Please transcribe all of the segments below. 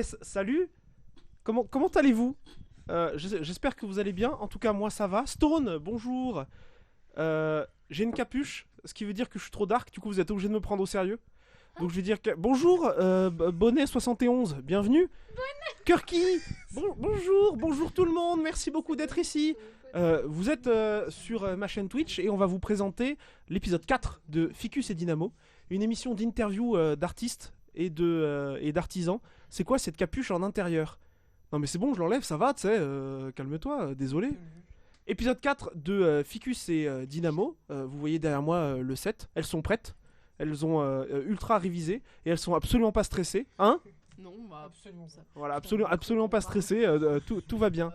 Salut. Comment allez-vous? J'espère que vous allez bien. En tout cas, moi, ça va. Stone, bonjour. J'ai une capuche, ce qui veut dire que je suis trop dark. Du coup, vous êtes obligé de me prendre au sérieux. Donc, je vais dire que... Bonjour, Bonnet71, bienvenue. Kirky, bonjour tout le monde. Merci beaucoup d'être ici. Vous êtes sur ma chaîne Twitch et on va vous présenter l'épisode 4 de Ficus et Dynamo, une émission d'interview d'artistes et d'artisans. C'est quoi cette capuche en intérieur? Non mais c'est bon, je l'enlève, ça va, tu sais, calme-toi, désolé. Épisode 4 de Ficus et Dynamo, vous voyez derrière moi le set, elles sont prêtes, elles ont ultra révisé et elles sont absolument pas stressées, hein? Non, bah absolument ça. Voilà, absolument pas stressées, tout va bien.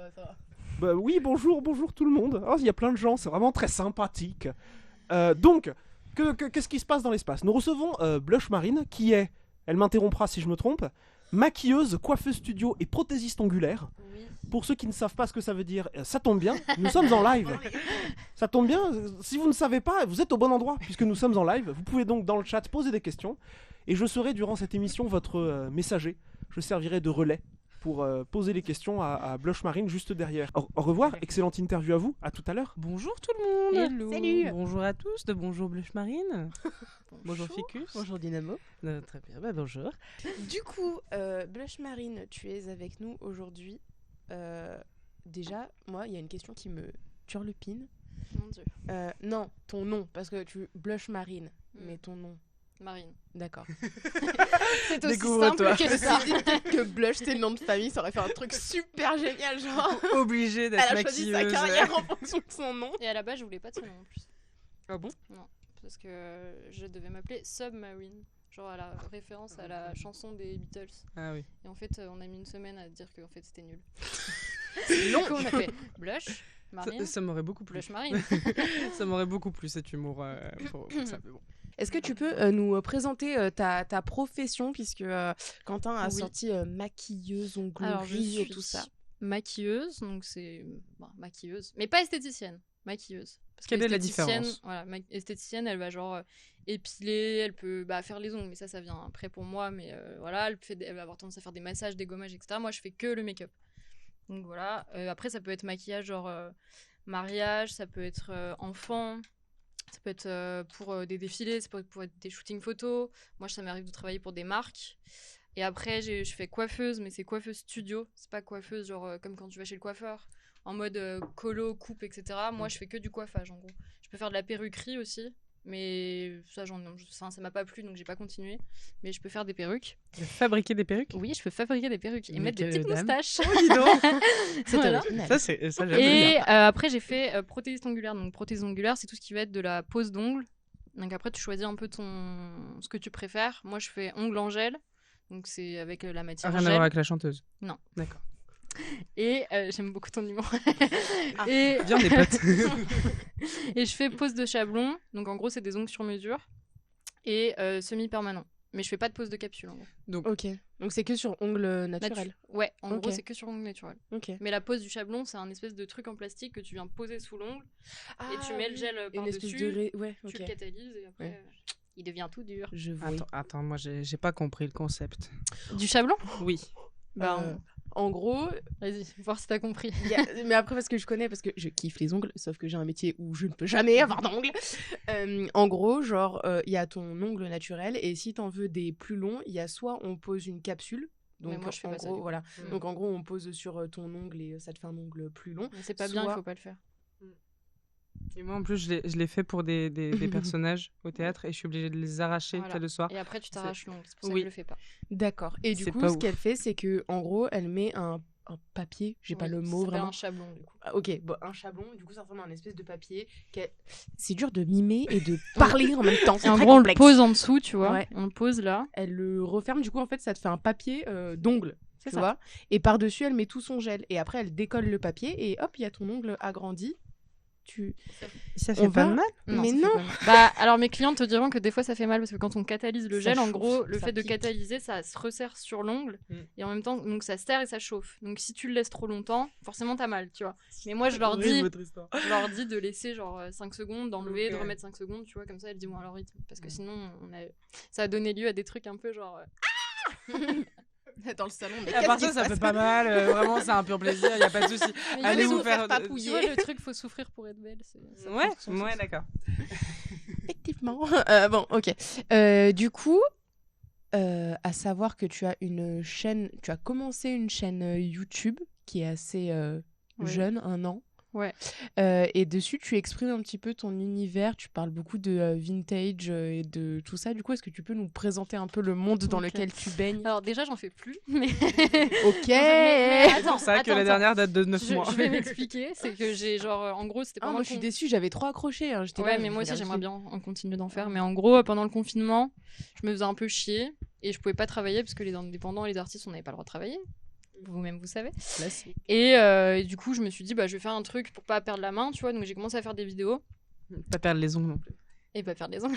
Bah, oui, bonjour tout le monde. Oh, il y a plein de gens, c'est vraiment très sympathique. Donc, qu'est-ce qui se passe dans l'espace? Nous recevons Blush Marine, qui est, elle m'interrompra si je me trompe, maquilleuse, coiffeuse studio et prothésiste ongulaire. Oui. Pour ceux qui ne savent pas ce que ça veut dire, ça tombe bien, nous sommes en live. Ça tombe bien, si vous ne savez pas, vous êtes au bon endroit, puisque nous sommes en live. Vous pouvez donc dans le chat poser des questions, et je serai durant cette émission votre messager. Je servirai de relais pour poser les questions à Blush Marine juste derrière. Au revoir, excellente interview à vous, à tout à l'heure. Bonjour tout le monde. Hello. Salut. Bonjour à tous, bonjour Blush Marine. Bonjour Ficus. Bonjour Dynamo. Très bien, bonjour. Du coup, Blush Marine, tu es avec nous aujourd'hui. Déjà, moi, il y a une question qui me turlupine. Mon Dieu. Non, ton nom, parce que tu Blush Marine, mais ton nom. Marine. D'accord. C'est aussi Découvre-toi. simple que ça. Que Blush, c'est le nom de famille, ça aurait fait un truc super génial, genre. Obligée Elle d'être a choisi sa maquilleuse. carrière en fonction de son nom. Et à la base, je voulais pas de ce nom en plus. Ah bon? Non, parce que je devais m'appeler Submarine. Genre à la référence à la chanson des Beatles. Ah oui. Et en fait, on a mis une semaine à dire que en fait, c'était nul. Non. Du coup, on a fait Blush, Marine, Ça m'aurait beaucoup plu. Blush Marine. Ça m'aurait beaucoup plu cet humour pour ça, mais bon. Est-ce que tu peux nous présenter ta profession, puisque Quentin a Oui. sorti maquilleuse, Alors, je onglerie suis et tout ça. maquilleuse, donc c'est maquilleuse, mais pas esthéticienne, maquilleuse. Parce Quelle est la esthéticienne, différence? Voilà, esthéticienne, elle va genre épiler, elle peut faire les ongles, mais ça vient après pour moi, mais voilà, elle va avoir tendance à faire des massages, des gommages, etc. Moi, je fais que le make-up. Donc voilà. Après, ça peut être maquillage genre mariage, ça peut être enfant. Ça peut être pour des défilés, ça peut être pour des shootings photos. Moi, ça m'arrive de travailler pour des marques. Et après, je fais coiffeuse, mais c'est coiffeuse studio. C'est pas coiffeuse genre comme quand tu vas chez le coiffeur, en mode colo, coupe, etc. Moi, je fais que du coiffage, en gros. Je peux faire de la perruquerie aussi, mais ça, ça m'a pas plu, donc j'ai pas continué. Mais je peux faire des perruques. Fabriquer des perruques? Oui, je peux fabriquer des perruques et Mais mettre des quelle petites dame. moustaches. Oh, dis donc. C'est Voilà. original. Ça j'aime Et bien. après, j'ai fait prothésiste ongulaire. Donc, prothèse ongulaire, c'est tout ce qui va être de la pose d'ongles. Donc, après, tu choisis un peu ce que tu préfères. Moi, je fais ongles en gel. Donc, c'est avec la matière Rien à gel. voir avec la chanteuse. Non. D'accord. Et j'aime beaucoup ton humour. Ah. Et... Bien des potes. et je fais pose de chablon. Donc, en gros, c'est des ongles sur mesure. Et semi-permanent. Mais je fais pas de pose de capsule, en gros. Donc, Ok. Donc c'est que sur ongles naturels. Ouais, en Ok. gros, c'est que sur ongles naturels. Ok. Mais la pose du chablon, c'est un espèce de truc en plastique que tu viens poser sous l'ongle. Et tu mets le gel Une espèce par-dessus. de ouais, Tu ok. le catalyses et après, Ouais. il devient tout dur. Je vois. attends, moi j'ai pas compris le concept. Du chablon? Oui. En gros, Vas-y, voir si t'as compris. mais après parce que je connais, parce que je kiffe les ongles, sauf que j'ai un métier où je ne peux jamais avoir d'ongles. En gros, genre, il y a ton ongle naturel et si t'en veux des plus longs, il y a soit on pose une capsule. Donc Mais moi, je fais en pas ça, gros, du coup. voilà. Donc en gros, on pose sur ton ongle et ça te fait un ongle plus long. Mais c'est pas bien, il Soit- faut pas le faire. Et moi en plus je l'ai fait pour des personnages au théâtre et je suis obligée de les arracher Voilà. le soir. Et après, tu t'arraches l'ongle. C'est pour ça Oui. que je le fais pas. D'accord. Et du C'est coup, pas ce ouf. qu'elle fait, c'est que en gros, elle met un papier, j'ai pas Oui, le ça mot s'appelle vraiment. un chablon, du coup. Ah, ok, bon, un chablon, du coup ça ressemble à un espèce de papier. C'est dur de mimer et de parler en même temps. C'est Et en très gros, on le complexe. pose en dessous, tu vois. Ouais. On le pose là. Elle le referme, du coup en fait ça te fait un papier d'ongle, C'est tu ça. vois. Et par-dessus elle met tout son gel. Et après elle décolle le papier et hop, il y a ton ongle agrandi. Ça On fait pas va- de mal? Mais ça fait non. pas mal. Bah, alors mes clientes te diront que des fois ça fait mal parce que quand on catalyse le Ça gel, en chauffe, gros, le ça fait de pique. catalyser, ça se resserre sur l'ongle Mm. et en même temps, donc ça serre et ça chauffe. Donc si tu le laisses trop longtemps, forcément t'as mal, tu vois. Mais moi je leur dis de laisser genre 5 secondes, d'enlever, Ok. de remettre 5 secondes, tu vois, comme ça elles disent à leur rythme. Parce que sinon, ça a donné lieu à des trucs un peu genre. Dans le salon, mais À part ça, ça fait pas mal. Vraiment, c'est un pur plaisir. Il y a pas de souci. Mais Allez il faut vous faire. Tu vois, le truc, faut souffrir pour être belle. Ça Ouais, prend tout son ouais, sens. d'accord. Effectivement. Bon, ok. Du coup, à savoir que tu as une chaîne, tu as commencé une chaîne YouTube qui est assez Ouais. jeune, 1 an. Ouais. Et dessus, tu exprimes un petit peu ton univers, tu parles beaucoup de vintage et de tout ça. Du coup, est-ce que tu peux nous présenter un peu le monde dans Ok. lequel tu baignes? Alors déjà, j'en fais plus. Mais Ok. mais C'est pour ça que la dernière date de 9 mois. je vais m'expliquer. C'est que j'ai genre, en gros, c'était Ah, pendant moi, le je suis déçue, j'avais trop accroché. Hein. J'étais Ouais, là, mais je moi aussi, regarde j'aimerais le film. bien en continuer d'en faire. Mais en gros, pendant le confinement, je me faisais un peu chier et je pouvais pas travailler parce que les indépendants et les artistes, on n'avait pas le droit de travailler. Vous-même, vous savez. Classique. Et du coup, je me suis dit, bah, je vais faire un truc pour pas perdre la main, tu vois. Donc, j'ai commencé à faire des vidéos Pas perdre les ongles non plus. et pas faire des ongles.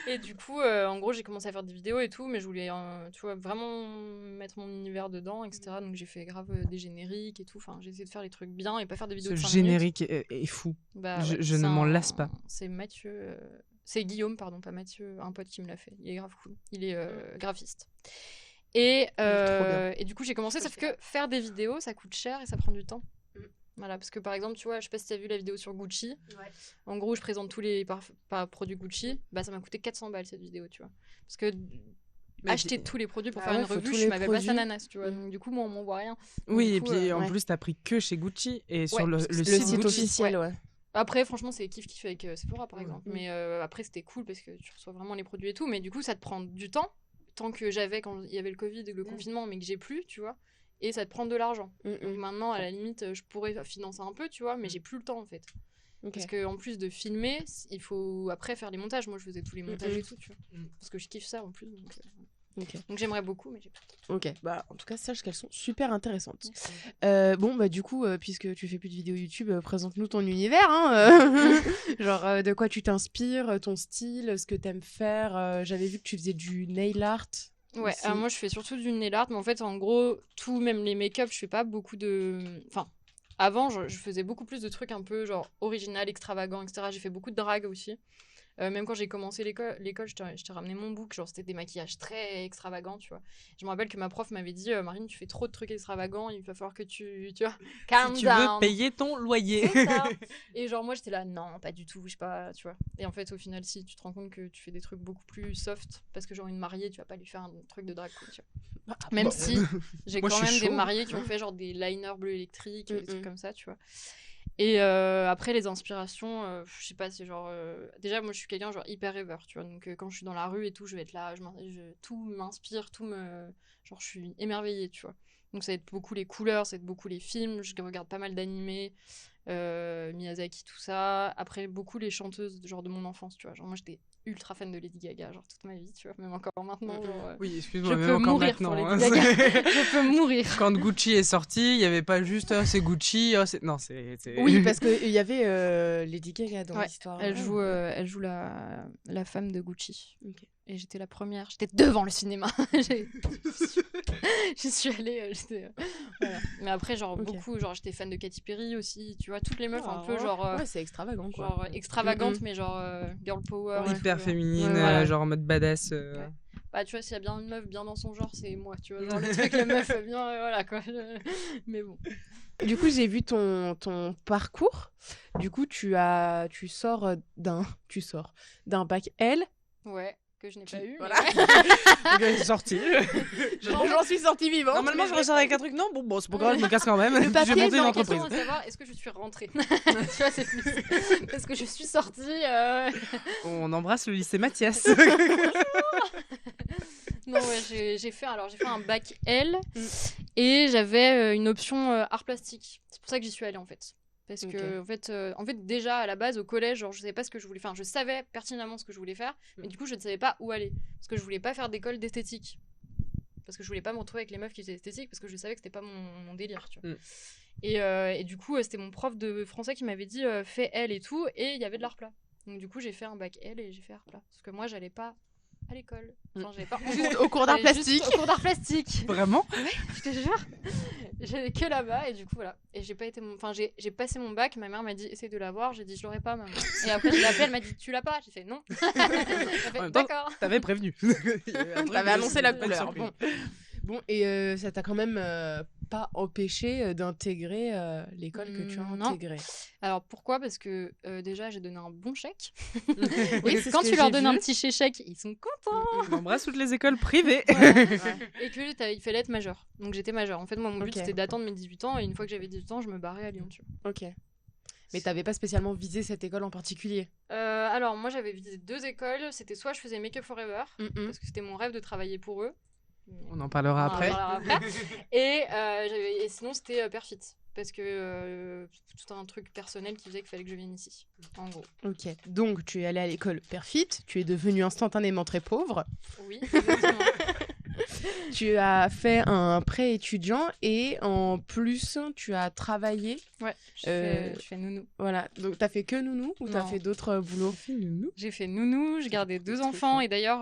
Et du coup, en gros, j'ai commencé à faire des vidéos et tout, mais je voulais, tu vois, vraiment mettre mon univers dedans, etc. Donc, j'ai fait grave des génériques et tout. Enfin, j'ai essayé de faire les trucs bien et pas faire des vidéos Ce de 5 minutes. générique est fou. Bah, Je ouais, ne c'est m'en lasse pas. C'est Mathieu. C'est Guillaume, pardon, pas Mathieu, un pote qui me l'a fait. Il est grave cool. Il est graphiste. Et, trop bien. et du coup, j'ai commencé, sauf que faire des vidéos, ça coûte cher et ça prend du temps. Voilà, parce que par exemple, tu vois, je sais pas si tu as vu la vidéo sur Gucci. En gros, je présente tous les produits Gucci. Bah, ça m'a coûté 400 balles cette vidéo, tu vois. Parce que acheter tous les produits pour Bah faire ouais, une faut revue, tous je les m'appelle pas produits. Sananas, tu vois. Donc, du coup, moi, on m'envoie rien. Oui, Du et coup, puis en ouais. plus, t'as pris que chez Gucci et sur Ouais, le parce que Le site site Gucci. officiel, ouais. Après, franchement, c'est kiff avec Sephora, par exemple. Mhm. Mais après, c'était cool parce que tu reçois vraiment les produits et tout. Mais du coup, ça te prend du temps. Tant que j'avais quand il y avait le Covid et le confinement, mais que j'ai plus, tu vois. Et ça te prend de l'argent. Donc maintenant, à la limite, je pourrais financer un peu, tu vois, mais j'ai plus le temps, en fait. Ok. Parce qu'en plus de filmer, il faut après faire les montages. Moi, je faisais tous les montages et tout, tu vois. Parce que je kiffe ça, en plus. Donc j'aimerais beaucoup, mais j'ai plus le temps. Ok, bah en tout cas, sache qu'elles sont super intéressantes. Bon, bah du coup, puisque tu fais plus de vidéos YouTube, présente-nous ton univers, hein, genre de quoi tu t'inspires, ton style, ce que t'aimes faire. J'avais vu que tu faisais du nail art. Ouais, aussi. moi je fais surtout du nail art, mais en fait, en gros, tout, même les make-up, je fais pas beaucoup de. Enfin, avant, je faisais beaucoup plus de trucs un peu genre original, extravagant, etc. J'ai fait beaucoup de drag aussi. Même quand j'ai commencé l'école, je t'ai ramené mon book, genre c'était des maquillages très extravagants, tu vois. Je me rappelle que ma prof m'avait dit, Marine, tu fais trop de trucs extravagants, il va falloir que tu vois, calm Si tu down. veux payer ton loyer. C'est ça. Et genre moi j'étais là, non, pas du tout, je sais pas, tu vois. Et en fait au final si tu te rends compte que tu fais des trucs beaucoup plus soft, parce que genre une mariée, tu vas pas lui faire un truc de drag queen, tu vois. Même si j'ai Moi, quand je suis même des chaud. mariés qui ont fait genre des liners bleus électriques, des trucs comme ça, tu vois. Et après les inspirations, je sais pas, c'est genre déjà moi je suis quelqu'un genre hyper rêveur, tu vois. Donc quand je suis dans la rue et tout, je vais être là, tout m'inspire, genre je suis émerveillée, tu vois. Donc ça va être beaucoup les couleurs, ça va être beaucoup les films, je regarde pas mal d'animés, Miyazaki, tout ça. Après beaucoup les chanteuses genre de mon enfance, tu vois. Genre moi j'étais ultra fan de Lady Gaga, genre toute ma vie, tu vois, même encore maintenant. Genre, Oui, je excuse-moi, peux même encore mourir pour maintenant. Lady hein, Gaga. c'est- Je peux mourir. Quand Gucci est sorti, il n'y avait pas juste c'est Gucci. Non, c'est. Oui, parce qu'il y avait Lady Gaga dans Ouais, l'histoire. Elle joue la femme de Gucci. Ok. Et j'étais la première. J'étais devant le cinéma. J'y suis allée. Voilà. Mais après, genre, Ok. beaucoup. Genre, j'étais fan de Katy Perry aussi. Tu vois, toutes les meufs un peu, ouais. genre, Ouais, c'est extravagant, quoi. genre extravagantes, Mhm. mais genre girl power. Ouais. et tout, Hyper genre. féminine, Ouais, ouais. genre en mode badass. Ouais. Bah, tu vois, s'il y a bien une meuf bien dans son genre, c'est moi. Tu vois, genre le truc, la meuf bien, voilà quoi. Mais bon. Du coup, j'ai vu ton parcours. Du coup, tu sors d'un bac L. Ouais, que je n'ai pas eu. Voilà. mais- C'est sorti. J'en suis sortie vivante. Normalement, je ressors avec un truc. Non, bon, c'est pas grave, je me casse quand même. Le papier, J'ai monté une La entreprise. question est de savoir est-ce que je suis rentrée. Tu vois, c'est plus. Parce que je suis sortie. On embrasse le lycée Mathias. Non, ouais, j'ai fait un bac L et j'avais une option art plastique. C'est pour ça que j'y suis allée en fait. Parce que en fait, déjà à la base au collège, genre je savais pas ce que je voulais faire. Je savais pertinemment ce que je voulais faire, mais du coup je ne savais pas où aller parce que je voulais pas faire d'école d'esthétique. Parce que je voulais pas me retrouver avec les meufs qui faisaient esthétique parce que je savais que c'était pas mon délire, tu vois. Et du coup, c'était mon prof de français qui m'avait dit fais L et tout, et il y avait de l'art plat. Donc du coup, j'ai fait un bac L et j'ai fait art plat. Parce que moi, j'allais pas à l'école. Enfin, j'allais pas Juste au cours d'art j'allais juste plastique. Au cours d'art plastique. Vraiment? Je te jure. J'allais que là-bas et du coup, voilà. Et j'ai pas été enfin, j'ai passé mon bac, ma mère m'a dit essaye de l'avoir, j'ai dit je l'aurai pas, maman. Et après, je l'ai appelée, elle m'a dit tu l'as pas? J'ai fait non. Elle a fait, En même temps, d'accord. T'avais prévenu. T'avais annoncé la Pas de couleur. surprise. Bon. Bon, et ça t'a quand même pas empêché d'intégrer l'école que tu as Non. intégrée. Alors pourquoi? Parce que déjà j'ai donné un bon chèque. Oui, Et c'est ce quand que tu leur j'ai donnes un vu. petit chèque, ils sont contents. On embrasse toutes les écoles privées. Et que il fallait être majeur. Donc j'étais majeur. En fait, moi, mon but Ok. c'était d'attendre mes 18 ans. Et une fois que j'avais 18 ans, je me barrais à Lyon. Tu vois. Ok. Mais t'avais pas spécialement visé cette école en particulier. Alors, moi j'avais visité 2 écoles. C'était soit je faisais Make Up Forever, Mm-mm. parce que c'était mon rêve de travailler pour eux. On en parlera On en après. parlera après. Et sinon, c'était Perfit. Parce que tout un truc personnel qui faisait qu'il fallait que je vienne ici. En gros. Ok. Donc, tu es allé à l'école Perfit, tu es devenu instantanément très pauvre, Oui, exactement. tu as fait un prêt étudiant et en plus, tu as travaillé. Ouais, Euh, je fais nounou. Voilà. Donc, t'as fait que nounou ou t'as Non. fait d'autres boulots? J'ai fait nounou, j'ai gardé 2 Trop enfants. chouette. Et d'ailleurs,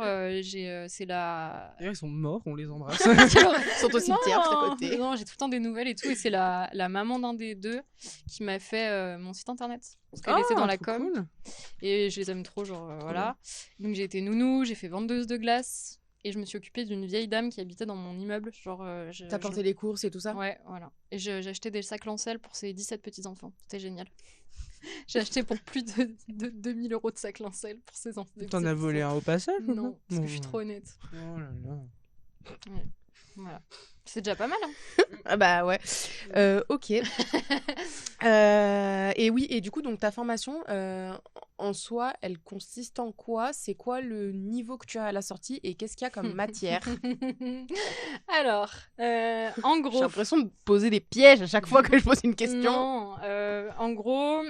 c'est la. D'ailleurs, ils sont morts, on les embrasse. Ils sont au cimetière, juste à Non, côté. non, j'ai tout le temps des nouvelles et tout. Et c'est la maman d'un des 2 qui m'a fait mon site internet. Parce qu'elle était dans la trop com. cool. Et je les aime trop, voilà. Donc j'ai été nounou, j'ai fait vendeuse de glace. Et je me suis occupée d'une vieille dame qui habitait dans mon immeuble. T'as porté les courses et tout ça? Ouais, voilà. Et j'ai acheté des sacs Lancel pour ses 17 petits-enfants. C'était génial. J'ai acheté pour plus de 2000 € de sacs Lancel pour ses enfants. T'en as volé un au passage ou Non, parce que je suis Bon. trop honnête. Oh là là. Voilà. C'est déjà pas mal, hein. Ah bah ouais. Ok. Et oui, et du coup, donc ta formation, en soi, elle consiste en quoi? C'est quoi le niveau que tu as à la sortie et qu'est-ce qu'il y a comme matière? Alors, en J'ai gros... l'impression de poser des pièges à chaque fois que je pose une question. Non, en gros,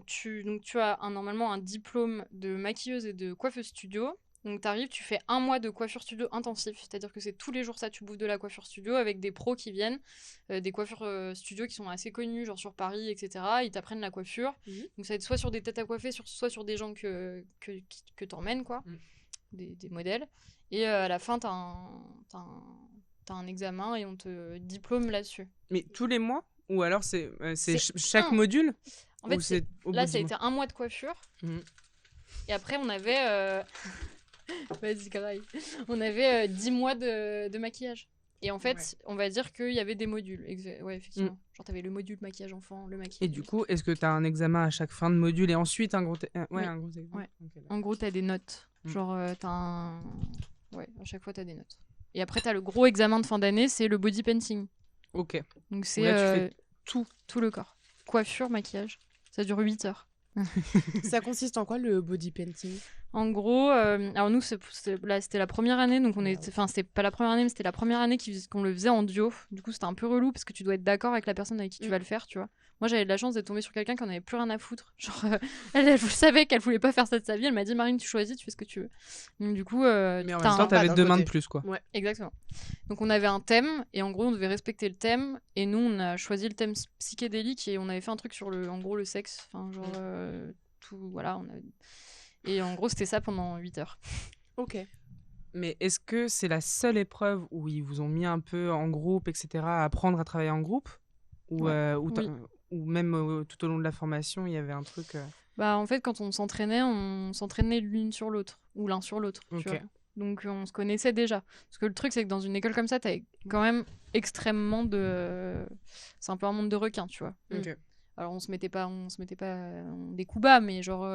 tu as normalement un diplôme de maquilleuse et de coiffeuse studio. Donc t'arrives, tu fais 1 mois de coiffure studio intensif, c'est-à-dire que c'est tous les jours ça, tu bouffes de la coiffure studio avec des pros qui viennent, des coiffures studio qui sont assez connus, genre sur Paris, etc. Ils t'apprennent la coiffure. Mhm. Donc ça va être soit sur des têtes à coiffer, soit sur des gens que t'emmènes, quoi, Mhm. des modèles. Et à la fin, t'as un examen et on te diplôme là-dessus. Mais tous les mois? Ou alors c'est C'est chaque un. module? En fait, Ou c'est au là, bout ça a du été 1 mois de coiffure. Mhm. Et après, on avait... Vas-y, graille. On avait 10 mois de maquillage. Et en fait, Ouais. on va dire qu'il y avait des modules. Ouais, effectivement. Genre, t'avais le module maquillage enfant, le maquillage. Et du coup, est-ce que tu as un examen à chaque fin de module et ensuite un gros, ouais, Oui. un gros examen? Ouais. Ok, d'accord. En gros, t'as des notes. Genre, t'as un... Ouais, à chaque fois, t'as des notes. Et après, t'as le gros examen de fin d'année, c'est le body painting. Ok. Donc, c'est là, tu fais tout le corps. Coiffure, maquillage. Ça dure 8 heures. Ça consiste en quoi le body painting? En gros, alors nous, c'était la première année, donc enfin, c'était pas la première année, mais c'était la première année qu'on le faisait en duo. Du coup, c'était un peu relou parce que tu dois être d'accord avec la personne avec qui tu vas le faire, tu vois. Moi, j'avais de la chance d'être tombée sur quelqu'un qui en avait plus rien à foutre. Genre, elle savait qu'elle voulait pas faire ça de sa vie. Elle m'a dit, Marine, tu choisis, tu fais ce que tu veux. Donc, du coup, Mais en t'as même temps, un- t'avais d'un 2 mains de côté. plus, quoi. Exactement. Donc, on avait un thème et en gros, on devait respecter le thème. Et nous, on a choisi le thème psychédélique et on avait fait un truc sur en gros, le sexe. Enfin, genre, tout, voilà. Et en gros, c'était ça pendant 8 heures. Ok. Mais est-ce que c'est la seule épreuve où ils vous ont mis un peu en groupe, etc., à apprendre à travailler en groupe? Ou, Ouais. ou Oui. ou même tout au long de la formation, il y avait un truc... Bah, en fait, quand on s'entraînait l'une sur l'autre, ou l'un sur l'autre, tu Ok. vois. Donc, on se connaissait déjà. Parce que le truc, c'est que dans une école comme ça, t'as quand même extrêmement de... C'est un peu un monde de requins, tu vois. Ok. Alors, on se mettait pas des coups bas, mais genre...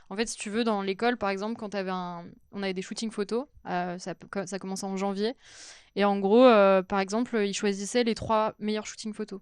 En fait, si tu veux, dans l'école, par exemple, quand on avait des shootings photos, ça commençait en janvier, et en gros, par exemple, ils choisissaient les 3 meilleurs shootings photos.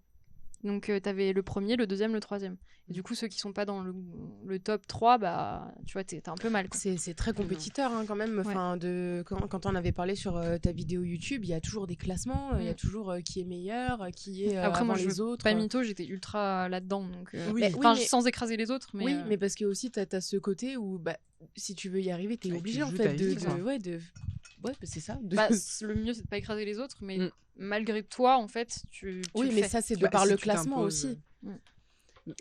Donc, t'avais le premier, le deuxième, le troisième. Et du coup, ceux qui sont pas dans le top 3, bah, tu vois, t'es un peu mal, quoi. C'est très compétiteur hein, quand même. Enfin, quand on avait parlé sur ta vidéo YouTube, il y a toujours des classements, il y a toujours qui est meilleur, qui est Après, avant moi, les autres. pas mytho, j'étais ultra là-dedans. Donc, Oui, enfin, mais- sans écraser les autres, mais... Oui, mais parce que aussi t'as ce côté où bah, si tu veux y arriver, t'es Ouais, obligé tu en joues fait ta vie, quoi. Ouais, bah, c'est ça. Bah, le mieux, c'est de pas écraser les autres, mais Mm. malgré toi, en fait, tu Oui, le mais fais. ça c'est de Bah, par si le tu classement t'imposes, aussi.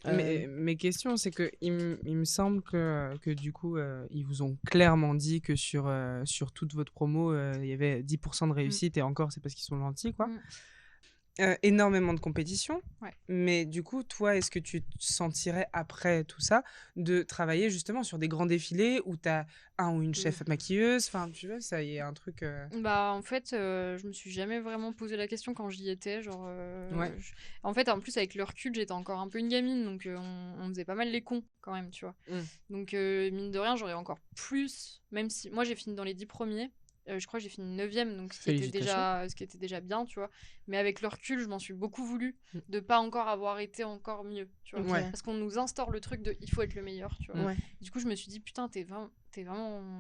Mais mes questions, c'est que il me semble que du coup, ils vous ont clairement dit que sur toute votre promo, il y avait 10% de réussite, et encore, c'est parce qu'ils sont gentils, quoi. Mm. énormément de compétition. Ouais. Mais du coup, toi, est-ce que tu te sentirais, après tout ça, de travailler justement sur des grands défilés où tu as un ou une chef maquilleuse? Enfin, tu vois, ça y est un truc... Bah, en fait, je me suis jamais vraiment posé la question quand j'y étais. Genre, Ouais. En fait, en plus, avec le recul, j'étais encore un peu une gamine, donc on faisait pas mal les cons quand même, tu vois. Donc, mine de rien, j'aurais encore plus, même si moi j'ai fini dans les 10 premiers. Je crois que j'ai fini 9ème, donc ce qui était déjà bien, tu vois. Mais avec le recul, je m'en suis beaucoup voulu de pas encore avoir été encore mieux, tu vois. Ouais. Parce qu'on nous instaure le truc de il faut être le meilleur, tu vois. Ouais. Du coup, je me suis dit, putain, t'es vraiment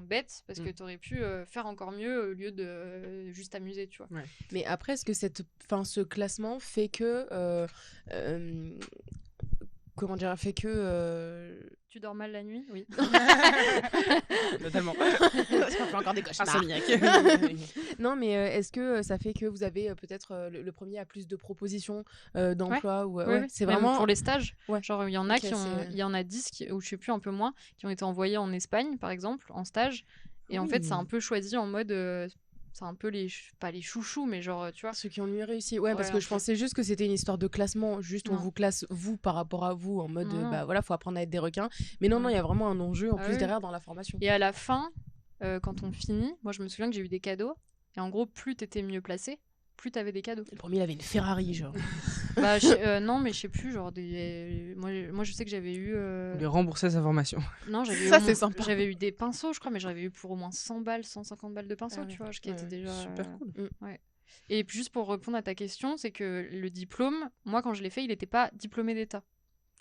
bête parce que t'aurais pu faire encore mieux au lieu de juste t'amuser, tu vois. Ouais. Mais après, est-ce que ce classement fait que... comment dire, fait que... Tu dors mal la nuit? Oui. Totalement. Parce qu'on fait encore des cauchemars. Insomniaque. Non, mais est-ce que ça fait que vous avez peut-être le premier a plus de propositions d'emploi ou Oui, c'est même vraiment pour les stages. Ouais. Genre il y en a Ok, il y en a 10 ou je sais plus un peu moins qui ont été envoyés en Espagne par exemple en stage et en fait c'est un peu choisi en mode c'est un peu pas les chouchous mais genre tu vois ceux qui ont mieux réussi. Ouais, parce Ouais, que un je peu. pensais juste que c'était une histoire de classement. Juste, on Non. vous classe, vous, par rapport à vous, en mode, Non. bah voilà, faut apprendre à être des requins. Mais non, il y a vraiment un enjeu en Ah plus oui. derrière dans la formation. Et à la fin quand on finit, moi je me souviens que j'ai eu des cadeaux et en gros plus t'étais mieux placé, plus t'avais des cadeaux. Le premier, il avait une Ferrari, genre. Bah non mais je sais plus genre moi je sais que j'avais eu Lui rembourser sa formation. non j'avais Ça, eu c'est sympa. j'avais eu des pinceaux je crois mais j'avais eu pour au moins 100 balles 150 balles de pinceaux Ah ouais. tu vois ce qui Ouais, était ouais. déjà Super cool. ouais. Et puis juste pour répondre à ta question c'est que le diplôme moi quand je l'ai fait il n'était pas diplômé d'État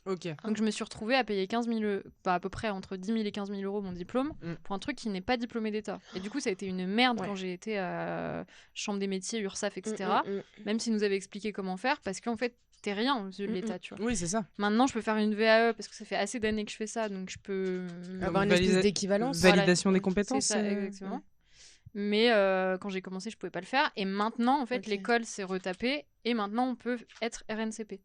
Ok. donc je me suis retrouvée à payer 15 000 à peu près entre 10 000 et 15 000 euros mon diplôme pour un truc qui n'est pas diplômé d'État et du coup ça a été une merde quand j'ai été à Chambre des métiers URSAF etc. Même s'ils nous avaient expliqué comment faire parce qu'en fait t'es rien aux yeux de l'État, tu vois. Oui, c'est ça. Maintenant, je peux faire une VAE parce que ça fait assez d'années que je fais ça, donc je peux avoir une espèce d'équivalence. Validation Voilà, des compétences. C'est ça, exactement. Mais quand j'ai commencé, je pouvais pas le faire. Et maintenant, en fait, l'école s'est retapée et maintenant, on peut être RNCP.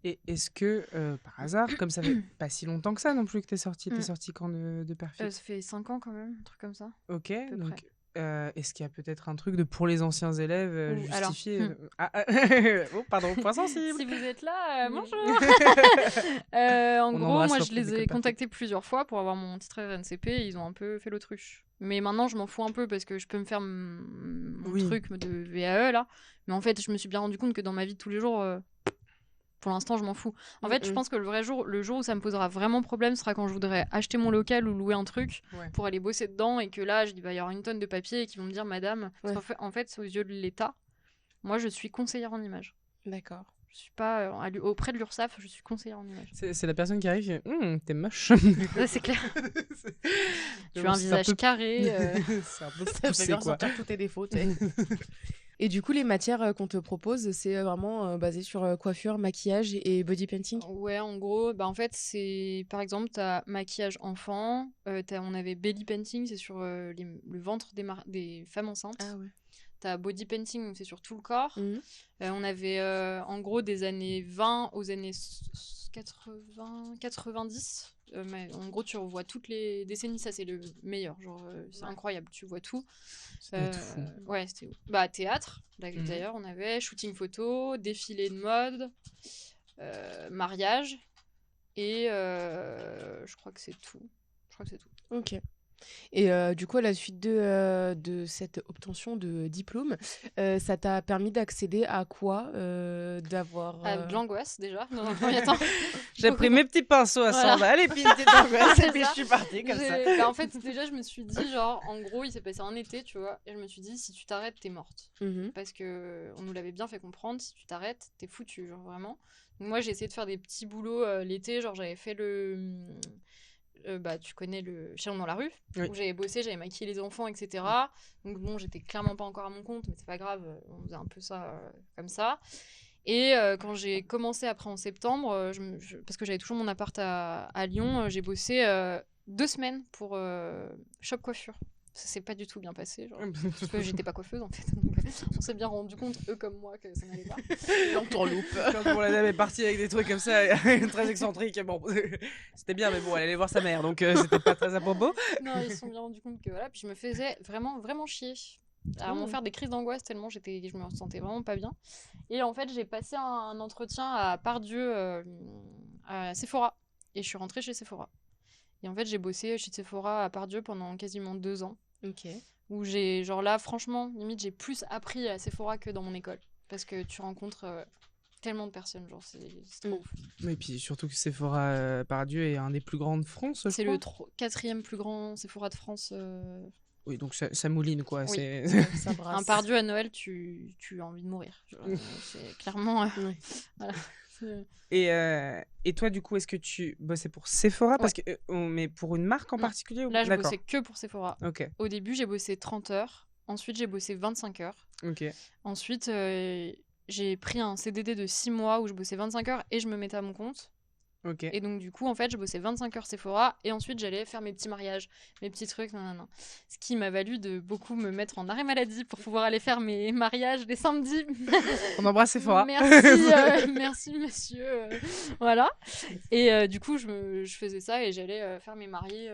Et est-ce que, par hasard, comme ça fait pas si longtemps que ça non plus que t'es sortie quand de Perfect ça fait 5 ans quand même, un truc comme ça. Ok, donc est-ce qu'il y a peut-être un truc de pour les anciens élèves justifié Oh, pardon, point sensible. Si vous êtes là, bonjour. En gros, moi, je les ai contactés plusieurs fois pour avoir mon titre RNCP et ils ont un peu fait l'autruche. Mais maintenant, je m'en fous un peu parce que je peux me faire mon truc de VAE là. Mais en fait, je me suis bien rendu compte que dans ma vie de tous les jours, pour l'instant, je m'en fous. En fait, je pense que le jour où ça me posera vraiment problème sera quand je voudrais acheter mon local ou louer un truc pour aller bosser dedans et que là, il va y avoir une tonne de papiers et qu'ils vont me dire, madame, en fait, aux yeux de l'État, moi, je suis conseillère en image. D'accord. Je suis pas auprès de l'URSSAF, je suis conseillère en image. C'est la personne qui arrive et t'es moche. C'est clair. Tu as un visage carré. C'est un peu poussé, quoi. Sortir tous tes défauts. Et du coup, les matières qu'on te propose, c'est vraiment basé sur coiffure, maquillage et body painting? Ouais, en gros, en fait, c'est par exemple, t'as maquillage enfant, on avait belly painting, c'est sur le ventre des femmes enceintes. Ah ouais. T'as body painting, c'est sur tout le corps. On avait en gros des années 20 aux années 80, 90. En gros, tu revois toutes les décennies, ça c'est le meilleur. Genre, c'est incroyable, tu vois tout. C'était fou. Ouais, c'était théâtre, d'ailleurs, on avait shooting photo, défilé de mode, mariage, et je crois que c'est tout. Ok. Et du coup, à la suite de cette obtention de diplôme, ça t'a permis d'accéder à quoi d'avoir de l'angoisse, déjà, dans un premier temps. J'ai pris mes petits pinceaux à 100 balles et puis une petite angoisse et puis je suis partie comme ça. En fait, déjà, je me suis dit, genre, en gros, il s'est passé un été, tu vois, et je me suis dit, si tu t'arrêtes, t'es morte. Parce que on nous l'avait bien fait comprendre, si tu t'arrêtes, t'es foutu, genre, vraiment. Donc, moi, j'ai essayé de faire des petits boulots l'été, genre, j'avais fait tu connais le Chien dans la rue, où j'avais bossé, j'avais maquillé les enfants, etc. Donc bon, j'étais clairement pas encore à mon compte, mais c'est pas grave, on faisait un peu ça comme ça. Et quand j'ai commencé après en septembre, parce que j'avais toujours mon appart à Lyon, j'ai bossé 2 semaines pour Shop Coiffure. Ça s'est pas du tout bien passé, genre, parce que j'étais pas coiffeuse en fait. Donc, on s'est bien rendu compte, eux comme moi, que ça n'allait pas. L'entourloupe. Quand la dame est partie avec des trucs comme ça, très excentriques, bon, c'était bien, mais bon, elle allait voir sa mère, donc c'était pas très à propos. Non, ils se sont bien rendus compte que voilà, puis je me faisais vraiment, vraiment chier. à vraiment faire des crises d'angoisse tellement je me sentais vraiment pas bien. Et en fait, j'ai passé un entretien à Pardieu, à Sephora. Et je suis rentrée chez Sephora. Et en fait, j'ai bossé chez Sephora à Pardieu pendant quasiment 2 ans. Ok. Où j'ai, genre là, franchement, limite, j'ai plus appris à Sephora que dans mon école. Parce que tu rencontres tellement de personnes, genre, c'est trop ouf. Et puis surtout que Sephora Pardieu est un des plus grands de France, je C'est crois. le 4e plus grand Sephora de France. Oui, donc ça mouline, quoi. Oui. C'est... Ça brasse. Un Pardieu à Noël, tu as envie de mourir. Genre, c'est clairement... Oui. voilà. C'est- Et toi, du coup, est-ce que tu bossais pour Sephora parce que, mais pour une marque en Non. particulier ou... Là, je D'accord. bossais que pour Sephora. Ok, Au début, j'ai bossé 30 heures. Ensuite, j'ai bossé 25 heures. ok. Ensuite, j'ai pris un CDD de 6 mois où je bossais 25 heures et je me mettais à mon compte. Ok. Et donc, du coup, en fait, je bossais 25 heures Sephora et ensuite, j'allais faire mes petits mariages, mes petits trucs, nanana. Ce qui m'a valu de beaucoup me mettre en arrêt maladie pour pouvoir aller faire mes mariages les samedis. On embrasse Sephora. Merci, monsieur. Voilà. Et du coup, je faisais ça et j'allais faire mes mariés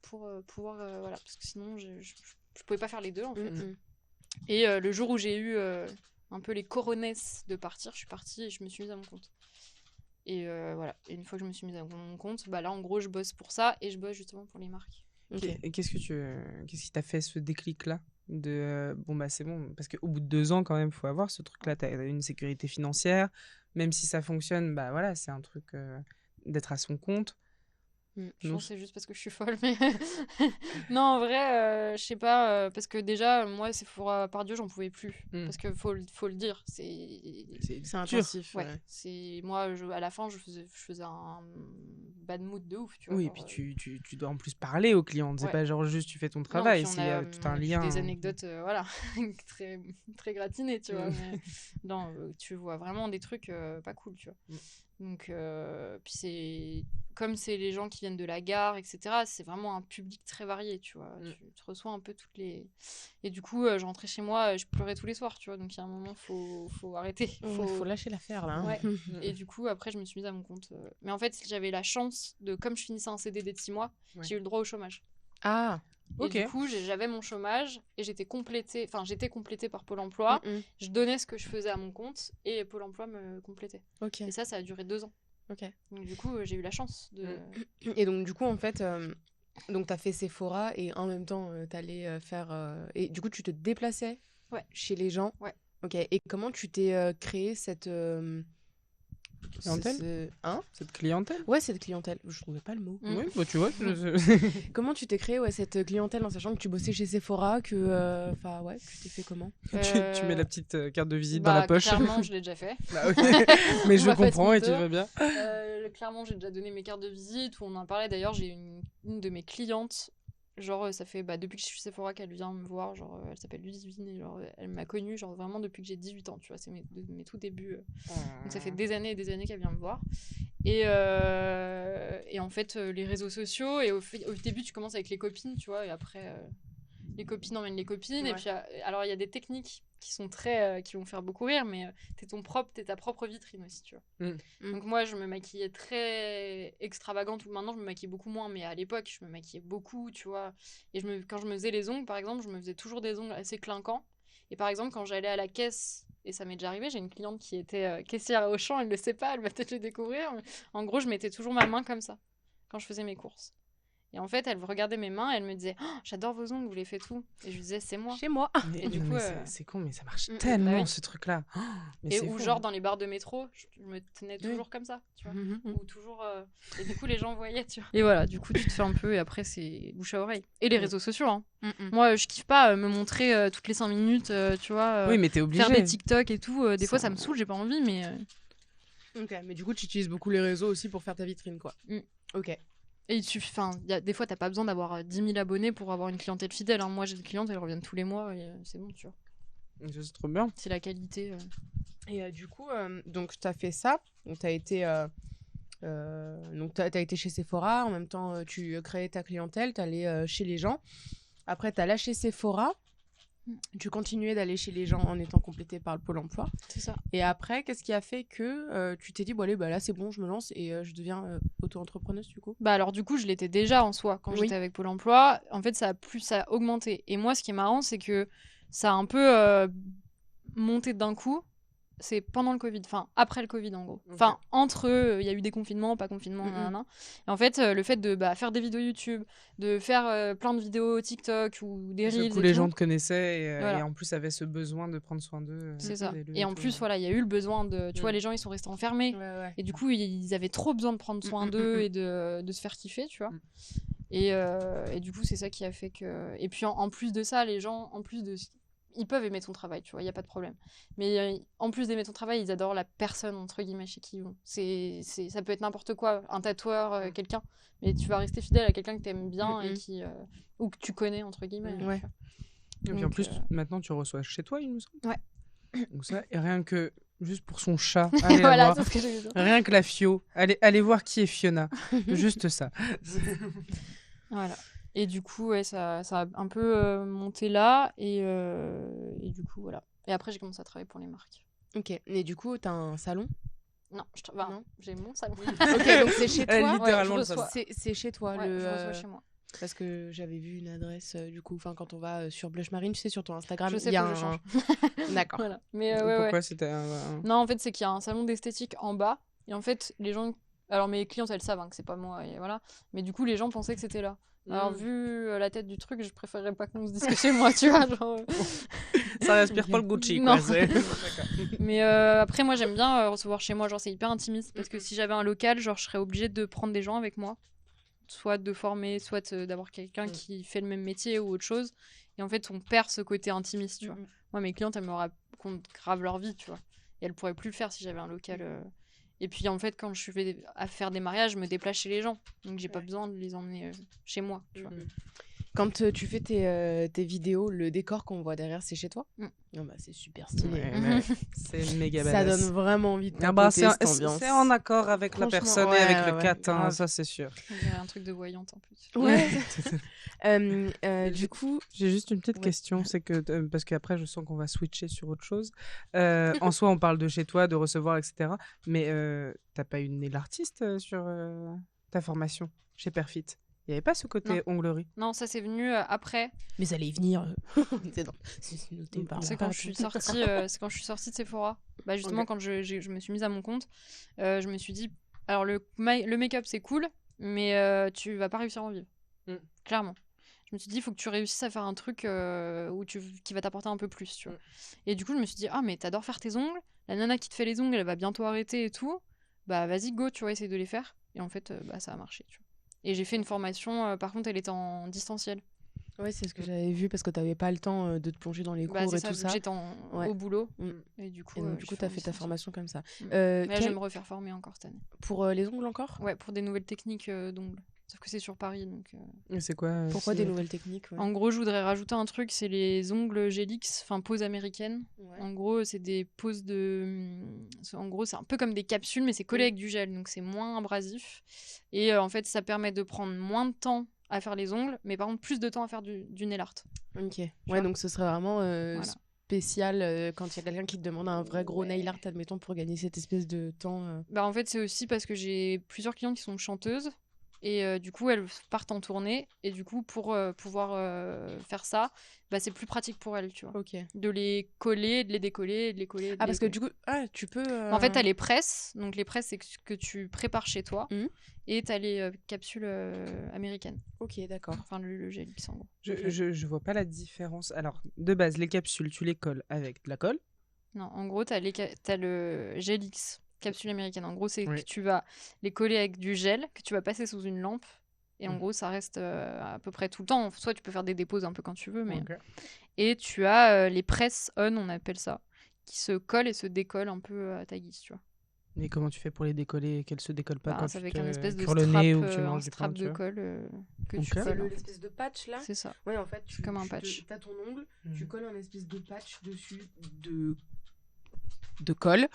pour pouvoir. Voilà. Parce que sinon, je pouvais pas faire les deux, en fait. Et le jour où j'ai eu un peu les coronesses de partir, je suis partie et je me suis mise à mon compte. Et voilà. Et une fois que je me suis mise à mon compte, bah là, en gros, je bosse pour ça et je bosse justement pour les marques. Ok. Et qu'est-ce qui t'a fait ce déclic-là de bon bah c'est bon parce qu'au bout de 2 ans quand même faut avoir ce truc-là, t'as une sécurité financière, même si ça fonctionne, bah voilà c'est un truc d'être à son compte. Je Non, pense que c'est juste parce que je suis folle, mais non, en vrai, je sais pas, parce que déjà, moi, Sephora Pardieu, j'en pouvais plus, parce que faut le dire, C'est dur. intensif. ouais, c'est moi, à la fin, je faisais un bad mood de ouf, tu vois. Oui, et genre, puis tu dois en plus parler aux clients, c'est Ouais. pas genre juste tu fais ton non, travail, puis on il y a tout un on a lien. des anecdotes, voilà, très très gratinées, tu vois. Mais non, tu vois vraiment des trucs pas cool, tu vois. Donc, puis comme c'est les gens qui viennent de la gare, etc., c'est vraiment un public très varié, tu vois. Tu reçois un peu toutes les... Et du coup, je rentrais chez moi, je pleurais tous les soirs, tu vois. Donc, il y a un moment, faut arrêter. Faut lâcher l'affaire là. Hein. Ouais. Et du coup, après, je me suis mise à mon compte. Mais en fait, j'avais la chance de, comme je finissais un CDD de 6 mois, j'ai eu le droit au chômage. Ah. Et Ok. du coup, j'avais mon chômage et j'étais complétée par Pôle emploi. Je donnais ce que je faisais à mon compte et Pôle emploi me complétait. Ok. Et ça a duré 2 ans. Ok. Donc du coup, j'ai eu la chance de... Et donc du coup en fait, donc t'as fait Sephora et en même temps t'allais faire et du coup tu te déplaçais chez les gens. Ouais. Ok. Et comment tu t'es créé cette Clientèle Hein? Cette clientèle. Ouais, cette clientèle. Je trouvais pas le mot. Mm. Oui, bah tu vois. Comment tu t'es créé cette clientèle en sachant que tu bossais chez Sephora, que enfin ouais, tu t'es fait comment? Tu mets la petite carte de visite dans la poche. Clairement, je l'ai déjà fait. Bah oui. Mais je On va pas se comprends et tu mentir. vas bien. Clairement, j'ai déjà donné mes cartes de visite, où on en parlait. D'ailleurs, j'ai une de mes clientes, genre, ça fait depuis que je suis Sephora qu'elle vient me voir, genre, elle s'appelle Ludivine, et genre, elle m'a connue, genre, vraiment depuis que j'ai 18 ans, tu vois, c'est mes tout débuts. Donc ça fait des années et des années qu'elle vient me voir. Et en fait, les réseaux sociaux, et au début, tu commences avec les copines, tu vois, et après, les copines emmènent les copines. Ouais. Et puis, alors, il y a des techniques qui sont très... qui vont faire beaucoup rire, mais t'es ta propre vitrine aussi, tu vois. Donc moi, je me maquillais très extravagante, ou maintenant, je me maquille beaucoup moins, mais à l'époque, je me maquillais beaucoup, tu vois. Et quand je me faisais les ongles, par exemple, je me faisais toujours des ongles assez clinquants. Et par exemple, quand j'allais à la caisse... Et ça m'est déjà arrivé, j'ai une cliente qui était caissière à Auchan, elle ne le sait pas, elle va peut-être le découvrir. Mais en gros, je mettais toujours ma main comme ça, quand je faisais mes courses. Et en fait, elle regardait mes mains, et elle me disait oh, « J'adore vos ongles, vous les faites où ?» Et je lui disais « C'est moi. » Chez moi. Mais, Et du coup, c'est con, mais ça marche bah tellement oui. ce truc-là. Oh, mais Et c'est ou fou, genre hein. dans les bars de métro, je me tenais toujours comme ça, tu vois. Ou toujours... Et du coup, les gens voyaient, tu vois. Et voilà, du coup, tu te fais un peu, et après, c'est bouche à oreille. Et les réseaux sociaux, hein. Moi, je kiffe pas me montrer toutes les 5 minutes, tu vois. Oui, mais t'es obligé. Faire des TikTok et tout. Des fois, Ça- ça me saoule, j'ai pas envie, mais... Ok, mais du coup tu utilises beaucoup les réseaux aussi pour faire ta vitrine quoi. Ok. Et des fois, t'as pas besoin d'avoir 10 000 abonnés pour avoir une clientèle fidèle. Hein. Moi, j'ai des clientes, elles reviennent tous les mois, et c'est bon, tu vois. C'est trop bien. C'est la qualité. Et du coup, donc tu as fait ça, donc tu as été, t'as été chez Sephora, en même temps tu créais ta clientèle, tu allais chez les gens. Après, tu as lâché Sephora, tu continuais d'aller chez les gens en étant complété par le Pôle emploi. C'est ça. Et après, qu'est-ce qui a fait que tu t'es dit, bon allez, bah là c'est bon, je me lance et je deviens auto-entrepreneuse du coup? Bah alors du coup, je l'étais déjà en soi quand Oui. j'étais avec Pôle emploi. En fait, ça a augmenté. Et moi, ce qui est marrant, c'est que ça a un peu monté d'un coup. C'est pendant le Covid, enfin après le Covid en gros. Enfin, entre, il y a eu des confinements, pas confinements, nanana. Et en fait, le fait de faire des vidéos YouTube, de faire plein de vidéos TikTok ou des Ce reels coup, et les tout, gens te connaissaient et Voilà. en plus avaient ce besoin de prendre soin d'eux. c'est ça. dès le Et en tout, plus, voilà, il y a eu le besoin de... Tu vois, Mm. les gens, ils sont restés enfermés. Ouais. Et du coup, ils avaient trop besoin de prendre soin d'eux et de se faire kiffer, tu vois. Mm. Et du coup, c'est ça qui a fait que... Et puis, en plus de ça, les gens, en plus de... Ils peuvent aimer ton travail, tu vois, il n'y a pas de problème. Mais en plus d'aimer ton travail, ils adorent la personne, entre guillemets, chez qui ils vont. Ça peut être n'importe quoi, un tatoueur, quelqu'un. Mais tu vas rester fidèle à quelqu'un que tu aimes bien et qui... ou que tu connais, entre guillemets. Ouais. tu vois. Et puis en Donc, plus, maintenant, tu reçois chez toi, il me semble. Ouais. Donc ça, et rien que juste pour son chat, allez la voilà, voir. c'est ce que j'ai vu. Rien que la Fio, allez voir qui est Fiona. Juste ça. Voilà. Et du coup, ouais, ça a un peu monté là. Et du coup, voilà. Et après, j'ai commencé à travailler pour les marques. Ok. Et du coup, t'as un salon? Non, Non. j'ai mon salon. Ok, donc c'est chez toi. Littéralement Ouais, le je reçois. salon. C'est chez toi Ouais, le. je reçois chez moi. Parce que j'avais vu une adresse, du coup, quand on va sur Blush Marine, tu sais, sur ton Instagram, Je sais il y a pas, je change. D'accord. Voilà. Mais ouais, Pourquoi ouais. c'était Non, en fait, c'est qu'il y a un salon d'esthétique en bas. Et en fait, les gens. Alors, mes clientes, elles savent que c'est pas moi. Et voilà. Mais du coup, les gens pensaient que c'était là. Alors, vu la tête du truc, je préférerais pas qu'on se dise que c'est moi, tu vois. Genre, Ça respire pas le Gucci, Non. quoi. c'est- Mais après, moi, j'aime bien recevoir chez moi. Genre, c'est hyper intimiste. Parce que si j'avais un local, genre, je serais obligée de prendre des gens avec moi. Soit de former, soit d'avoir quelqu'un qui fait le même métier ou autre chose. Et en fait, on perd ce côté intimiste, tu vois. Moi, mes clientes, elles me racontent grave leur vie, tu vois. Et elles pourraient plus le faire si j'avais un local. Et puis, en fait, quand je vais à faire des mariages, je me déplace chez les gens. Donc, j'ai pas besoin de les emmener chez moi, tu vois. Quand tu fais tes vidéos, le décor qu'on voit derrière, c'est chez toi? Oh, bah, c'est super stylé. C'est méga Ça badass. donne vraiment envie de Ah bah, tapoter cette c'est ambiance. en accord avec la Franchement, personne ouais, et avec le ouais, catin, grave. ça c'est sûr. On dirait un truc de voyante, en plus. Ouais. Du coup, J'ai juste une petite Ouais. question, c'est que parce qu'après je sens qu'on va switcher sur autre chose. En soi, on parle de chez toi, de recevoir, etc. Mais t'as pas une nail artiste sur ta formation chez Perfit? Il y avait pas ce côté onglerie? Non, ça, c'est venu après. mais ça allait venir. C'est noté par C'est là. quand je suis sortie, de Sephora. Bah justement, Ok. quand je me suis mise à mon compte, je me suis dit, alors le make-up c'est cool, mais tu vas pas réussir à en vivre. Clairement. Je me suis dit, il faut que tu réussisses à faire un truc qui va t'apporter un peu plus, tu vois. Et du coup, je me suis dit, ah mais t'adores faire tes ongles, la nana qui te fait les ongles, elle va bientôt arrêter et tout. Bah vas-y, go, tu vois, essaye de les faire. Et en fait, bah ça a marché, tu vois. Et j'ai fait une formation, par contre, elle était en distanciel. Ouais, c'est ce que j'avais vu parce que t'avais pas le temps de te plonger dans les cours Bah, c'est et ça, tout vu ça. que j'étais Ouais. au boulot. Mm. Et du coup, Et donc, du coup, j'ai t'as en fait ta distanciel. formation comme ça. Mais là, je quel- vais me refaire former encore cette année. Pour les ongles encore? Ouais, pour des nouvelles techniques d'ongles. Sauf que c'est sur Paris, donc... Et c'est quoi Pourquoi c'est- des nouvelles techniques? Ouais. En gros, je voudrais rajouter un truc, c'est les ongles Gélix, enfin pose américaine. Ouais. En gros, c'est des poses de... En gros, c'est un peu comme des capsules, mais c'est collé avec du gel, donc c'est moins abrasif. Et en fait, ça permet de prendre moins de temps à faire les ongles, mais par contre plus de temps à faire du nail art. Ok. Ouais, vois. donc ce serait vraiment Voilà. spécial quand il y a quelqu'un qui te demande un vrai gros nail art, admettons, pour gagner cette espèce de temps. Bah en fait, c'est aussi parce que j'ai plusieurs clientes qui sont chanteuses. Et du coup, elles partent en tournée. Et du coup, pour pouvoir faire ça, bah, c'est plus pratique pour elles, tu vois. Ok. De les coller, de les décoller, de les coller. Ah, parce que du coup, tu peux. En fait, t'as les presses. Donc, les presses, c'est ce que tu prépares chez toi. Mhm. Et t'as les capsules américaines. Ok, d'accord. Enfin, le gel qui s'en Je vois pas la différence. Alors, de base, les capsules, tu les colles avec de la colle. Non, en gros, t'as le Gelix, capsule américaine. En gros, c'est Oui. que tu vas les coller avec du gel que tu vas passer sous une lampe. Et en Mhm. gros, ça reste à peu près tout le temps. Soit tu peux faire des déposes un peu quand tu veux. Mais... Ok. Et tu as les presses on, on appelle ça, qui se collent et se décollent un peu à ta guise, tu vois. Et comment tu fais pour les décoller et qu'elles se décollent pas Bah, quand c'est tu avec te un espèce de cures le nez ou strap, que tu un manges du pain, strap tu de vois. colle que Ok. tu C'est colles. l'espèce de patch là. C'est ça. Ouais, en fait, C'est comme un patch. T'as ton ongle, Mhm. tu colles un espèce de patch dessus de colle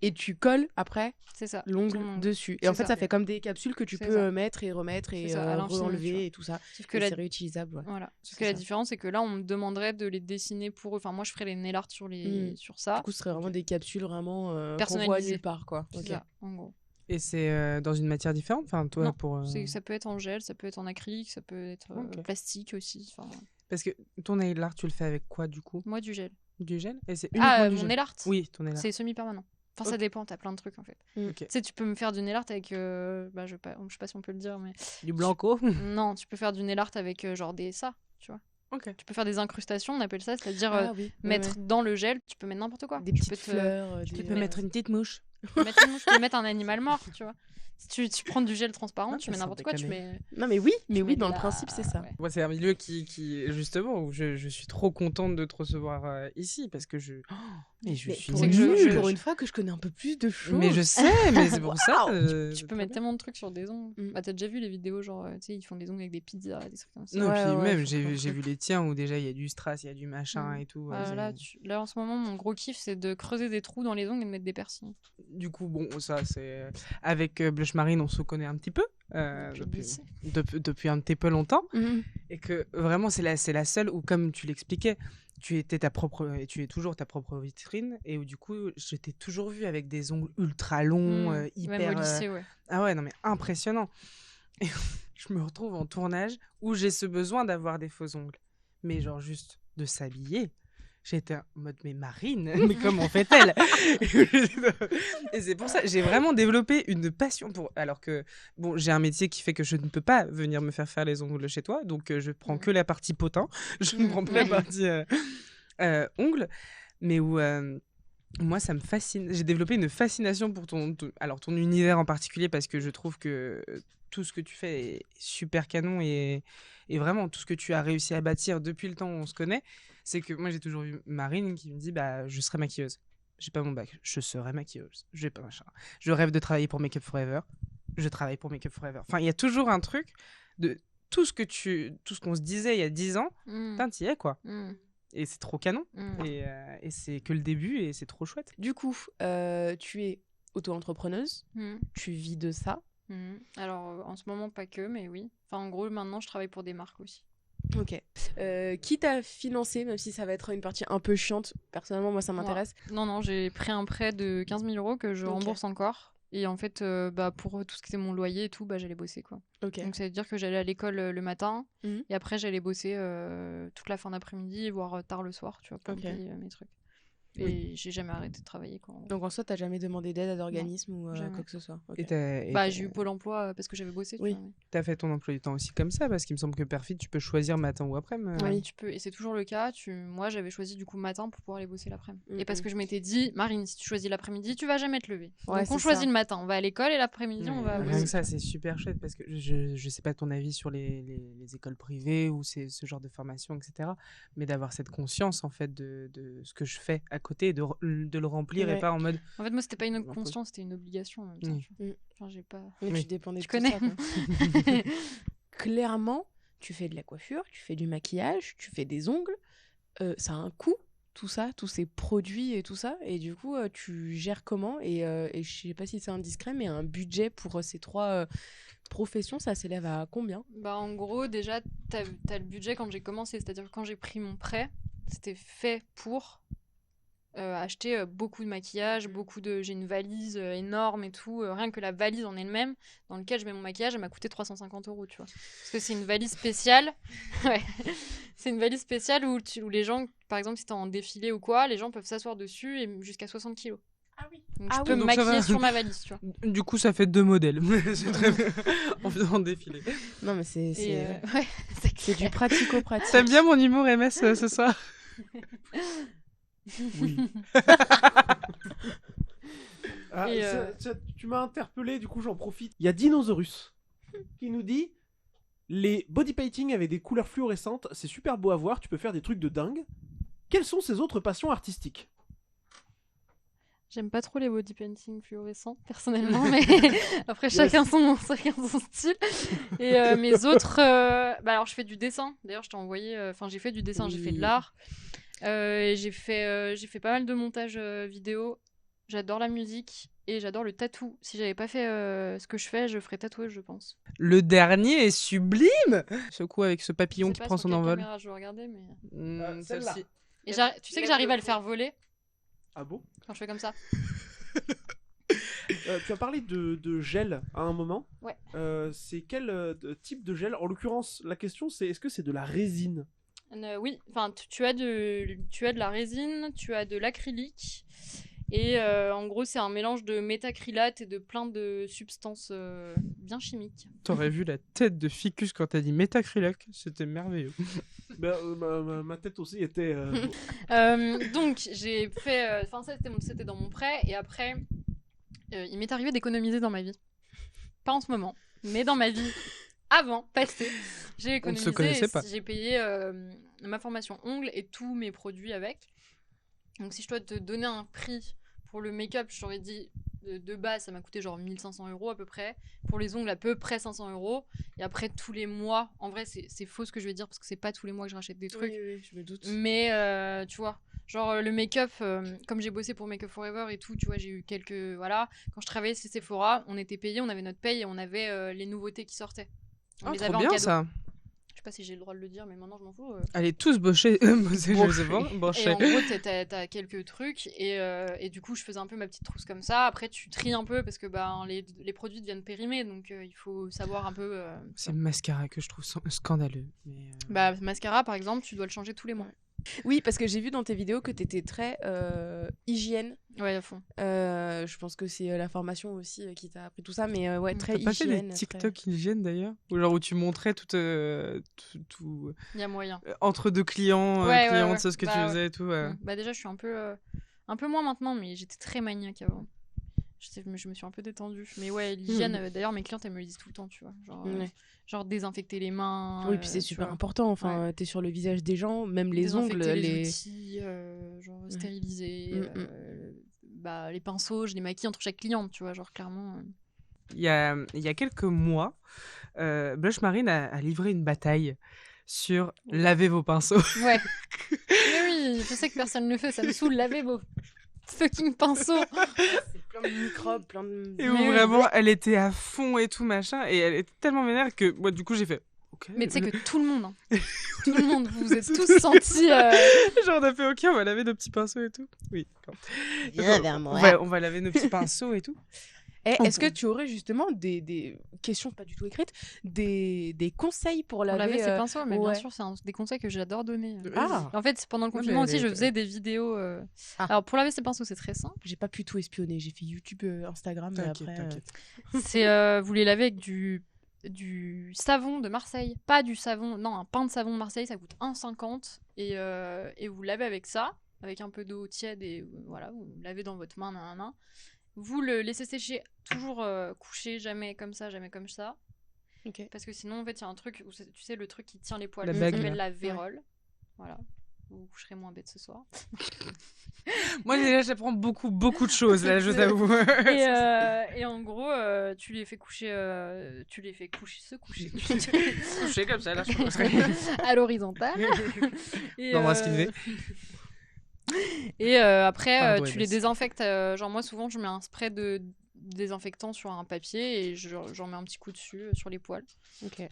et tu colles après C'est ça. l'ongle ton ongle. dessus. Et C'est en fait, ça. ça fait comme des capsules que tu C'est peux ça. mettre et remettre et C'est ça, à l'infini, tu enlever vois. et tout ça. Sauf que Et la... c'est réutilisable. Ouais. Voilà. Sauf C'est que la ça. différence, c'est que là, on me demanderait de les dessiner pour eux. Enfin, moi, je ferais les nail art sur ça. Du coup, ce serait vraiment des capsules vraiment qu'on voit Personnalisées. nulle part, quoi. C'est Ok. ça, en gros. Et c'est dans une matière différente, enfin toi Non, pour. Ça peut être en gel, ça peut être en acrylique, ça peut être Ok. plastique aussi. Enfin, Parce que ton nail art, tu le fais avec quoi du coup? Moi, du gel. Du gel? Et c'est uniquement Ah, du mon gel? nail art Oui, ton nail art. C'est semi-permanent. Enfin, ça Ok. dépend, t'as plein de trucs en fait. Ok. Tu sais, tu peux me faire du nail art avec. Bah, je sais pas si on peut le dire, mais. Du blanco? Non, tu peux faire du nail art avec genre ça, tu vois. Ok. Tu peux faire des incrustations, on appelle ça, c'est-à-dire Ah oui. mettre dans le gel, tu peux mettre n'importe quoi. Des tu petites peux te- fleurs. tu Tu des- peux mettre une petite mouche. tu peux mettre une mouche, tu peux mettre un animal mort, tu vois. Si tu prends du gel transparent, Ah, tu mets sans n'importe quoi, tu déconner. mets. Non, mais oui, tu mets dans de le principe, c'est ça. ouais. Moi, c'est un milieu qui justement, où je suis trop contente de te recevoir ici parce que je. Oh, mais je Mais suis pour, C'est une, que je- pour une fois que je connais un peu plus de choses. Mais je sais, mais c'est pour ça. Tu peux mettre tellement de trucs sur des ongles. Mm. Bah, t'as déjà vu les vidéos, genre, tu sais, ils font des ongles avec des pizzas, des trucs comme ça. Non, Ouais, puis ouais, même, faut j'ai plein de j'ai vu trucs. les tiens où déjà il y a du strass, il y a du machin Mm. et tout. ouais, Voilà, là, en ce moment, mon gros kiff, c'est de creuser des trous dans les ongles et de mettre des piercings. Du coup, bon, ça, c'est. Avec Blush Marine, on se connaît un petit peu. Depuis le Depuis, lycée. depuis un petit peu longtemps. Mhm. Et que vraiment, c'est la seule où, comme tu l'expliquais, tu étais ta propre. Et tu es toujours ta propre vitrine. Et où, du coup, je t'ai toujours vu avec des ongles ultra longs, Mm. hyper. Même au lycée, ouais. Ah ouais, non, mais impressionnant. Et je me retrouve en tournage où j'ai ce besoin d'avoir des faux ongles. Mais genre, juste de s'habiller. J'étais en mode, mais Marine, mais comment fait-elle? Et c'est pour ça, j'ai vraiment développé une passion pour. Alors que, bon, j'ai un métier qui fait que je ne peux pas venir me faire les ongles chez toi. Donc, je prends que la partie potin. Je ne prends pas la Ouais. partie ongles. Mais où. Moi, ça me fascine. J'ai développé une fascination pour alors, ton univers en particulier parce que je trouve que tout ce que tu fais est super canon et vraiment tout ce que tu as réussi à bâtir depuis le temps où on se connaît, c'est que moi j'ai toujours vu Marine qui me dit bah je serai maquilleuse. J'ai pas mon bac, je serai maquilleuse. J'ai pas machin. Je rêve de travailler pour Make Up Forever. Je travaille pour Make Up Forever. Enfin, il y a toujours un truc de tout ce qu'on se disait il y a 10 ans, Mm. putain, t'y es quoi. Mm. Et c'est trop canon. Mm. Et c'est que le début et c'est trop chouette. Du coup, tu es auto-entrepreneuse, Mm. tu vis de ça. Mm. Alors, en ce moment, pas que, mais oui. Enfin, en gros, maintenant, je travaille pour des marques aussi. Ok. Qui t'a financé, même si ça va être une partie un peu chiante. Personnellement, moi, ça m'intéresse. Non, j'ai pris un prêt de 15 000 € que je Ok. rembourse encore. Et en fait, bah, pour tout ce qui était mon loyer et tout, bah, j'allais bosser, quoi. Ok. Donc, ça veut dire que j'allais à l'école le matin. Mhm. Et après, j'allais bosser toute la fin d'après-midi, voire tard le soir, tu vois, pour Ok. me payer mes trucs. Et Oui. j'ai jamais arrêté de travailler, quoi. Donc en soi, t'as jamais demandé d'aide à d'organisme ou jamais. quoi que ce soit. Ok. Et Bah, j'ai eu Pôle emploi parce que j'avais bossé. Oui. Tu vois, t'as fait ton emploi du temps aussi comme ça, parce qu'il me semble que Perfit, tu peux choisir matin ou après-midi. Oui, tu peux, et c'est toujours le cas. Moi, j'avais choisi du coup matin pour pouvoir aller bosser l'après-midi. Mhm. Et parce que je m'étais dit, Marine, si tu choisis l'après-midi, tu vas jamais te lever. Ouais, Donc on c'est choisit ça. le matin, on va à l'école et l'après-midi, on va Rien bosser. que ça, c'est super chouette parce que je sais pas ton avis sur les écoles privées ou ce genre de formation, etc. Mais d'avoir cette conscience en fait de ce que je fais à côté, de le remplir Ouais. et pas en mode. En fait, moi, c'était pas une Impose. conscience, c'était une obligation en même temps. Mm. tu vois. Mm. Enfin, j'ai pas. Mais Oui. tu dépendais Tu de tout connais. ça, quoi. Clairement, tu fais de la coiffure, tu fais du maquillage, tu fais des ongles. Ça a un coût, tout ça, tous ces produits et tout ça. Et du coup, tu gères comment et je sais pas si c'est indiscret, mais un budget pour ces trois professions, ça s'élève à combien? Bah, en gros, déjà, t'as le budget quand j'ai commencé. C'est-à-dire que quand j'ai pris mon prêt, c'était fait pour acheter beaucoup de maquillage, j'ai une valise énorme et tout. Rien que la valise en elle-même, dans laquelle je mets mon maquillage, elle m'a coûté 350 €, tu vois. Parce que c'est une valise spéciale. Ouais. C'est une valise spéciale où les gens, par exemple, si t'es en défilé ou quoi, les gens peuvent s'asseoir dessus et jusqu'à 60 kilos. Ah oui. Donc Ah je oui, peux me donc ça maquiller va. sur ma valise, tu vois. Du coup, ça fait 2 modèles. C'est très bien. En faisant défiler. Non, mais c'est Ouais, c'est du pratico-pratique. T'aimes bien mon humour, MS, ce soir? Oui. Ah, Et, tu m'as interpellé, du coup j'en profite. Il y a Dinosaurus qui nous dit les body painting avec des couleurs fluorescentes, c'est super beau à voir, tu peux faire des trucs de dingue. Quelles sont ses autres passions artistiques? J'aime pas trop les body painting fluorescents, personnellement, mais après, chacun son style. Et mes autres... Bah alors, je fais du dessin. D'ailleurs, je t'ai envoyé... Enfin, j'ai fait du dessin, j'ai fait de Oui. l'art. Et j'ai fait pas mal de montage vidéo. J'adore la musique et j'adore le tatou. Si j'avais pas fait ce que je fais, je ferais tatoueuse, je pense. Le dernier est sublime. Ce coup avec ce Je papillon sais qui pas prend sur son quelle envol. caméra je vais regarder, mais... Celle-là. Celle-ci. Et tu sais que j'arrive à le faire voler Ah bon? quand je fais comme ça. Tu as parlé de gel à un moment. Ouais. C'est quel type de gel? En l'occurrence, la question c'est est-ce que c'est de la résine? Oui, enfin, tu as de la résine, tu as de l'acrylique. Et en gros, c'est un mélange de métacrylate et de plein de substances bien chimiques. T'aurais vu la tête de Ficus quand t'as dit métacrylate, c'était merveilleux. Ma tête aussi était. Donc, j'ai fait. Enfin, ça, c'était dans mon prêt. Et après, il m'est arrivé d'économiser dans ma vie. Pas en ce moment, mais dans ma vie avant, passée. J'ai On ne économisé. se connaissait pas. J'ai payé ma formation ongles et tous mes produits avec. Donc, si je dois te donner un prix pour le make-up, je t'aurais dit de base, ça m'a coûté genre 1500 € à peu près. Pour les ongles, à peu près 500 €. Et après, tous les mois, en vrai, c'est faux ce que je vais dire parce que c'est pas tous les mois que je rachète des trucs. Oui, je me doute. Mais tu vois, genre le make-up, comme j'ai bossé pour Make Up Forever et tout, tu vois, j'ai eu quelques. Voilà, quand je travaillais chez Sephora, on était payé, on avait notre paye et on avait les nouveautés qui sortaient. On les avait Trop en bien cadeau. ça. Je sais pas si j'ai le droit de le dire, mais maintenant je m'en fous. Allez, tous bosser, je sais pas, Et bosser. en gros, t'as quelques trucs et du coup, je faisais un peu ma petite trousse comme ça. Après, tu tries un peu parce que les produits deviennent périmés, donc il faut savoir un peu. C'est le mascara que je trouve scandaleux. Mais, Mascara, par exemple, tu dois le changer tous les mois. Oui, parce que j'ai vu dans tes vidéos que t'étais très hygiène. Ouais, à fond. Je pense que c'est la formation aussi qui t'a appris tout ça, mais ouais, très T'as pas fait hygiène. des TikTok hygiène d'ailleurs, où tu montrais tout Il y a moyen. entre deux clients, Ouais, clientes, ce que tu ouais. faisais et tout. Bah déjà, je suis un peu moins maintenant, mais j'étais très maniaque avant. Je me suis un peu détendue. Mais ouais, l'hygiène, d'ailleurs, mes clientes, elles me le disent tout le temps, tu vois. Genre désinfecter les mains. Oui, puis c'est super important. Enfin, t'es sur le visage des gens, même les ongles. Les outils, stériliser. Les pinceaux, je les maquille entre chaque cliente, tu vois. Genre, clairement. Il y a quelques mois, Blush Marine a livré une bataille sur laver vos pinceaux. Ouais. Mais oui, je sais que personne ne le fait, ça me saoule, laver vos fucking pinceaux. C'est plein de microbes, plein de... Et où vraiment, elle était à fond et tout machin, et elle était tellement vénère que moi, du coup, j'ai fait... Okay, mais tu sais que tout le monde, tout le monde, vous vous êtes tous sentis... Genre, on a fait, ok, on va laver nos petits pinceaux et tout. Oui, viens vers moi. On va laver nos petits pinceaux et tout. Est-ce que tu aurais justement des questions pas du tout écrites, des conseils pour laver ses pinceaux? Mais bien sûr, c'est des conseils que j'adore donner. En fait, pendant le confinement aussi, je faisais des vidéos. Alors, pour laver ses pinceaux, c'est très simple. J'ai pas pu tout espionner. J'ai fait YouTube, Instagram, mais après... C'est vous les lavez avec du savon de Marseille. Pas du savon... Non, un pain de savon de Marseille, ça coûte 1,50 €. Et vous lavez avec ça, avec un peu d'eau tiède, et voilà, vous lavez dans votre main, nanana. Vous le laissez sécher, toujours couché, jamais comme ça, jamais comme ça. Okay. Parce que sinon, en fait, il y a un truc, tu sais, le truc qui tient les poils, la ça bague, s'appelle la vérole. Voilà. Vous coucherez moins bête ce soir. Moi, déjà, j'apprends beaucoup de choses, là, je t'avoue. Et en gros, tu les fais se coucher. Coucher comme ça, là, je à l'horizontale. D'embrasse Kinvé. Et après, tu les désinfectes. Genre, moi, souvent, je mets un spray de désinfectant sur un papier et j'en mets un petit coup dessus sur les poils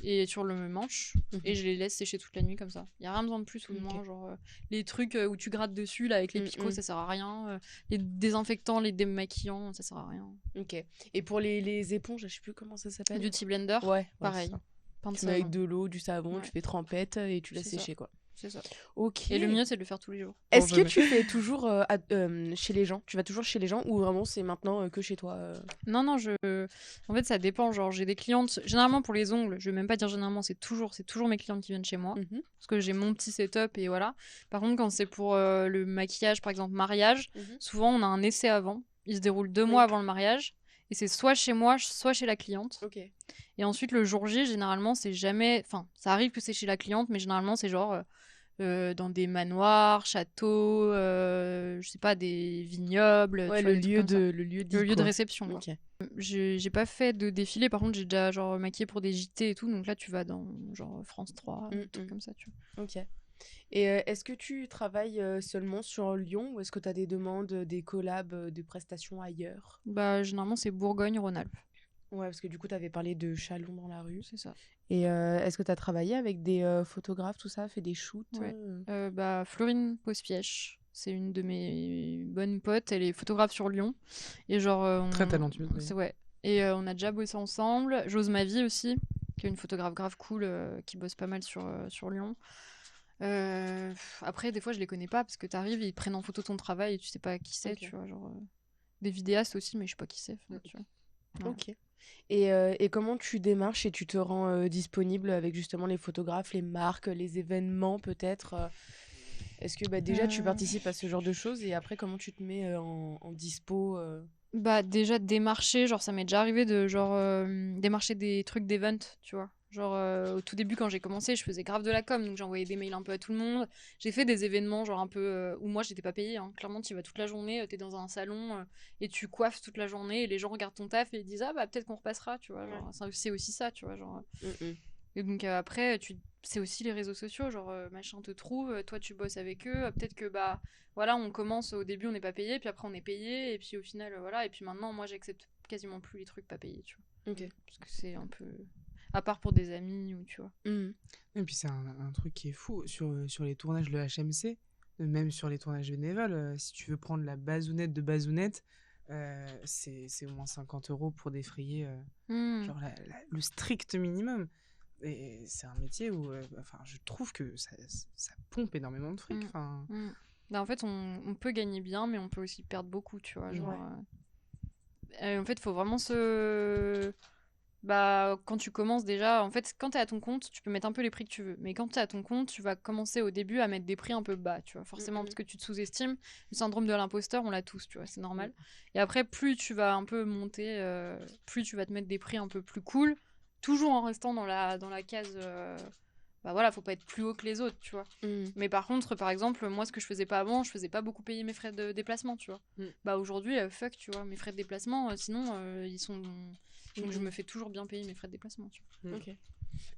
et sur le manche et je les laisse sécher toute la nuit comme ça. Il n'y a rien besoin de plus ou de moins. Genre, les trucs où tu grattes dessus là, avec les picots, ça sert à rien. Les désinfectants, les démaquillants, ça sert à rien. Ok. Et pour les éponges, je sais plus comment ça s'appelle. Beauty blender, pareil. Tu mets avec de l'eau, du savon, tu fais trempette et tu laisses sécher quoi. C'est ça. Ok. Et le mieux, c'est de le faire tous les jours. Est-ce que tu fais toujours chez les gens? Tu vas toujours chez les gens ou vraiment c'est maintenant que chez toi Non, en fait, ça dépend. Genre, j'ai des clientes. Généralement, pour les ongles, je vais même pas dire généralement, c'est toujours mes clientes qui viennent chez moi. Parce que j'ai mon petit setup et voilà. Par contre, quand c'est pour le maquillage, par exemple, mariage, souvent, on a un essai avant. Il se déroule 2 mois avant le mariage. Et c'est soit chez moi, soit chez la cliente. Okay. Et ensuite, le jour J, généralement, c'est jamais... Enfin, ça arrive que c'est chez la cliente, mais généralement, c'est genre dans des manoirs, châteaux, je sais pas, des vignobles. Ouais, le lieu de réception. Okay. J'ai pas fait de défilé, par contre, j'ai déjà genre maquillé pour des JT et tout. Donc là, tu vas dans genre France 3, un truc comme ça, tu vois. Ok. Et est-ce que tu travailles seulement sur Lyon ou est-ce que tu as des demandes, des collabs, des prestations ailleurs? Bah, généralement, c'est Bourgogne-Rhône-Alpes. Ouais, parce que du coup, tu avais parlé de Chalon dans la rue. C'est ça. Et est-ce que tu as travaillé avec des photographes, tout ça, fait des shoots? Ouais. Florine Pospièche, c'est une de mes bonnes potes. Elle est photographe sur Lyon. Et genre, très talentueuse. Ouais. Et on a déjà bossé ensemble. J'ose ma vie aussi, qui est une photographe grave cool qui bosse pas mal sur Lyon. Après, des fois, je les connais pas parce que t'arrives, ils prennent en photo ton travail et tu sais pas qui c'est, Ok. tu vois. Genre, des vidéastes aussi, mais je sais pas qui c'est. Enfin, tu vois. Voilà. Ok. Et comment tu démarches et tu te rends disponible avec justement les photographes, les marques, les événements peut-être Est-ce que déjà tu Euh, participes à ce genre de choses et après comment tu te mets en dispo Bah, déjà, démarcher, genre, ça m'est déjà arrivé de, genre, démarcher des trucs d'event, tu vois. Genre, au tout début, quand j'ai commencé, je faisais grave de la com, donc j'envoyais des mails un peu à tout le monde. J'ai fait des événements, genre, un peu, où moi, j'étais pas payée, hein. Clairement, tu y vas toute la journée, t'es dans un salon, et tu coiffes toute la journée, et les gens regardent ton taf et ils disent, ah, bah, peut-être qu'on repassera, tu vois. Genre, c'est aussi ça, tu vois. Genre. Et donc, après, c'est aussi les réseaux sociaux, genre, machin te trouve, toi, tu bosses avec eux, peut-être que, bah, voilà, on commence au début, on n'est pas payé, puis après on est payé, et puis au final, voilà. Et puis maintenant, moi, j'accepte quasiment plus les trucs pas payés, tu vois. Ok. Parce que c'est un peu. À part pour des amis, ou tu vois. Et puis c'est un truc qui est fou sur les tournages de HMC, même sur les tournages bénévoles. Si tu veux prendre la bazounette de bazounette, c'est au moins 50 € pour défrayer genre le strict minimum. Et c'est un métier où enfin, je trouve que ça pompe énormément de fric. Enfin, Bah, en fait, on peut gagner bien, mais on peut aussi perdre beaucoup, tu vois. Genre, en fait, il faut vraiment se. Bah, quand tu commences déjà, en fait, quand t'es à ton compte, tu peux mettre un peu les prix que tu veux. Mais quand t'es à ton compte, tu vas commencer au début à mettre des prix un peu bas, tu vois. Forcément, parce que tu te sous-estimes. Le syndrome de l'imposteur, on l'a tous, tu vois, c'est normal. Et après, plus tu vas un peu monter, plus tu vas te mettre des prix un peu plus cool, toujours en restant dans la case. Bah voilà, faut pas être plus haut que les autres, tu vois. Mais par contre, par exemple, moi, ce que je faisais pas avant, je faisais pas beaucoup payer mes frais de déplacement, tu vois. Bah aujourd'hui, fuck, tu vois, mes frais de déplacement, sinon, ils sont. Donc je me fais toujours bien payer mes frais de déplacement, tu vois. Ok.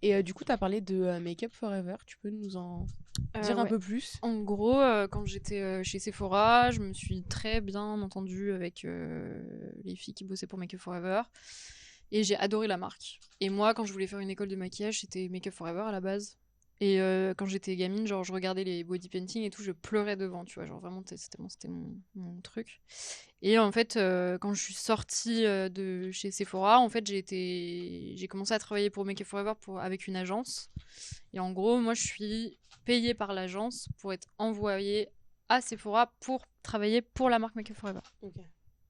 Et du coup, tu as parlé de Make Up Forever. Tu peux nous en dire un Ouais. peu plus En gros, quand j'étais chez Sephora, je me suis très bien entendue avec les filles qui bossaient pour Make Up Forever. Et j'ai adoré la marque. Et moi, quand je voulais faire une école de maquillage, c'était Make Up Forever à la base. Et quand j'étais gamine, genre, je regardais les body painting et tout, je pleurais devant, tu vois. Genre, vraiment, c'était mon truc. Et en fait, quand je suis sortie de chez Sephora, en fait, j'ai commencé à travailler pour Make Up Forever avec une agence. Et en gros, moi, je suis payée par l'agence pour être envoyée à Sephora pour travailler pour la marque Make Up Forever.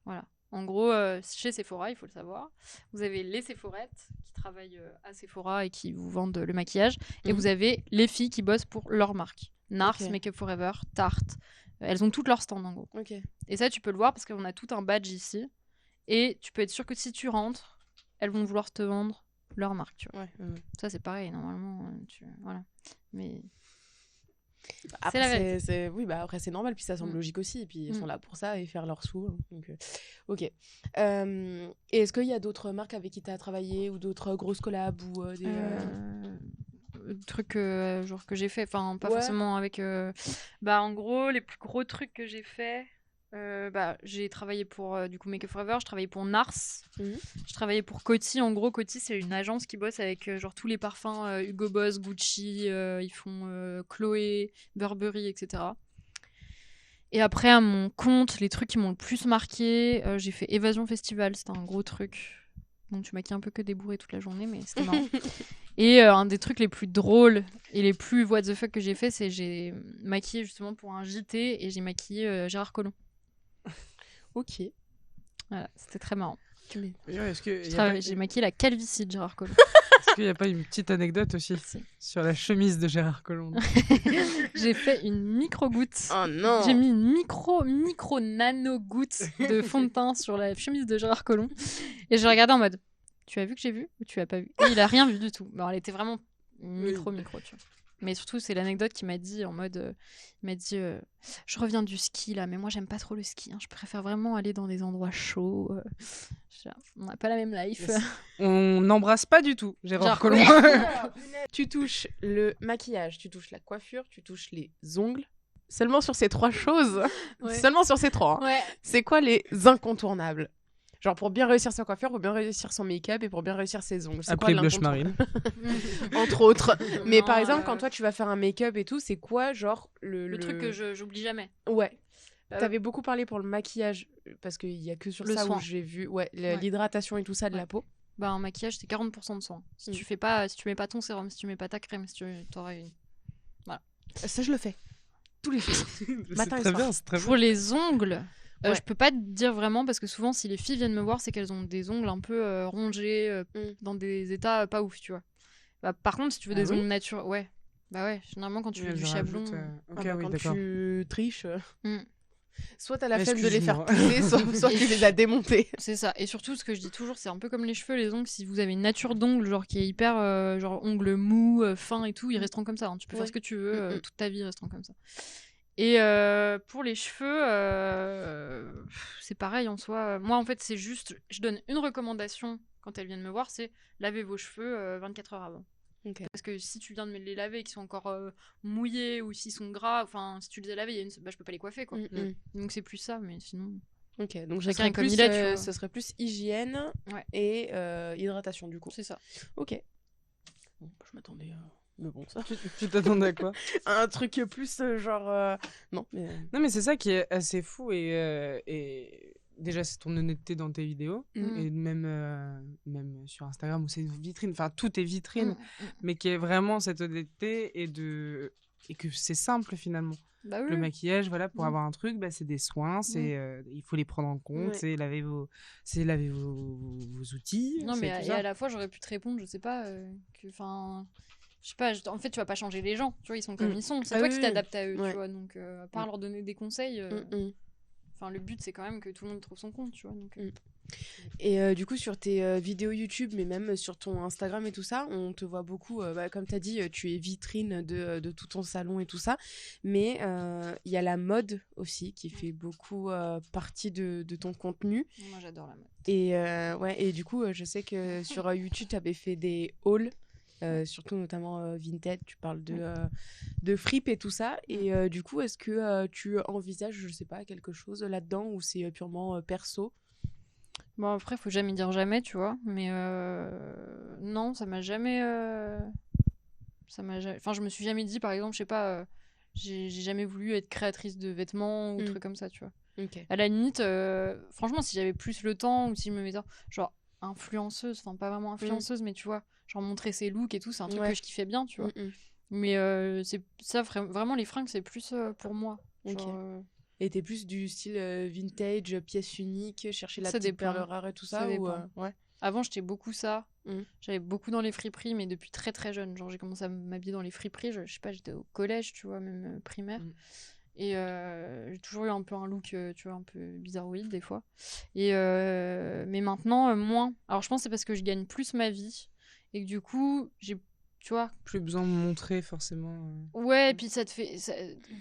Voilà. En gros, chez Sephora, il faut le savoir, vous avez les Sephorettes qui travaillent à Sephora et qui vous vendent le maquillage. Et vous avez les filles qui bossent pour leur marque. Nars, Make Up Forever, Tarte. Elles ont toutes leurs stands, en gros. Et ça, tu peux le voir parce qu'on a tout un badge ici. Et tu peux être sûr que si tu rentres, elles vont vouloir te vendre leur marque, tu vois. Ça, c'est pareil, normalement. Voilà. Mais... Après, c'est la vérité. Oui, bah après c'est normal, puis ça semble logique aussi, et puis ils sont là pour ça et faire leurs sous. Donc, ok. Et est-ce qu'il y a d'autres marques avec qui tu as travaillé ou d'autres grosses collabs ou des trucs genre que j'ai fait, enfin pas forcément avec. Bah en gros, les plus gros trucs que j'ai fait. Bah, j'ai travaillé pour du coup Make Up Forever, je travaillais pour Nars, je travaillais pour Coty. En gros, Coty c'est une agence qui bosse avec genre tous les parfums Hugo Boss, Gucci, ils font Chloé, Burberry, etc. Et après à mon compte, les trucs qui m'ont le plus marqué, j'ai fait Évasion Festival, c'était un gros truc. Donc tu maquilles un peu que des bourrées toute la journée, mais c'était marrant. Et un des trucs les plus drôles et les plus what the fuck que j'ai fait, c'est j'ai maquillé justement pour un JT et j'ai maquillé Gérard Collomb. Ok. Voilà, c'était très marrant. J'ai maquillé la calvitie de Gérard Collomb. Est-ce qu'il n'y a pas une petite anecdote aussi sur la chemise de Gérard Collomb? J'ai fait une micro-goutte. Oh non. J'ai mis une micro nano-goutte de fond de teint sur la chemise de Gérard Collomb. Et j'ai regardé en mode, tu as vu que j'ai vu ou tu as pas vu? Et il a rien vu du tout. Bon, elle était vraiment micro, tu vois. Mais surtout, c'est l'anecdote qu'il m'a dit en mode, il m'a dit, je reviens du ski là, mais moi j'aime pas trop le ski. Hein. Je préfère vraiment aller dans des endroits chauds. On n'a pas la même life. On n'embrasse pas du tout Gérard Collomb. Tu touches le maquillage, tu touches la coiffure, tu touches les ongles. Seulement sur ces trois choses. Seulement sur ces trois. Hein. C'est quoi les incontournables? Genre pour bien réussir sa coiffure, pour bien réussir son make-up et pour bien réussir ses ongles. Après le blush marine. Entre autres. Mais par exemple, quand toi tu vas faire un make-up et tout, c'est quoi genre le truc que j'oublie jamais? Ouais. T'avais beaucoup parlé pour le maquillage, parce qu'il y a que sur ça soin. Où j'ai vu l'hydratation et tout ça de la peau. Bah un maquillage c'est 40% de soin. Si tu mets pas ton sérum, si tu mets pas ta crème, si tu t'auras une. Voilà. Ça, je le fais. Tous les jours. C'est Matin et très soir. bien, c'est très bien. Pour les ongles, Ouais. je peux pas te dire vraiment parce que souvent, si les filles viennent me voir, c'est qu'elles ont des ongles un peu rongés, dans des états pas ouf, tu vois. Bah, par contre, si tu veux Ah des oui ongles naturels, ouais. Bah ouais, généralement quand tu Oui, fais du elles en chablon. rajoutent, Ok, Ah bah, oui, quand d'accord. tu triches, Mm. soit t'as la flemme de les faire Excuse-moi. pousser, soit tu les as démontés. C'est ça. Et surtout, ce que je dis toujours, c'est un peu comme les cheveux, les ongles. Si vous avez une nature d'ongles, genre qui est hyper, genre ongles mous, fins et tout, ils resteront comme ça. Hein. Tu peux Ouais. faire ce que tu veux, Mm, mm. toute ta vie, ils resteront comme ça. Et pour les cheveux, c'est pareil en soi. Moi, en fait, c'est juste, je donne une recommandation quand elles viennent me voir, c'est laver vos cheveux 24 heures avant. Ok. Parce que si tu viens de me les laver et qu'ils sont encore mouillés ou s'ils sont gras, enfin, si tu les as lavés, bah, je peux pas les coiffer, quoi. Mm, mm. Donc c'est plus ça, mais sinon. Ok, donc Chacun ça serait est comme plus, il est, tu vois. ce serait plus hygiène Ouais. et hydratation du coup. C'est ça. Ok. Bon, je m'attendais à... Mais bon, ça... Tu t'attendais à quoi? un truc plus genre... Non, mais... Non, mais c'est ça qui est assez fou et déjà, c'est ton honnêteté dans tes vidéos Mm. et même sur Instagram où c'est une vitrine, enfin, tout est vitrine, Mm. mais qui est vraiment cette honnêteté et que c'est simple finalement. Bah oui. Le maquillage, voilà, pour Mm. avoir un truc, bah, c'est des soins, il faut les prendre en compte, Ouais. c'est laver vos outils. Non, mais c'est tout et ça. à la fois, j'aurais pu te répondre, je sais pas, enfin. Je sais pas, en fait, tu vas pas changer les gens, tu vois, ils sont comme Mm. ils sont. C'est Ah toi oui, qui oui. t'adaptes à eux, Ouais. tu vois. Donc, à part leur donner des conseils, Mm, mm. enfin, le but, c'est quand même que tout le monde trouve son compte, tu vois. Donc, Et du coup, sur tes vidéos YouTube, mais même sur ton Instagram et tout ça, on te voit beaucoup, comme tu as dit, tu es vitrine de tout ton salon et tout ça. Mais il y a la mode aussi qui fait beaucoup partie de ton contenu. moi, j'adore la mode. Et du coup, je sais que sur YouTube, tu avais fait des hauls. Surtout notamment Vinted, tu parles de fripe et tout ça. Et du coup, est-ce que tu envisages, je sais pas, quelque chose là-dedans ou c'est purement perso? Bon, après, faut jamais dire jamais, tu vois. Mais non, ça m'a jamais. Enfin, je me suis jamais dit, par exemple, je sais pas, j'ai jamais voulu être créatrice de vêtements ou trucs comme ça, tu vois. Ok. À la limite, franchement, si j'avais plus le temps ou si je me mettais. Genre, influenceuse, enfin, pas vraiment influenceuse, mais tu vois, genre montrer ses looks et tout, c'est un truc Ouais. que je kiffais bien, tu vois. Mm, mm. Mais c'est ça, vraiment, les fringues, c'est plus pour moi. Ok. Genre, Et t'es plus du style vintage, pièce unique, chercher la Ça petite dépend. perle rare et tout Ça ça, ou dépend. ouais. Avant, j'étais beaucoup ça. Mm. J'avais beaucoup dans les friperies, mais depuis très très jeune. Genre, j'ai commencé à m'habiller dans les friperies. Je sais pas, j'étais au collège, tu vois, même primaire. Mm. Et j'ai toujours eu un peu un look, tu vois, un peu bizarroïde des fois. Et mais maintenant, moins. Alors, je pense que c'est parce que je gagne plus ma vie. Et que du coup, j'ai, tu vois. Plus besoin de montrer forcément. Ouais, et puis ça te fait.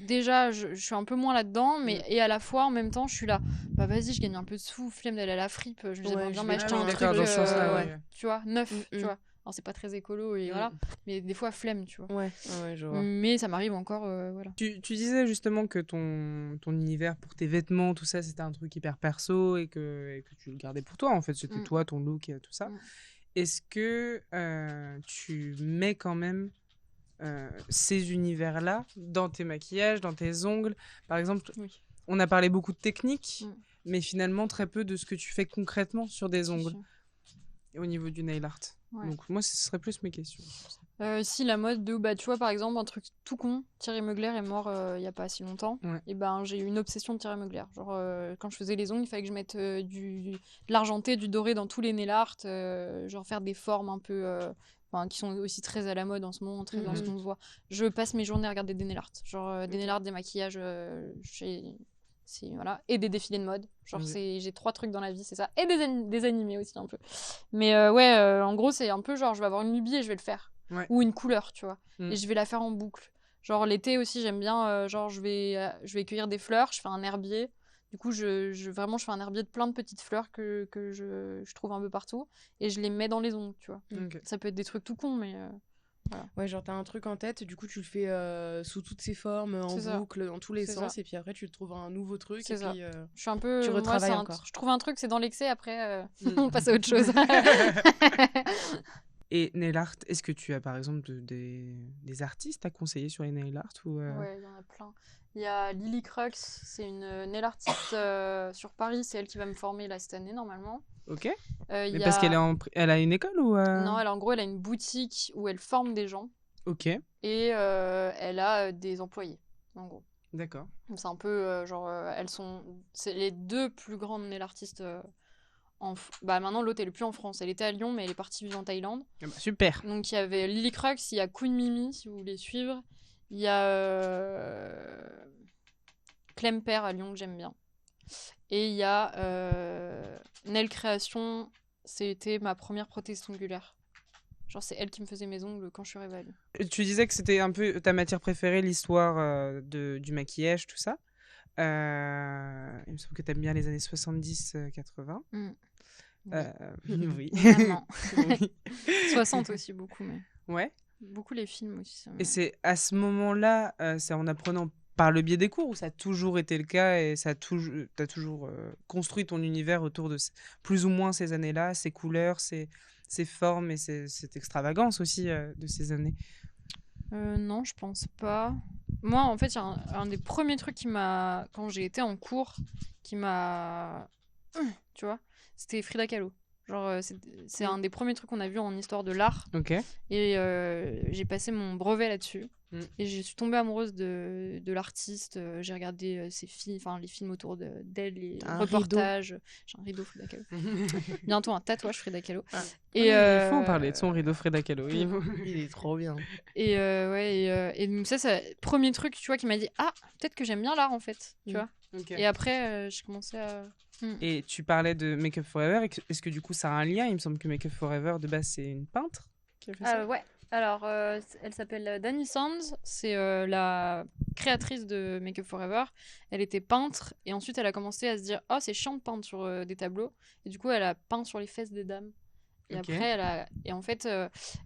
Déjà, je suis un peu moins là-dedans, mais et à la fois, en même temps, je suis là. Bah vas-y, je gagne un peu de sous, flemme d'aller à la fripe. J'aimerais Ouais, bien je vais m'acheter pas un mettre truc, dans ce sens-là, ouais. tu vois, neuf, Mm, tu mm. vois. Alors, c'est pas très écolo, et voilà. Mais des fois, flemme, tu vois. Ouais, ouais, je vois. Mais ça m'arrive encore, voilà. Tu disais justement que ton univers pour tes vêtements, tout ça, c'était un truc hyper perso et que tu le gardais pour toi, en fait. C'était Mm. toi, ton look et tout ça. Mm. Est-ce que tu mets quand même ces univers-là dans tes maquillages, dans tes ongles? Par exemple, Oui. on a parlé beaucoup de techniques, Mm. mais finalement très peu de ce que tu fais concrètement sur des ongles Si. au niveau du nail art. Ouais. Donc moi, ce serait plus mes questions. Si la mode de, bah tu vois par exemple un truc tout con, Thierry Mugler est mort il y a pas si longtemps, Ouais. et ben j'ai eu une obsession de Thierry Mugler. Genre quand je faisais les ongles, il fallait que je mette de l'argenté, du doré dans tous les nail art, genre faire des formes un peu, enfin qui sont aussi très à la mode en ce moment, très dans ce qu'on se voit. Je passe mes journées à regarder des nail art, genre des nail art, des maquillages, voilà, et des défilés de mode. Genre j'ai 3 trucs dans la vie, c'est ça, et des animés aussi un peu. Mais en gros c'est un peu genre je vais avoir une lubie et je vais le faire. Ouais. Ou une couleur, tu vois. Mm. Et je vais la faire en boucle. Genre l'été aussi, j'aime bien, genre je vais cueillir des fleurs, je fais un herbier. Du coup, vraiment, je fais un herbier de plein de petites fleurs que je trouve un peu partout. Et je les mets dans les ongles, tu vois. Ok. Ça peut être des trucs tout cons, mais voilà. Ouais, genre t'as un truc en tête, du coup tu le fais sous toutes ses formes, en C'est ça. boucle, dans tous les C'est sens, ça. et puis après tu trouves un nouveau truc, C'est et ça. puis... Je suis un peu... Tu moi, retravailles c'est encore. je trouve un truc, c'est dans l'excès, après, Mm. on passe à autre chose. Et nail art, est-ce que tu as par exemple des artistes à conseiller sur les nail art ou Ouais, il y en a plein. Il y a Lily Crux, c'est une nail artiste sur Paris, c'est elle qui va me former là cette année normalement. Ok. Il Mais y parce a- qu'elle elle a une école ou Non, en gros, elle a une boutique où elle forme des gens. Ok, et elle a des employés, en gros. d'accord. Donc, c'est un peu c'est les deux plus grandes nail artistes bah maintenant l'autre elle est plus en France, elle était à Lyon mais elle est partie vivre en Thaïlande. Ah bah, super. Donc il y avait Lily Crux, il y a Queen Mimi si vous voulez suivre, il y a Klemper à Lyon que j'aime bien, et il y a Nail Création, c'était ma première prothèse ongulaire. Genre c'est elle qui me faisait mes ongles quand je suis arrivée à Lyon. Tu disais que c'était un peu ta matière préférée, l'histoire du maquillage, tout ça. Il me semble que t'aimes bien les années 70-80. Oui. Vraiment. Oui. 60 aussi beaucoup, mais Ouais. beaucoup les films aussi. Et c'est à ce moment-là, c'est en apprenant par le biais des cours ou ça a toujours été le cas et t'as toujours construit ton univers autour de plus ou moins ces années-là, ces couleurs, ces formes et cette extravagance aussi de ces années? Non, je pense pas. Moi, en fait, il y a un des premiers trucs quand j'ai été en cours, qui m'a. Tu vois, c'était Frida Kahlo. Genre, c'est un des premiers trucs qu'on a vu en histoire de l'art. Ok. Et j'ai passé mon brevet là-dessus. Mm. Et je suis tombée amoureuse de l'artiste. J'ai regardé ses films, enfin les films autour d'elle, les T'as un reportages. J'ai un rideau Frida Kahlo. Bientôt un tatouage Frida Kahlo. Ah. Et Il faut en parler de son rideau Frida Kahlo. Oui. Il est trop bien. Et donc ça, c'est le premier truc, tu vois, qui m'a dit ah, peut-être que j'aime bien l'art en fait, tu vois. Ok. Et après, j'ai commencé à. Et tu parlais de Make Up Forever. Est-ce que du coup ça a un lien? Il me semble que Make Up Forever de base c'est une peintre qui a fait ça. Ouais. Alors, elle s'appelle Dani Sands. C'est la créatrice de Make Up Forever. Elle était peintre et ensuite elle a commencé à se dire oh, c'est chiant de peindre sur des tableaux. Et du coup, elle a peint sur les fesses des dames. Et Ok. après, et en fait,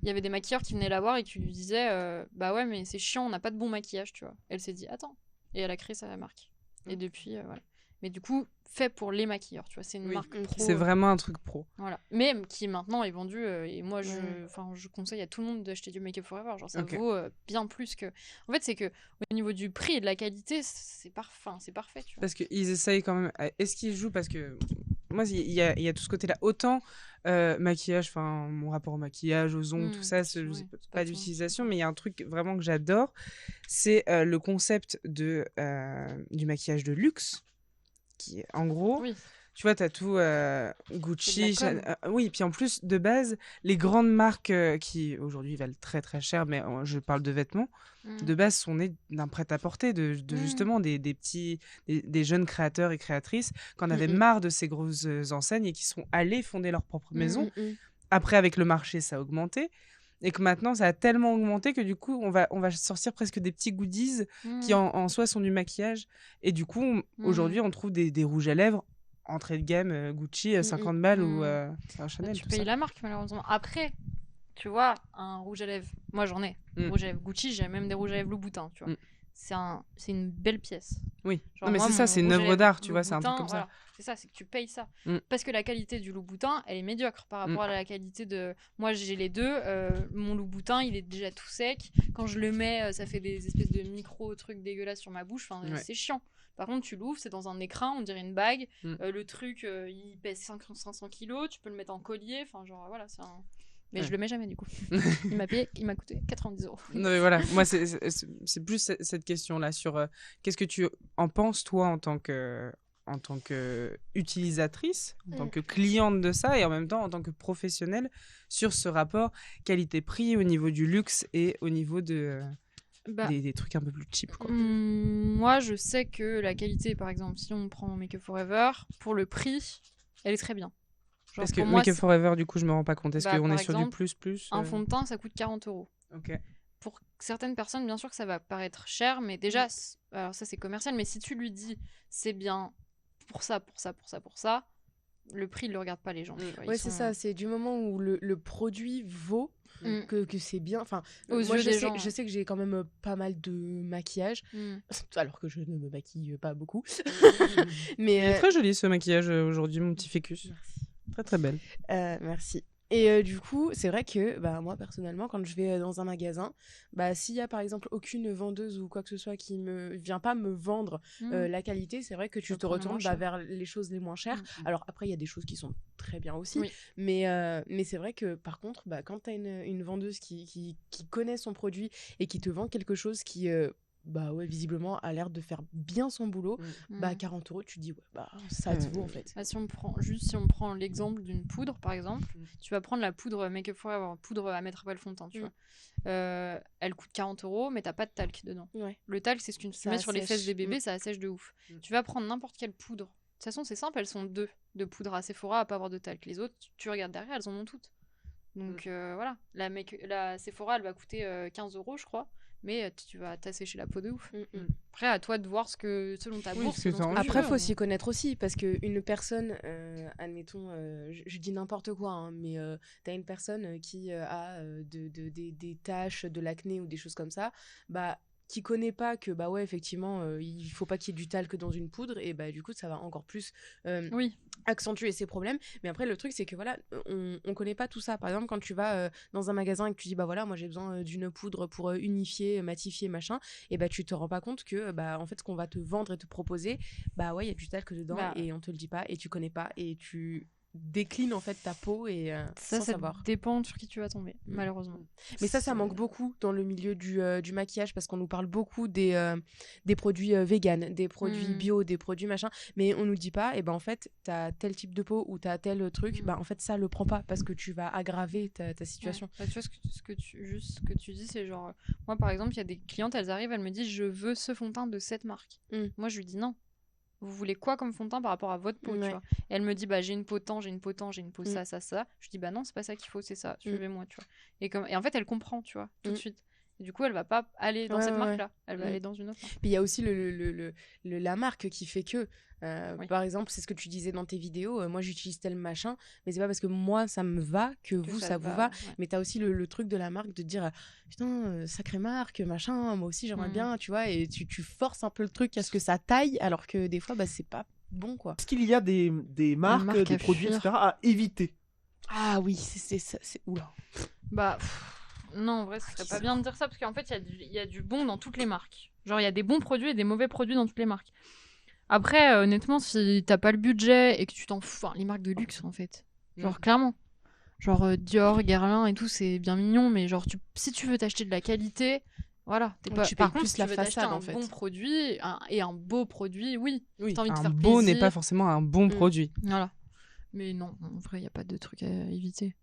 il y avait des maquilleurs qui venaient la voir et qui lui disaient bah ouais, mais c'est chiant, on n'a pas de bon maquillage, tu vois. Elle s'est dit attends. Et elle a créé sa marque. Et depuis, voilà. Mais du coup, fait pour les maquilleurs, tu vois. C'est une Oui. marque pro. C'est vraiment un truc pro. Voilà. Mais qui maintenant est vendu. Et moi, Ouais. je conseille à tout le monde d'acheter du Make Up Forever. Genre, ça Ok. vaut bien plus que. En fait, c'est que au niveau du prix et de la qualité, c'est parfait, tu vois. Parce qu'ils essayent quand même. Est-ce qu'ils jouent? Parce que moi, il y a tout ce côté-là. Autant maquillage, enfin, mon rapport au maquillage, aux ongles, tout ça, ouais, c'est c'est pas ton d'utilisation, truc. mais il y a un truc vraiment que j'adore. C'est le concept du maquillage de luxe. Qui, en gros, Oui. tu vois, t'as tout Gucci, C'est de la com. oui, puis en plus, de base, les grandes marques qui aujourd'hui valent très très cher, mais je parle de vêtements, de base sont nées d'un prêt-à-porter, de justement des petits, des jeunes créateurs et créatrices qui en avaient marre de ces grosses enseignes et qui sont allés fonder leur propre maison. Après, avec le marché, ça a augmenté. Et que maintenant, ça a tellement augmenté que du coup, on va sortir presque des petits goodies qui en soi sont du maquillage. Et du coup, aujourd'hui, on trouve des rouges à lèvres entrée de gamme Gucci 50 balles ou Chanel, Tu tout payes ça. la marque, malheureusement. Après, tu vois, un rouge à lèvres. Moi, j'en ai. Rouge à lèvres Gucci, j'ai même des rouges à lèvres Louboutin, tu vois. C'est une belle pièce. Oui, Genre, non, mais moi, c'est ça, mon c'est une rouge à œuvre lèvres d'art, tu vois, c'est un truc Louboutin, comme ça. voilà. C'est ça, c'est que tu payes ça. Parce que la qualité du Louboutin, elle est médiocre par rapport à la qualité de. Moi, j'ai les deux. Mon Louboutin, il est déjà tout sec. Quand je le mets, ça fait des espèces de micro-trucs dégueulasses sur ma bouche. Enfin, c'est chiant. Par contre, tu l'ouvres, c'est dans un écrin, on dirait une bague. Le truc, il pèse 500 kilos. Tu peux le mettre en collier. Enfin, genre, voilà, c'est un. Mais je le mets jamais du coup. Il m'a coûté 90 €. Non, mais voilà, moi, c'est plus cette question-là sur qu'est-ce que tu en penses, toi, en tant que utilisatrice, en tant que cliente de ça, et en même temps en tant que professionnelle, sur ce rapport qualité-prix au niveau du luxe et au niveau des trucs un peu plus cheap, quoi. Moi, je sais que la qualité, par exemple, si on prend Make Up Forever, pour le prix, elle est très bien. Genre, Parce que pour moi, Make Up Forever, du coup, je me rends pas compte. Est-ce qu'on est par sur du exemple, plus un fond de teint, ça coûte 40 €. Ok. Pour certaines personnes, bien sûr que ça va paraître cher, mais déjà, alors ça c'est commercial, mais si tu lui dis c'est bien pour ça, le prix, il le regarde pas les gens. Tu vois, Ouais, c'est ça, c'est du moment où le produit vaut que c'est bien. Enfin, Aux moi, yeux des gens. je sais que j'ai quand même pas mal de maquillage, alors que je ne me maquille pas beaucoup. Il est très joli ce maquillage aujourd'hui, mon petit fécus. Merci. Très très belle. Merci. Et du coup, c'est vrai que bah, moi, personnellement, quand je vais dans un magasin, bah, s'il y a par exemple aucune vendeuse ou quoi que ce soit qui ne vient pas me vendre la qualité, c'est vrai que tu vas te prendre le moins retournes cher. vers les choses les moins chères. Alors après, il y a des choses qui sont très bien aussi. Oui. Mais c'est vrai que par contre, bah, quand tu as une vendeuse qui connaît son produit et qui te vend quelque chose qui... bah ouais, visiblement a l'air de faire bien son boulot, bah 40 €, tu te dis ouais, bah ça te vaut en fait. Bah, si on prend l'exemple d'une poudre, par exemple, tu vas prendre la poudre Make Up Forever, poudre à mettre après le fond de teint, tu vois. Elle coûte 40 €, mais t'as pas de talc dedans. Ouais. Le talc, c'est ce que tu Ça mets sur les assèche. fesses des bébés, ça assèche de ouf. Tu vas prendre n'importe quelle poudre. De toute façon, c'est simple, elles sont deux de poudre à Sephora à pas avoir de talc. Les autres, tu regardes derrière, elles en ont toutes. Donc voilà, la Sephora, elle va coûter 15 €, je crois. Mais tu vas t'assécher la peau de ouf. Après, à toi de voir selon ta Oui, bourse. ce que selon t'as ce que Après, tu faut veux, s'y connaître aussi, parce qu'une personne, admettons, je dis n'importe quoi, hein, mais t'as une personne qui a des taches, de l'acné ou des choses comme ça, bah, qui connaît pas que, bah ouais, effectivement, il faut pas qu'il y ait du talc dans une poudre, et bah du coup, ça va encore plus Oui, accentuer ses problèmes. Mais après, le truc, c'est que voilà, on connaît pas tout ça. Par exemple, quand tu vas dans un magasin et que tu dis, bah voilà, moi j'ai besoin d'une poudre pour unifier, matifier, machin, et bah tu te rends pas compte que, bah en fait, ce qu'on va te vendre et te proposer, bah ouais, il y a du talc dedans Bah, et on te le dit pas et tu connais pas et tu déclines en fait ta peau et sans ça savoir. dépend sur qui tu vas tomber, malheureusement. Mais ça manque beaucoup dans le milieu du maquillage parce qu'on nous parle beaucoup des produits véganes, des produits bio, des produits machin, mais on nous dit pas, et ben en fait, t'as tel type de peau ou t'as tel truc, bah en fait, ça le prend pas parce que tu vas aggraver ta situation. Ouais. Bah, tu vois, ce que tu dis, c'est genre, moi par exemple, il y a des clientes, elles arrivent, elles me disent, je veux ce fond de teint de cette marque. Moi, je lui dis non. Vous voulez quoi comme fond de teint par rapport à votre peau, tu vois. Et elle me dit, bah j'ai une peau tant, j'ai une peau tant, j'ai une peau ça. Je dis, bah non, c'est pas ça qu'il faut, c'est ça, suivez-moi, tu vois. Et en fait, elle comprend, tu vois, tout de suite. Et du coup, elle va pas aller dans cette marque-là, elle va aller dans une autre marque. Puis il y a aussi la marque qui fait que, par exemple, c'est ce que tu disais dans tes vidéos, moi j'utilise tel machin, mais c'est pas parce que moi ça me va que vous ça vous va. Ouais. Mais t'as aussi le truc de la marque de dire, putain, sacrée marque, machin, moi aussi j'aimerais bien, tu vois, et tu forces un peu le truc à ce que ça taille, alors que des fois, bah c'est pas bon, quoi. Est-ce qu'il y a des marques, des produits, etc. à éviter? Ah oui, c'est ça, c'est... Oula. Bah... Non, en vrai, ce serait pas bien de dire ça, parce qu'en fait, il y a du bon dans toutes les marques. Genre, il y a des bons produits et des mauvais produits dans toutes les marques. Après, honnêtement, si t'as pas le budget et que tu t'en fous... Enfin, les marques de luxe, en fait. Genre, clairement. Genre, Dior, Guerlain et tout, c'est bien mignon, mais genre, si tu veux t'acheter de la qualité... Voilà, tu par payes contre, plus si la tu veux t'acheter façade, un en fait. bon produit et un beau produit, oui. T'as envie de Un faire beau plaisir. n'est pas forcément un bon produit. Voilà. Mais non, en vrai, il n'y a pas de truc à éviter.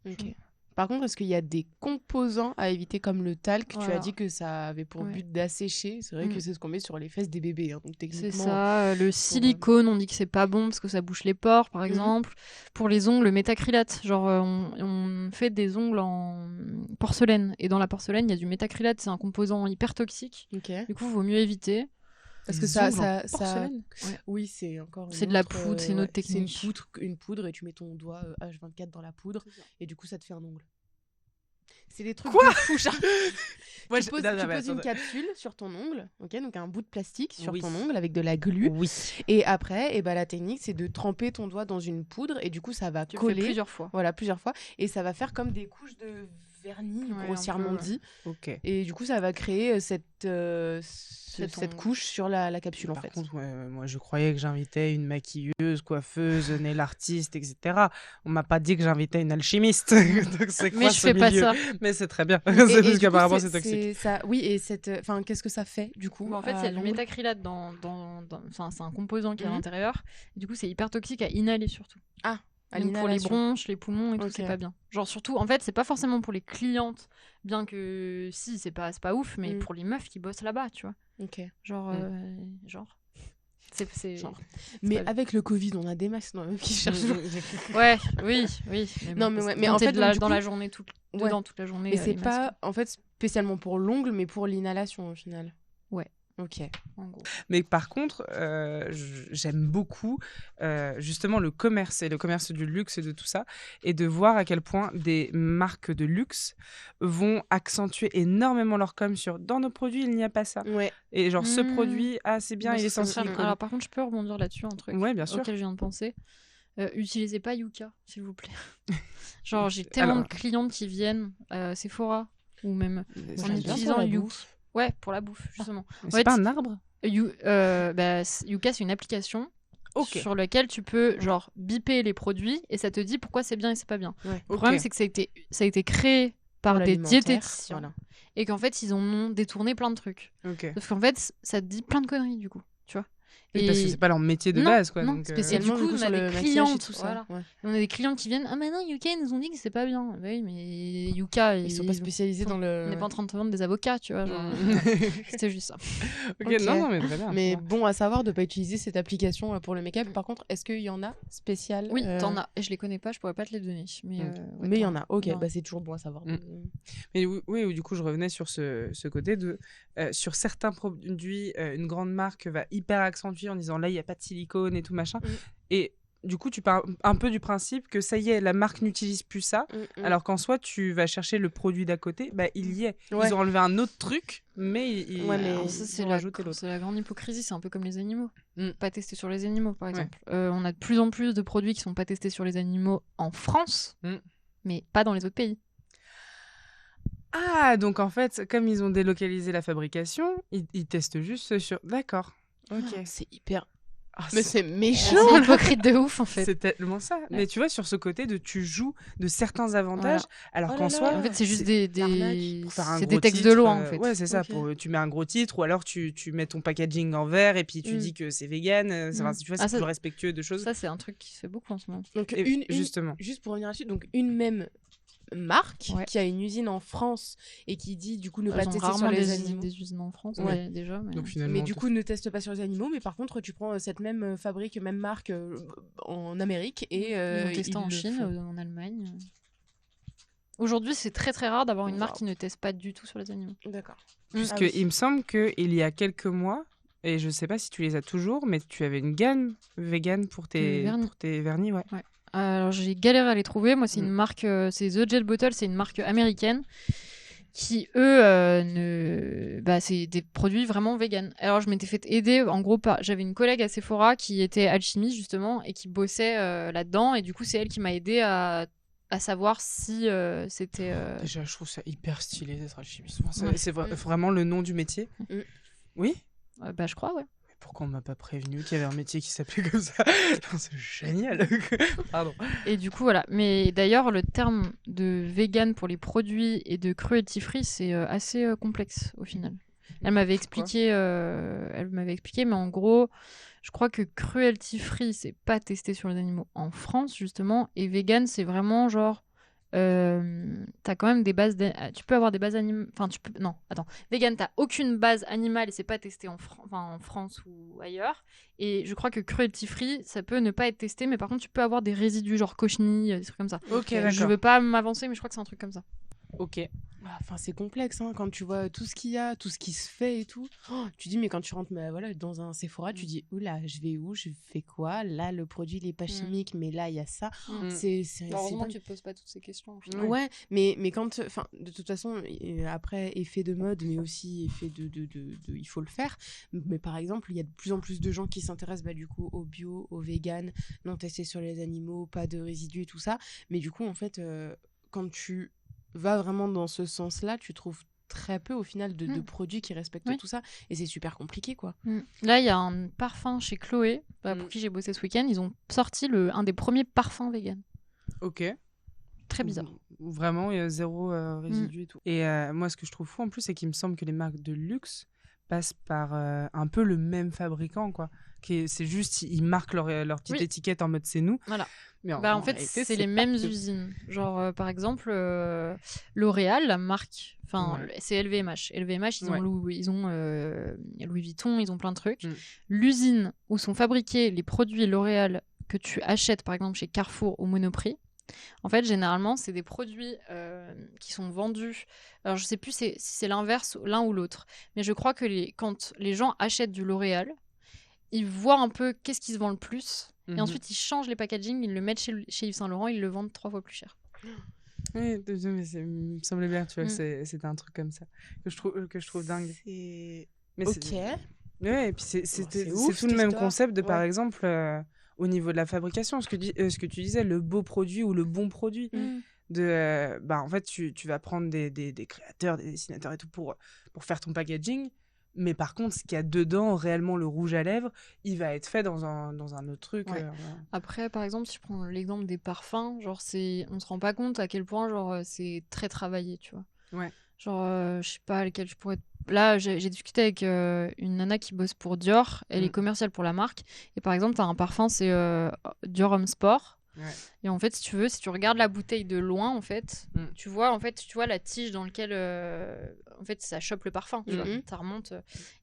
Ok. Par contre, est-ce qu'il y a des composants à éviter comme le talc? Voilà. Tu as dit que ça avait pour but d'assécher. C'est vrai que c'est ce qu'on met sur les fesses des bébés. Hein. Donc techniquement, c'est ça. Le silicone, on dit que c'est pas bon parce que ça bouche les pores, par exemple. Pour les ongles, le métacrylate. Genre, on fait des ongles en porcelaine. Et dans la porcelaine, il y a du métacrylate. C'est un composant hyper toxique. Ok. Du coup, il vaut mieux éviter. Parce que ça porcelaine. Ouais. Oui, c'est encore c'est de la poudre, c'est une autre technique. C'est une poudre et tu mets ton doigt H24 dans la poudre et du coup ça te fait un ongle. C'est des trucs de fou. Tu poses une capsule sur ton ongle, ok, donc un bout de plastique sur ton ongle avec de la glu. Oui. Et après, la technique c'est de tremper ton doigt dans une poudre et du coup ça va coller. Le fais plusieurs fois. Voilà, plusieurs fois et ça va faire comme des couches de vernis grossièrement dit. Ok. Et du coup ça va créer cette couche sur la capsule en fait. Par contre, moi je croyais que j'invitais une maquilleuse, coiffeuse, nail artiste, etc. On m'a pas dit que j'invitais une alchimiste. Donc, c'est quoi Mais je fais pas ça. Mais c'est très bien. C'est parce qu'apparemment c'est toxique. Ça, oui, et qu'est-ce que ça fait du coup? En fait, il y a du métacrylate enfin, c'est un composant qui est à l'intérieur. Et du coup, c'est hyper toxique à inhaler surtout. Ah. Donc pour les bronches, les poumons et tout, c'est pas bien. Genre surtout, en fait, c'est pas forcément pour les clientes, bien que si, c'est pas ouf, mais pour les meufs qui bossent là-bas, tu vois. Ok. Genre. C'est genre. Mais avec le Covid, on a des masques qui cherchent. Ouais, oui. Mais en fait, dans la journée, toute la journée. Mais c'est pas, en fait, spécialement pour l'ongle, mais pour l'inhalation au final. Ouais. Ok. En gros. Mais par contre, j'aime beaucoup justement le commerce et le commerce du luxe et de tout ça, et de voir à quel point des marques de luxe vont accentuer énormément leur com sur dans nos produits il n'y a pas ça. Ouais. Et genre ce produit, c'est bien, il est sans silicone. Alors par contre, je peux rebondir là-dessus un truc ouais, bien sûr. auquel je viens de penser. Utilisez pas Yuka, s'il vous plaît. Genre, j'ai tellement Alors- de clientes qui viennent à Sephora ou même Ça en va bien utilisant pour la Yuka. bouffe. Ouais, pour la bouffe, justement. Mais fait, c'est pas un arbre? Yuka, c'est une application Ok. sur laquelle tu peux genre biper les produits et ça te dit pourquoi c'est bien et c'est pas bien. Ouais. Le problème, Ok. c'est que ça a été créé par des L'alimentaire, diététiciens voilà. et qu'en fait, ils en ont détourné plein de trucs. Ok. Sauf qu'en fait, ça te dit plein de conneries, du coup, tu vois. Oui, parce que c'est pas leur métier de Non, base, quoi. non, donc, spécialement. Spécialement, du coup, on a sur des le maquillage et clientes, tout ça. voilà. Ouais. On a des clientes qui viennent, ah mais non, Yuka, ils nous ont dit que c'est pas bien. Bah oui, mais Yuka, Ils sont pas spécialisés dans on le. n'est pas en train de te vendre des avocats, tu vois. Genre, c'était juste ça. Ok, Ok. non, mais très bien. Mais bon à savoir de pas utiliser cette application pour le make-up. Par contre, est-ce qu'il y en a spéciales Oui, t'en as. Et je les connais pas, je pourrais pas te les donner. Mais Ok. ouais, Mais il y t'en en a. Ok, Non. bah c'est toujours bon à savoir. Mm. Mais oui, du coup, je revenais sur ce côté de sur certains produits, une grande marque va hyper accentuer en disant là, il n'y a pas de silicone et tout machin. Et du coup, tu pars un peu du principe que ça y est, la marque n'utilise plus ça. Alors qu'en soi, tu vas chercher le produit d'à côté, bah il y est. Ouais. Ils ont enlevé un autre truc, mais Ouais, mais Alors, ils ça, ils c'est ont rajouté l'autre. c'est la grande hypocrisie, c'est un peu comme les animaux. Mm. Pas testé sur les animaux, par Ouais. exemple. On a de plus en plus de produits qui sont pas testés sur les animaux en France, Mm. mais pas dans les autres pays. Ah, donc en fait, comme ils ont délocalisé la fabrication, ils testent juste sur... D'accord. Ok. C'est hyper. Ah, Mais c'est- c'est méchant. C'est hypocrite de ouf, en fait. C'est tellement ça. Mais tu vois, sur ce côté de tu joues de certains avantages, alors Oh qu'en là soi, là. En fait, c'est juste c'est des l'arnaque. pour faire un c'est gros des textes titre, de loi, en fait. Ouais, c'est ça. Ok. Tu mets un gros titre, ou alors tu mets ton packaging en vert et puis tu Mm. dis que c'est vegan. Enfin, Mm. tu vois, Ah, c'est ça- plus respectueux de choses. Ça, c'est un truc qui se fait beaucoup en ce moment. Donc Et justement. juste pour revenir là-dessus, donc une même marque Ouais. qui a une usine en France et qui dit du coup ne pas Ils ont tester sur rarement les des animaux. des usines en France, Ouais. déjà. Mais... Donc finalement, Mais du coup, ne teste pas sur les animaux. Mais par contre, tu prends cette même fabrique, même marque en Amérique et Ils ont testé ils en le Chine, font. en Allemagne. Aujourd'hui, c'est très très rare d'avoir une marque Wow. qui ne teste pas du tout sur les animaux. D'accord. puisque Ah oui. il me semble qu'il y a quelques mois, et je sais pas si tu les as toujours, mais tu avais une gamme vegan pour tes vernis, ouais. Alors, j'ai galéré à les trouver. Moi, c'est Mm. une marque, c'est The Jet Bottle, c'est une marque américaine qui, c'est des produits vraiment vegan. Alors, je m'étais fait aider, en gros, j'avais une collègue à Sephora qui était alchimiste, justement, et qui bossait là-dedans. Et du coup, c'est elle qui m'a aidé à savoir si c'était... Déjà, je trouve ça hyper stylé d'être alchimiste. Moi, Ouais. c'est vraiment le nom du métier. Mm. Oui. je crois, ouais. Mais pourquoi on m'a pas prévenu qu'il y avait un métier qui s'appelait comme ça? C'est génial. Pardon. Et du coup, voilà. Mais d'ailleurs, le terme de vegan pour les produits et de cruelty free, c'est assez complexe au final. Elle m'avait expliqué, mais en gros, je crois que cruelty free, c'est pas testé sur les animaux en France, justement, et vegan, c'est vraiment genre. T'as quand même des bases. Tu peux avoir des bases animales. Enfin, tu peux. Non, attends. Vegan, t'as aucune base animale et c'est pas testé en France ou ailleurs. Et je crois que cruelty free, ça peut ne pas être testé, mais par contre, tu peux avoir des résidus, genre cochenilles, des trucs comme ça. Ok, Je d'accord. veux pas m'avancer, mais je crois que c'est un truc comme ça. Ok. Enfin, c'est complexe hein, quand tu vois tout ce qu'il y a, tout ce qui se fait et tout. Oh, tu dis mais quand tu rentres voilà dans un Sephora, tu dis oula, je vais où, je fais quoi? Là, le produit il est pas chimique, mais là il y a ça. Mm. C'est Heureusement dingue. que tu te poses pas toutes ces questions. au Ouais. final. Ouais, mais quand, enfin, de toute façon, après effet de mode, mais aussi effet de il faut le faire. Mais par exemple, il y a de plus en plus de gens qui s'intéressent du coup au bio, au vegan, non testé sur les animaux, pas de résidus et tout ça. Mais du coup, en fait, quand tu vas vraiment dans ce sens-là, tu trouves très peu au final de produits qui respectent Oui. tout ça, et c'est super compliqué quoi. Là, il y a un parfum chez Chloé, pour qui j'ai bossé ce week-end. Ils ont sorti un des premiers parfums vegan. Ok. Très bizarre. Vraiment, il y a zéro résidu et tout. Et moi, ce que je trouve fou en plus, c'est qu'il me semble que les marques de luxe passent par un peu le même fabricant, quoi. C'est juste, ils marquent leur petite Oui. étiquette en mode c'est nous. Voilà. Mais En fait, réalité, c'est les pas mêmes de- usines. Genre, par exemple, L'Oréal, la marque, Ouais. c'est LVMH. LVMH, Ouais. ils ont Louis Vuitton, ils ont plein de trucs. Mm. L'usine où sont fabriqués les produits L'Oréal que tu achètes, par exemple, chez Carrefour au Monoprix, en fait, généralement, c'est des produits qui sont vendus. Alors, je sais plus si c'est l'inverse, l'un ou l'autre. Mais je crois que quand les gens achètent du L'Oréal, ils voient un peu qu'est-ce qui se vend le plus. Et Mhm. ensuite, ils changent les packaging, ils le mettent chez Yves Saint Laurent, ils le vendent 3 fois plus cher. Oui, mais il me semblait bien, tu vois, Mm. c'était un truc comme ça que je trouve dingue. C'est Mais ok. Ouais, et puis c'est c'est tout ouf, le cette même histoire. concept de, par Ouais. exemple, au niveau de la fabrication, ce que tu disais, le beau produit ou le bon produit. En fait, tu vas prendre des créateurs, des dessinateurs et tout pour faire ton packaging. Mais par contre, ce qu'il y a dedans, réellement le rouge à lèvres, il va être fait dans un autre truc. Ouais. Après, par exemple, si je prends l'exemple des parfums, genre on se rend pas compte à quel point genre c'est très travaillé, tu vois. Ouais. Genre, je sais pas lesquels je pourrais. Là, j'ai discuté avec une nana qui bosse pour Dior. Elle est commerciale pour la marque. Et par exemple, t'as un parfum, c'est Dior Homme Sport. Ouais. Et en fait, si tu regardes la bouteille de loin, en fait, tu vois la tige dans laquelle en fait ça chope le parfum, tu vois, ça remonte.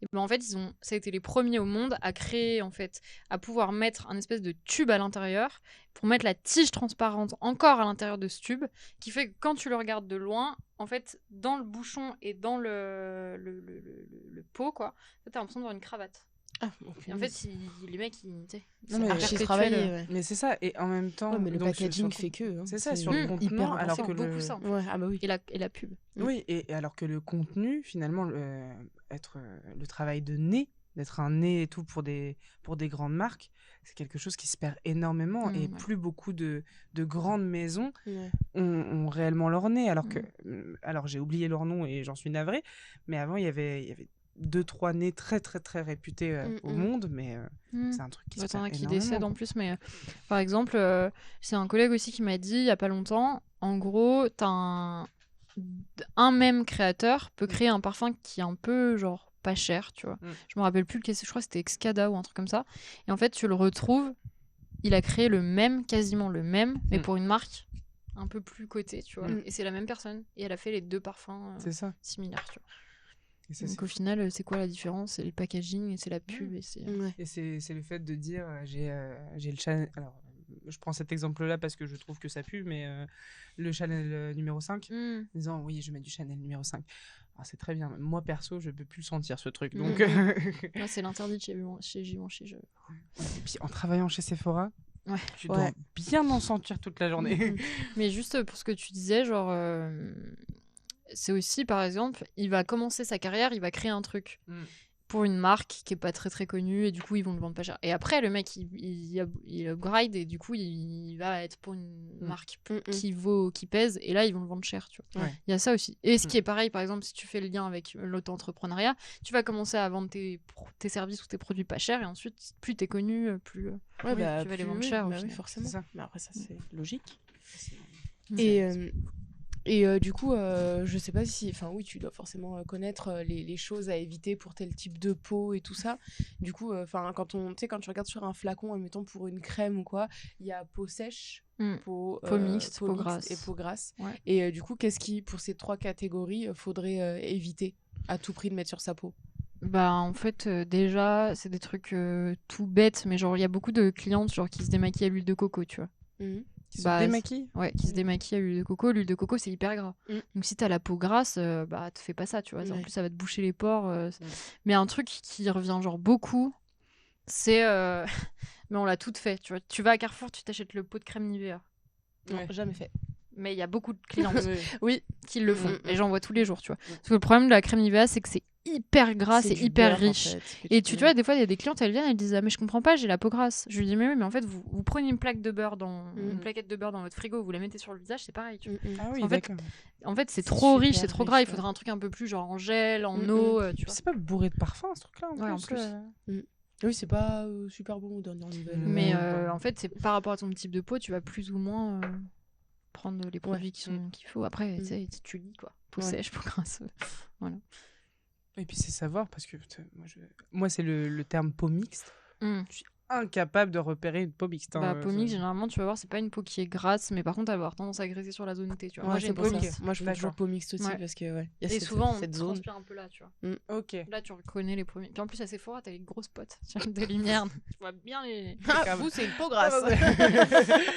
Et ben en fait, ça a été les premiers au monde à créer en fait, à pouvoir mettre un espèce de tube à l'intérieur pour mettre la tige transparente encore à l'intérieur de ce tube, qui fait que quand tu le regardes de loin, en fait, dans le bouchon et dans le pot, quoi, t'as l'impression d'avoir une cravate. Ah, Et en fait, les mecs, archi travaillé. Ouais. Mais c'est ça, et en même temps. Mais le packaging fait que. C'est ça, sur le contenant, alors que beaucoup ça. Ouais, ah bah oui. Et la pub. Oui, et alors que le contenu, finalement, être le travail de nez, d'être un nez et tout pour des grandes marques, c'est quelque chose qui se perd énormément. Et plus beaucoup de grandes maisons ont réellement leur nez. Alors j'ai oublié leur nom et j'en suis navrée, mais avant, il y avait 2-3 nez très très très réputés au monde, mais c'est un truc qui se perd énormément. Qui décèdent en plus, mais par exemple, c'est un collègue aussi qui m'a dit il y a pas longtemps, en gros, t'as un même créateur peut créer un parfum qui est un peu genre pas cher, tu vois. Je me rappelle plus lequel, je crois que c'était Excada ou un truc comme ça. Et en fait, tu le retrouves, il a créé quasiment le même, mais pour une marque un peu plus cotée, tu vois. Et c'est la même personne, et elle a fait les deux parfums similaires, tu vois. Donc au final, c'est quoi la différence? C'est le packaging et c'est la pub. Et c'est le fait de dire j'ai le Chanel. Alors, je prends cet exemple-là parce que je trouve que ça pue, mais le Chanel numéro 5, en disant oui, je mets du Chanel numéro 5. Alors, c'est très bien. Moi, perso, je peux plus le sentir, ce truc. Donc, c'est l'interdit chez Givenchy. Et puis, en travaillant chez Sephora, tu dois bien en sentir toute la journée. Mais juste pour ce que tu disais, genre... c'est aussi, par exemple, il va commencer sa carrière, il va créer un truc pour une marque qui est pas très très connue et du coup ils vont le vendre pas cher. Et après le mec il upgrade et du coup il va être pour une marque qui pèse et là ils vont le vendre cher, tu vois. Il y a ça aussi. Et ce qui est pareil, par exemple, si tu fais le lien avec l'auto-entrepreneuriat, tu vas commencer à vendre tes services ou tes produits pas chers et ensuite plus t'es connu, plus tu vas les vendre cher. Oui, forcément. Mais après ça c'est logique. Et du coup, je sais pas si... Enfin oui, tu dois forcément connaître les choses à éviter pour tel type de peau et tout ça. Du coup, quand tu regardes sur un flacon, admettons pour une crème ou quoi, il y a peau sèche, peau mixte et peau grasse. Ouais. Et du coup, qu'est-ce qui, pour ces 3 catégories, faudrait éviter à tout prix de mettre sur sa peau? Bah en fait déjà c'est des trucs tout bêtes, mais genre il y a beaucoup de clientes genre qui se démaquillent à l'huile de coco, tu vois. Qui se démaquillent ? Ouais, qui se démaquillent à l'huile de coco. L'huile de coco, c'est hyper gras. Donc si t'as la peau grasse, te fais pas ça, tu vois. En plus, ça va te boucher les pores. Mais un truc qui revient genre beaucoup, c'est... mais on l'a toutes fait, tu vois. Tu vas à Carrefour, tu t'achètes le pot de crème Nivea. Non, jamais fait. Mais il y a beaucoup de clientes qui le font. Et j'en vois tous les jours, tu vois. Parce que le problème de la crème Nivea, c'est que c'est hyper gras, c'est hyper riche. En fait, et tu vois, des fois, il y a des clientes, elles viennent, elles disent « Ah, mais je comprends pas, j'ai la peau grasse. » Je lui dis « Mais oui, mais en fait, vous prenez une plaquette de beurre dans votre frigo, vous la mettez sur le visage, c'est pareil. » tu vois. Ah oui, en fait, c'est trop riche, c'est trop gras. Il faudrait un truc un peu plus genre en gel, en eau. Tu vois. C'est pas bourré de parfum, ce truc-là, en plus. Oui, c'est pas super bon aux dernières nouvelles. Mais en fait, c'est par rapport à ton type de peau, tu vas plus ou moins prendre les produits qu'il faut. Après, tu lis, quoi. Peau sèche, peau grasse. Voilà. Et puis c'est savoir, parce que moi c'est le terme peau mixte. Je suis incapable de repérer une peau mixte. Peau mixte, généralement, tu vas voir, c'est pas une peau qui est grasse, mais par contre, elle va avoir tendance à graisser sur la zone T. Tu vois. Moi, j'ai une peau mixte. Moi, je fais toujours peau mixte aussi, parce que y a souvent, cette on zone. transpire un peu là, tu vois. Ok. Là, tu reconnais les premiers. Puis en plus, à Sephora, t'as les grosses potes de lumière. Tu vois bien les. Vous, c'est une peau grasse.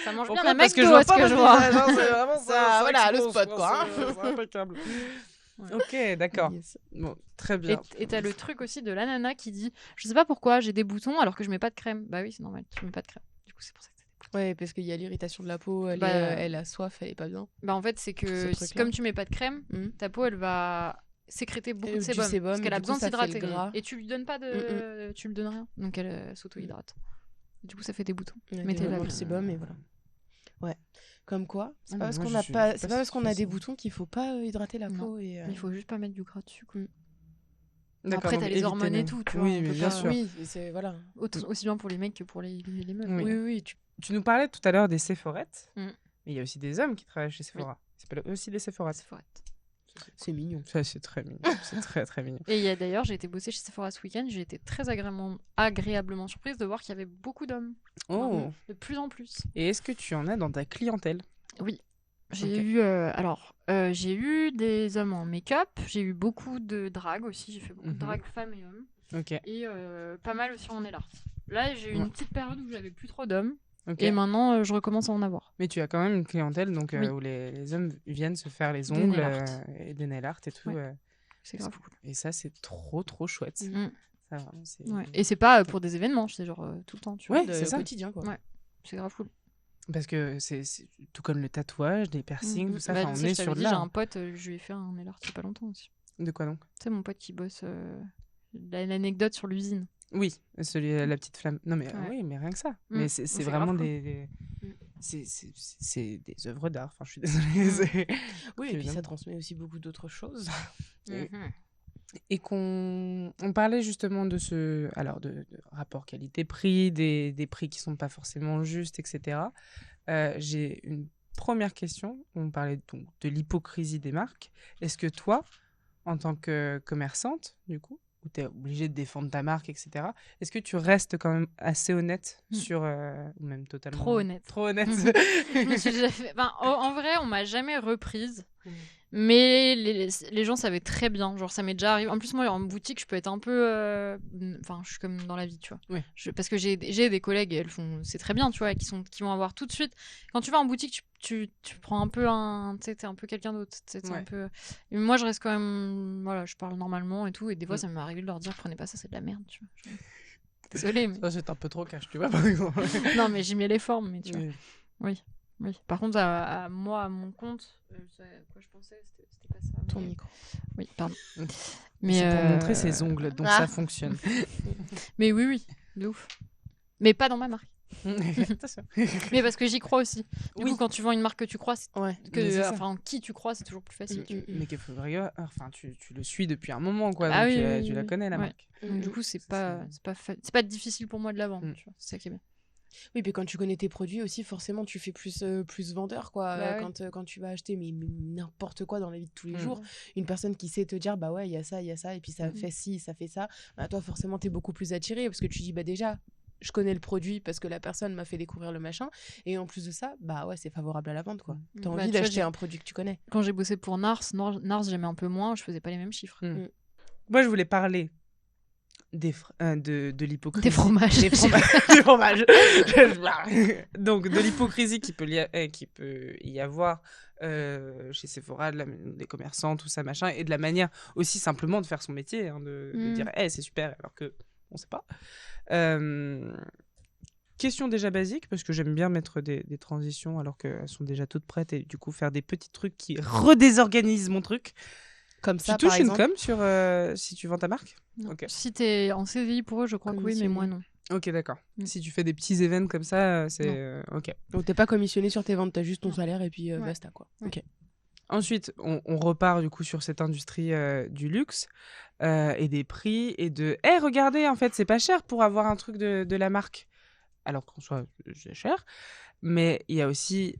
Ça mange bien la McDo, à ce que je vois. C'est vraiment ça. Voilà, le spot, quoi. C'est impeccable. Ok, d'accord. Bon, très bien. Et t'as le truc aussi de la nana qui dit je sais pas pourquoi j'ai des boutons alors que je mets pas de crème. Bah oui, c'est normal, tu mets pas de crème. Du coup, c'est pour ça que t'as des boutons. Ouais, parce qu'il y a l'irritation de la peau, elle a soif, elle est pas bien. Bah en fait, c'est que comme tu mets pas de crème, ta peau elle va sécréter beaucoup de sébum parce qu'elle a besoin de s'hydrater. Et tu lui donnes pas de tu lui donnes rien. Donc elle s'auto-hydrate. Du coup, ça fait des boutons. Ouais, Mettez vraiment la- le sébum et voilà. Ouais. Comme quoi, c'est Ah, pas mais parce moi, qu'on je a suis pas, pas c'est pas parce qu'on a des facile. boutons qu'il faut pas hydrater la Non. peau et. Il faut juste pas mettre du gras dessus. Quoi. D'accord, Après, donc t'as les éviter hormones et tout, tu vois. Oui, on mais peut bien pas- sûr. Oui, et c'est voilà. Aussi bien pour les mecs que pour les meufs. Oui. Oui, oui, Tu nous parlais tout à l'heure des Sephorettes, Mm. mais il y a aussi des hommes qui travaillent chez Sephora. Ils s'appellent aussi des Sephorettes. Sephora. c'est mignon. Ça, c'est très mignon. C'est très, très mignon. Et il y a d'ailleurs, j'ai été bosser chez Sephora ce week-end, j'ai été très agréablement surprise de voir qu'il y avait beaucoup d'hommes. Oh. De plus en plus. Et est-ce que tu en as dans ta clientèle? Oui. J'ai Ok. eu, j'ai eu des hommes en make-up, j'ai eu beaucoup de drague aussi, j'ai fait beaucoup Mhm. de drague femmes et hommes, Ok. et pas mal aussi en nail art. Là, j'ai eu Ouais. une petite période où j'avais plus trop d'hommes, Ok. et maintenant je recommence à en avoir. Mais tu as quand même une clientèle donc, Oui. où les hommes viennent se faire les Des ongles nail art. et des nail art et tout. Ouais. C'est grave cool. Et ça, c'est trop, trop chouette. Mm. Ça, vraiment, c'est... Ouais. Et c'est pas pour des événements, c'est genre tout le temps, tu vois. Ouais, c'est ça. Quotidien quoi. Ouais. C'est grave cool. Parce que c'est tout comme le tatouage, des piercings, Mhm. tout ça. Bah, Enfin, tu on sais, est je t'avais sur de dit, j'ai l'art. un pote, je lui ai fait un nail art il y a pas longtemps aussi. De quoi donc? Tu sais, mon pote qui bosse l'anecdote sur l'usine. Oui, la petite flamme. Non, mais Ouais. oui, mais rien que ça. Mm. Mais c'est C'est vraiment grave cool. Mm. c'est des œuvres d'art. Enfin, je suis désolée. Mm. c'est- Oui, et puis Évidemment. ça transmet aussi beaucoup d'autres choses. Et- Mhm. Et on parlait justement de rapport qualité-prix, des prix qui sont pas forcément justes, etc. J'ai une première question. On parlait donc de l'hypocrisie des marques. Est-ce que toi, en tant que commerçante, du coup, où tu es obligée de défendre ta marque, etc., est-ce que tu restes quand même assez honnête Mm. sur... ou même totalement... Trop honnête. Trop honnête. Je me suis déjà fait- enfin, en vrai, on m'a jamais reprise. Mais les gens savaient très bien. Genre, ça m'est déjà arrivé. En plus, moi, en boutique, je peux être un peu. Enfin, je suis comme dans la vie, tu vois. Ouais. Parce que j'ai des collègues, et elles font. C'est très bien, tu vois, qui vont avoir tout de suite. Quand tu vas en boutique, tu prends un peu un. Tu sais, t'es un peu quelqu'un d'autre. Tu sais, t'es Ouais. un peu. Et moi, je reste quand même. Voilà, je parle normalement et tout. Et des fois, Mm. ça m'est arrivé de leur dire, prenez pas ça, c'est de la merde, tu vois. Désolée, mais. Ça, c'est un peu trop cash, tu vois, par exemple. Non, mais j'y mets les formes, mais tu vois. Oui. Oui. Oui. Par contre, à moi, à mon compte, à quoi je pensais, c'était pas ça. Ton mais- micro. Oui, pardon. Mm. Mais C'est pour montrer ses ongles, donc Ah. ça fonctionne. Mais oui, de ouf. Mais pas dans ma marque. Attention. Mais parce que j'y crois aussi. Du Oui. coup, quand tu vends une marque que tu crois, Ouais. Mais c'est ça. enfin, en qui tu crois, c'est toujours plus facile. tu vois. Mais qu'il faudrait... Enfin, tu le suis depuis un moment, quoi. Ah donc oui, oui, tu la oui. connais, la Ouais. marque. Donc, du coup, c'est Ça, pas difficile pour moi de la vendre. Mm. Tu vois. C'est ça qui est bien. Oui, puis quand tu connais tes produits aussi, forcément, tu fais plus vendeur, quoi. Bah ouais. Quand tu vas acheter mais n'importe quoi dans la vie de tous les Mm. jours, une personne qui sait te dire, bah ouais, il y a ça, et puis ça Mhm. fait ci, ça fait ça, bah toi, forcément, t'es beaucoup plus attiré parce que tu dis, bah déjà, je connais le produit parce que la personne m'a fait découvrir le machin, et en plus de ça, bah ouais, c'est favorable à la vente, quoi. T'as Bah, envie tu vois, d'acheter j'ai- un produit que tu connais. Quand j'ai bossé pour Nars, j'aimais un peu moins, je faisais pas les mêmes chiffres. Mm. Moi, je voulais parler de l'hypocrisie. Des fromages. Des fromages. Donc, de l'hypocrisie qui peut y avoir chez Sephora, des commerçants, tout ça, machin, et de la manière aussi simplement de faire son métier, hein, de Mm. dire hey, c'est super, alors que on sait pas. Question déjà basique, parce que j'aime bien mettre des transitions alors qu'elles sont déjà toutes prêtes et du coup faire des petits trucs qui redésorganisent mon truc. Comme Tu ça, touches par une exemple. com sur si tu vends ta marque? Non. Ok. Si t'es en CDI pour eux, je crois que oui, mais moi non. Ok, d'accord. Mm. Si tu fais des petits événements comme ça, c'est... ok. Donc t'es pas commissionné sur tes ventes, t'as juste ton Non. salaire et puis Ouais. basta, quoi. Ouais. Ok. Ensuite, on repart du coup sur cette industrie du luxe et des prix et de « Hey, regardez, en fait, c'est pas cher pour avoir un truc de la marque. » Alors qu'en soit, c'est cher. Mais il y a aussi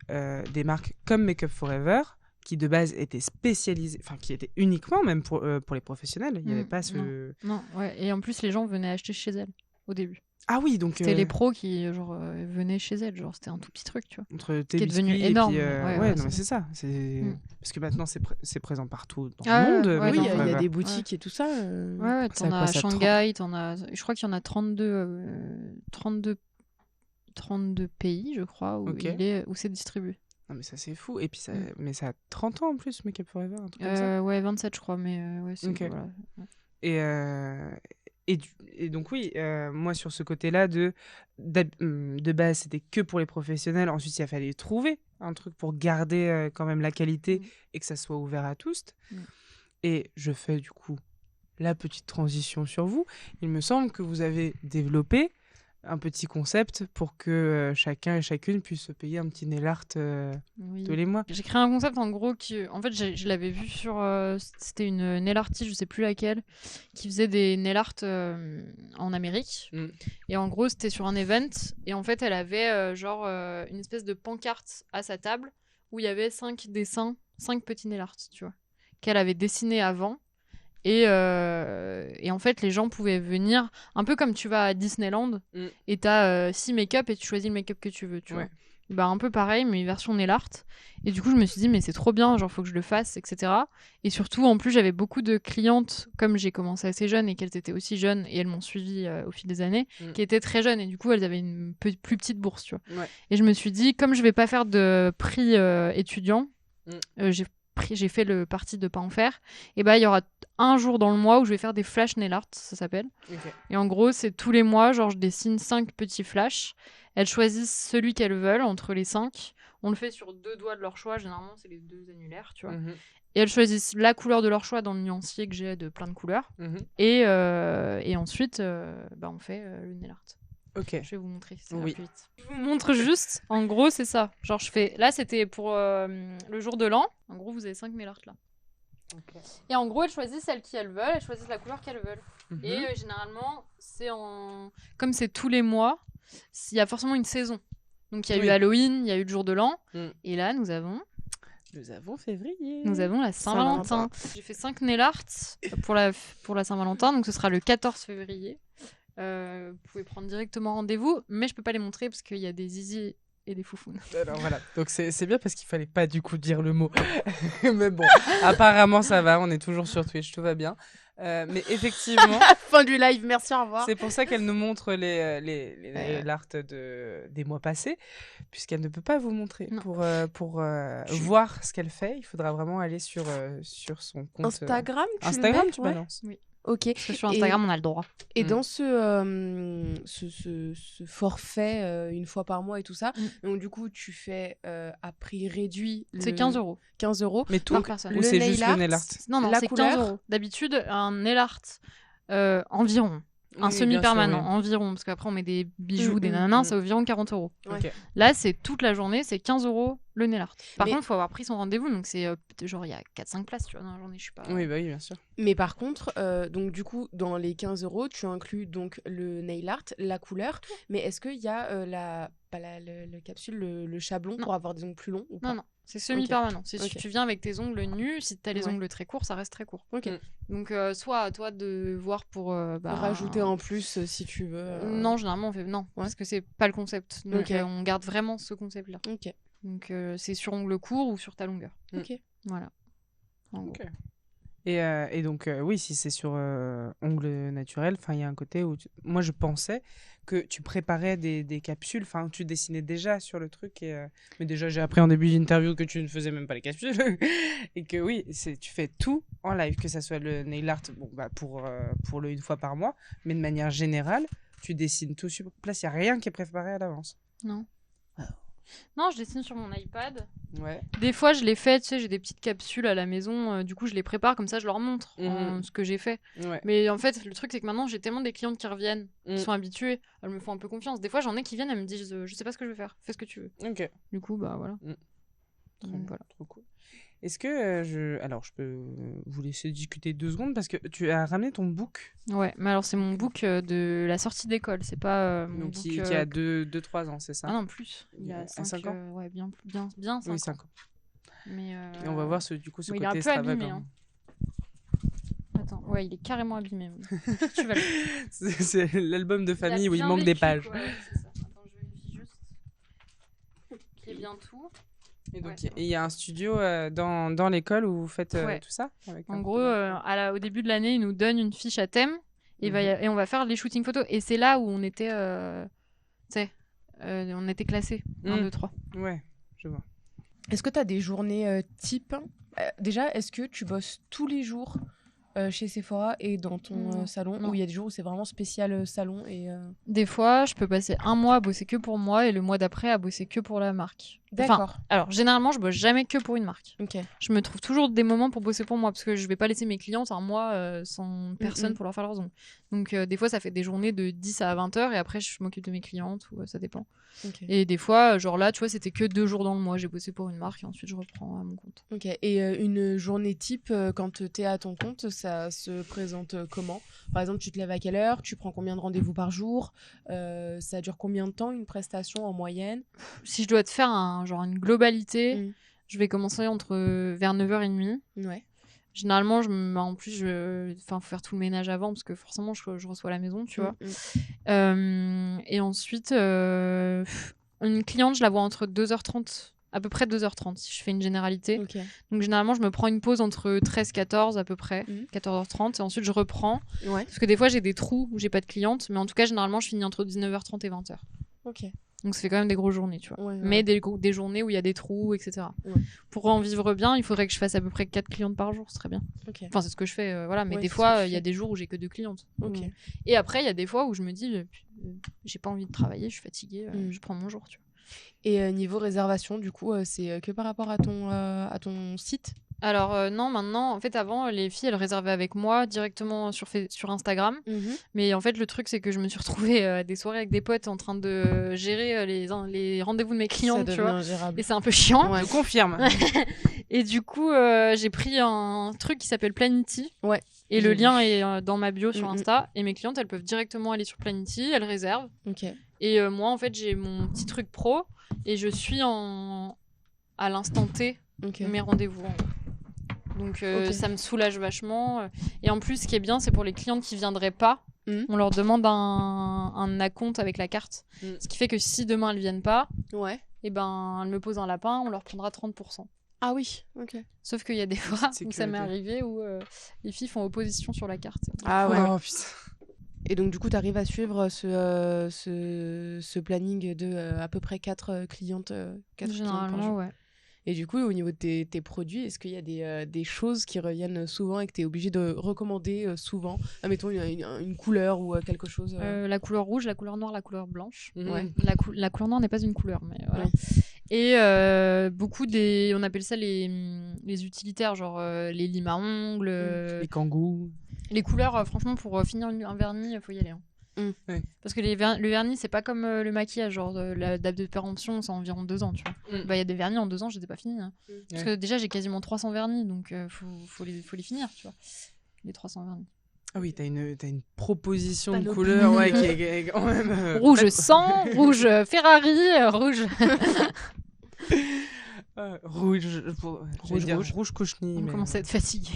des marques comme Make Up For Ever qui de base étaient spécialisées, enfin qui étaient uniquement même pour les professionnels. Il n'y avait pas ce... Non, ouais. Et en plus, les gens venaient acheter chez elles au début. Ah oui, donc... C'était les pros qui venaient chez elles. Genre, c'était un tout petit truc, tu vois. Entre tes qui est devenu biscuits et énorme, puis, ouais, ouais, ouais, non, mais c'est- c'est ça. C'est... Mm. Parce que maintenant, c'est présent partout dans Ah le monde. ouais, Make Oui, Up il y For a Ever. des boutiques et tout ça. Ouais, C'est à t'en quoi as à ça, Shanghai, je crois qu'il y en a 32 pays, je crois, où, Ok. où c'est distribué. Non, mais ça, c'est fou. Et puis, ça, Mm. mais ça a 30 ans en plus, Make Up For Ever, un truc comme ça. Ouais, 27, je crois, mais ouais, c'est... Ok. Voilà. Et donc, oui, moi, sur ce côté-là, de base, c'était que pour les professionnels. Ensuite, il a fallu trouver un truc pour garder quand même la qualité Mm. et que ça soit ouvert à tous. Mm. Et je fais du coup la petite transition sur vous. Il me semble que vous avez développé un petit concept pour que chacun et chacune puisse se payer un petit nail art Oui. tous les mois. J'ai créé un concept en gros qui, en fait, je l'avais vu sur, c'était une nail artiste, je sais plus laquelle, qui faisait des nail art en Amérique. Mm. Et en gros, c'était sur un event. Et en fait, elle avait une espèce de pancarte à sa table où il y avait 5 dessins, 5 petits nail art, tu vois, qu'elle avait dessinés avant. Et en fait, les gens pouvaient venir, un peu comme tu vas à Disneyland, et t'as 6 make-up et tu choisis le make-up que tu veux, tu vois. Bah, un peu pareil, mais version nail art. Et du coup, je me suis dit, mais c'est trop bien, genre, faut que je le fasse, etc. Et surtout, en plus, j'avais beaucoup de clientes, comme j'ai commencé assez jeune et qu'elles étaient aussi jeunes, et elles m'ont suivi au fil des années, qui étaient très jeunes, et du coup, elles avaient une plus petite bourse, tu vois. Et je me suis dit, comme je vais pas faire de prix étudiant, j'ai fait le parti de pas en faire, et bah il y aura un jour dans le mois où je vais faire des flash nail art, ça s'appelle. Et en gros, c'est tous les mois, genre je dessine 5 petits flashs. Elles choisissent celui qu'elles veulent entre les 5. On le fait sur 2 doigts de leur choix, généralement c'est les 2 annulaires, tu vois. Et elles choisissent la couleur de leur choix dans le nuancier que j'ai de plein de couleurs. Et ensuite, on fait le nail art. Ok. Je vais vous montrer, ça va plus vite. Je vous montre juste, en gros, c'est ça. Genre, je fais. Là, c'était pour le jour de l'an. En gros, vous avez 5 nail art là. Okay. Et en gros, elles choisissent celle qu'elles veulent, elles choisissent la couleur qu'elles veulent. Et généralement, comme c'est tous les mois, il y a forcément une saison. Donc, il y a eu Halloween, il y a eu le jour de l'an. Et là, nous avons février. Nous avons la Saint-Valentin. J'ai fait 5 nail art pour la Saint-Valentin. Donc, ce sera le 14 février. Vous pouvez prendre directement rendez-vous, mais je peux pas les montrer parce qu'il y a des zizi et des foufounes. Alors voilà, donc c'est bien parce qu'il fallait pas du coup dire le mot. Mais bon, apparemment ça va, on est toujours sur Twitch, tout va bien. Mais effectivement... Fin du live, merci, au revoir. C'est pour ça qu'elle nous montre l'art des mois passés, puisqu'elle ne peut pas vous montrer. Pour voir ce qu'elle fait, il faudra vraiment aller sur son compte... Instagram, tu balances. Oui. Ok. Parce que sur Instagram, on a le droit. Et dans ce forfait une fois par mois et tout ça, donc du coup, tu fais à prix réduit. C'est 15 €. 15 €. Mais tout, ou c'est juste le nail art? Non, c'est 15 €. D'habitude, un nail art environ. Un semi-permanent, environ, parce qu'après on met des bijoux, des nananas, c'est environ 40 €. Okay. Là, c'est toute la journée, c'est 15 € le nail art. Par contre, il faut avoir pris son rendez-vous, donc c'est genre il y a 4-5 places, tu vois, dans la journée, je suis pas... Oui, bah oui, bien sûr. Mais par contre, donc du coup, dans les 15 €, tu inclus donc le nail art, la couleur, mais est-ce qu'il y a le capsule, le chablon pour avoir des ongles plus longs ou pas? Non, c'est semi-permanent. Si tu viens avec tes ongles nus, si tu as les ongles très courts, ça reste très court. Donc, soit à toi de voir pour... rajouter en plus si tu veux. Non, généralement, on fait... Non, parce que c'est pas le concept. Donc, on garde vraiment ce concept-là. Donc, c'est sur ongles courts ou sur ta longueur. Voilà. Et donc, oui, si c'est sur ongles naturels, il y a un côté où... Moi, je pensais que tu préparais des capsules, tu dessinais déjà sur le truc. Mais déjà, j'ai appris en début d'interview que tu ne faisais même pas les capsules. Et que oui, tu fais tout en live, que ça soit le nail art pour le une fois par mois. Mais de manière générale, tu dessines tout sur place. Il n'y a rien qui est préparé à l'avance. Non. Non, je dessine sur mon iPad. Ouais. Des fois, je les fais, tu sais, j'ai des petites capsules à la maison. Du coup, je les prépare, comme ça, je leur montre ce que j'ai fait. Ouais. Mais en fait, le truc, c'est que maintenant, j'ai tellement des clientes qui reviennent, qui sont habituées. Elles me font un peu confiance. Des fois, j'en ai qui viennent, elles me disent je sais pas ce que je vais faire, fais ce que tu veux. Ok. Du coup, bah voilà. Voilà. Trop cool. Est-ce que Alors, je peux vous laisser discuter 2 secondes parce que tu as ramené ton book. Ouais, mais alors c'est mon book de la sortie d'école, c'est pas mon book... Qui a 2-3 ans, c'est ça? Ah non, plus. Il y a 5 ans. Ouais, bien 5 ans. Oui, 5 ans. Mais Et on va voir ce côté il est un peu abîmé, hein. Attends, ouais, il est carrément abîmé. Tu vas c'est l'album de famille où il manque des pages. Ouais, c'est ça. Attends, je vérifie juste qu'il y ait bien tout. Et donc, il y a un studio dans l'école où vous faites tout ça En gros, au début de l'année, ils nous donnent une fiche à thème et on va faire les shootings photos. Et c'est là où on était, on était classés. 1, 2, 3. Ouais, je vois. Est-ce que tu as des journées type déjà, est-ce que tu bosses tous les jours chez Sephora et dans ton salon, Non. ou il y a des jours où c'est vraiment spécial salon et... Des fois, je peux passer un mois à bosser que pour moi et le mois d'après à bosser que pour la marque. D'accord. Enfin, alors, généralement, je bosse jamais que pour une marque. Ok. Je me trouve toujours des moments pour bosser pour moi parce que je vais pas laisser mes clientes un mois sans personne pour leur faire leurs ongles. Donc, des fois, ça fait des journées de 10 à 20 heures et après, je m'occupe de mes clientes ou ça dépend. Ok. Et des fois, genre là, tu vois, c'était que 2 jours dans le mois. J'ai bossé pour une marque et ensuite, je reprends à mon compte. Ok. Et une journée type, quand t'es à ton compte, ça se présente comment ? Par exemple, tu te lèves à quelle heure ? Tu prends combien de rendez-vous par jour ? Ça dure combien de temps une prestation en moyenne ? Si je dois te faire une globalité, Mm. je vais commencer vers 9h30. Ouais. Généralement, en plus, faut faire tout le ménage avant parce que forcément, je reçois à la maison, tu vois. Et ensuite, une cliente, je la vois entre 2h30, à peu près 2h30, si je fais une généralité. Ok. Donc, généralement, je me prends une pause entre 13-14 à peu près, Mhm. 14h30, et ensuite, je reprends. Ouais. Parce que des fois, j'ai des trous où j'ai pas de cliente, mais en tout cas, généralement, je finis entre 19h30 et 20h. Ok. Donc, ça fait quand même des grosses journées, tu vois. Ouais, ouais. Mais des journées où il y a des trous, etc. Ouais. Pour en vivre bien, il faudrait que je fasse à peu près 4 clientes par jour, ce serait bien. Ok. Enfin, c'est ce que je fais, voilà. Mais Ouais, des c'est ce fois, que tu il y a fais. des jours où j'ai que 2 clientes. Ok. Et après, il y a des fois où je me dis, j'ai pas envie de travailler, je suis fatiguée, je prends mon jour, tu vois. Et niveau réservation, du coup, c'est que par rapport à ton site ? Alors, non, maintenant, en fait, avant, les filles, elles réservaient avec moi directement sur Instagram. Mais en fait, le truc, c'est que je me suis retrouvée à des soirées avec des potes en train de gérer les rendez-vous de mes clientes, Ça tu vois. devient ingérable. Et c'est un peu chiant. Ouais. Je confirme. Et du coup, j'ai pris un truc qui s'appelle Planity. Ouais. Et J'ai le vu. lien est dans ma bio sur Mhm. Insta. Et mes clientes, elles peuvent directement aller sur Planity, elles réservent. Ok. Et moi, en fait, j'ai mon petit truc pro et je suis à l'instant T Ok. mes rendez-vous. En gros. Donc, Ok. ça me soulage vachement. Et en plus, ce qui est bien, c'est pour les clientes qui viendraient pas. Mhm. On leur demande un acompte avec la carte. Mhm. Ce qui fait que si demain elles viennent pas, Ouais. et ben, elles me posent un lapin, on leur prendra 30%. Ah oui. Ok. Sauf qu'il y a des fois petite où ça m'est sécurité. arrivé où les filles font opposition sur la carte. Ah ouais. Oh putain. Et donc, du coup, tu arrives à suivre ce planning de à peu près 4 clientes, 4 clientes par Généralement, jour. ouais. Et du coup, au niveau de tes produits, est-ce qu'il y a des choses qui reviennent souvent et que tu es obligé de recommander souvent ? Admettons une couleur ou quelque chose. La couleur rouge, la couleur noire, la couleur blanche. Ouais. La couleur noire n'est pas une couleur, mais voilà. Ouais. Et beaucoup on appelle ça les utilitaires, genre les limes à ongles, Les kangous. les couleurs. Franchement, pour finir un vernis, faut y aller. Hein. Ouais. Parce que le vernis, c'est pas comme le maquillage, genre la date de péremption, c'est environ 2 ans, tu vois. Bah, y a des vernis en 2 ans, je les ai pas finis. Hein. Parce que déjà, j'ai quasiment 300 vernis, donc faut les finir, tu vois. Les 300 vernis. Ah oui, t'as une proposition de Panoplie. couleurs ouais, qui est quand même. Rouge sang, rouge Ferrari, rouge. Rouge. Rouge. Rouge cochenille. On mais- commence à être fatigué.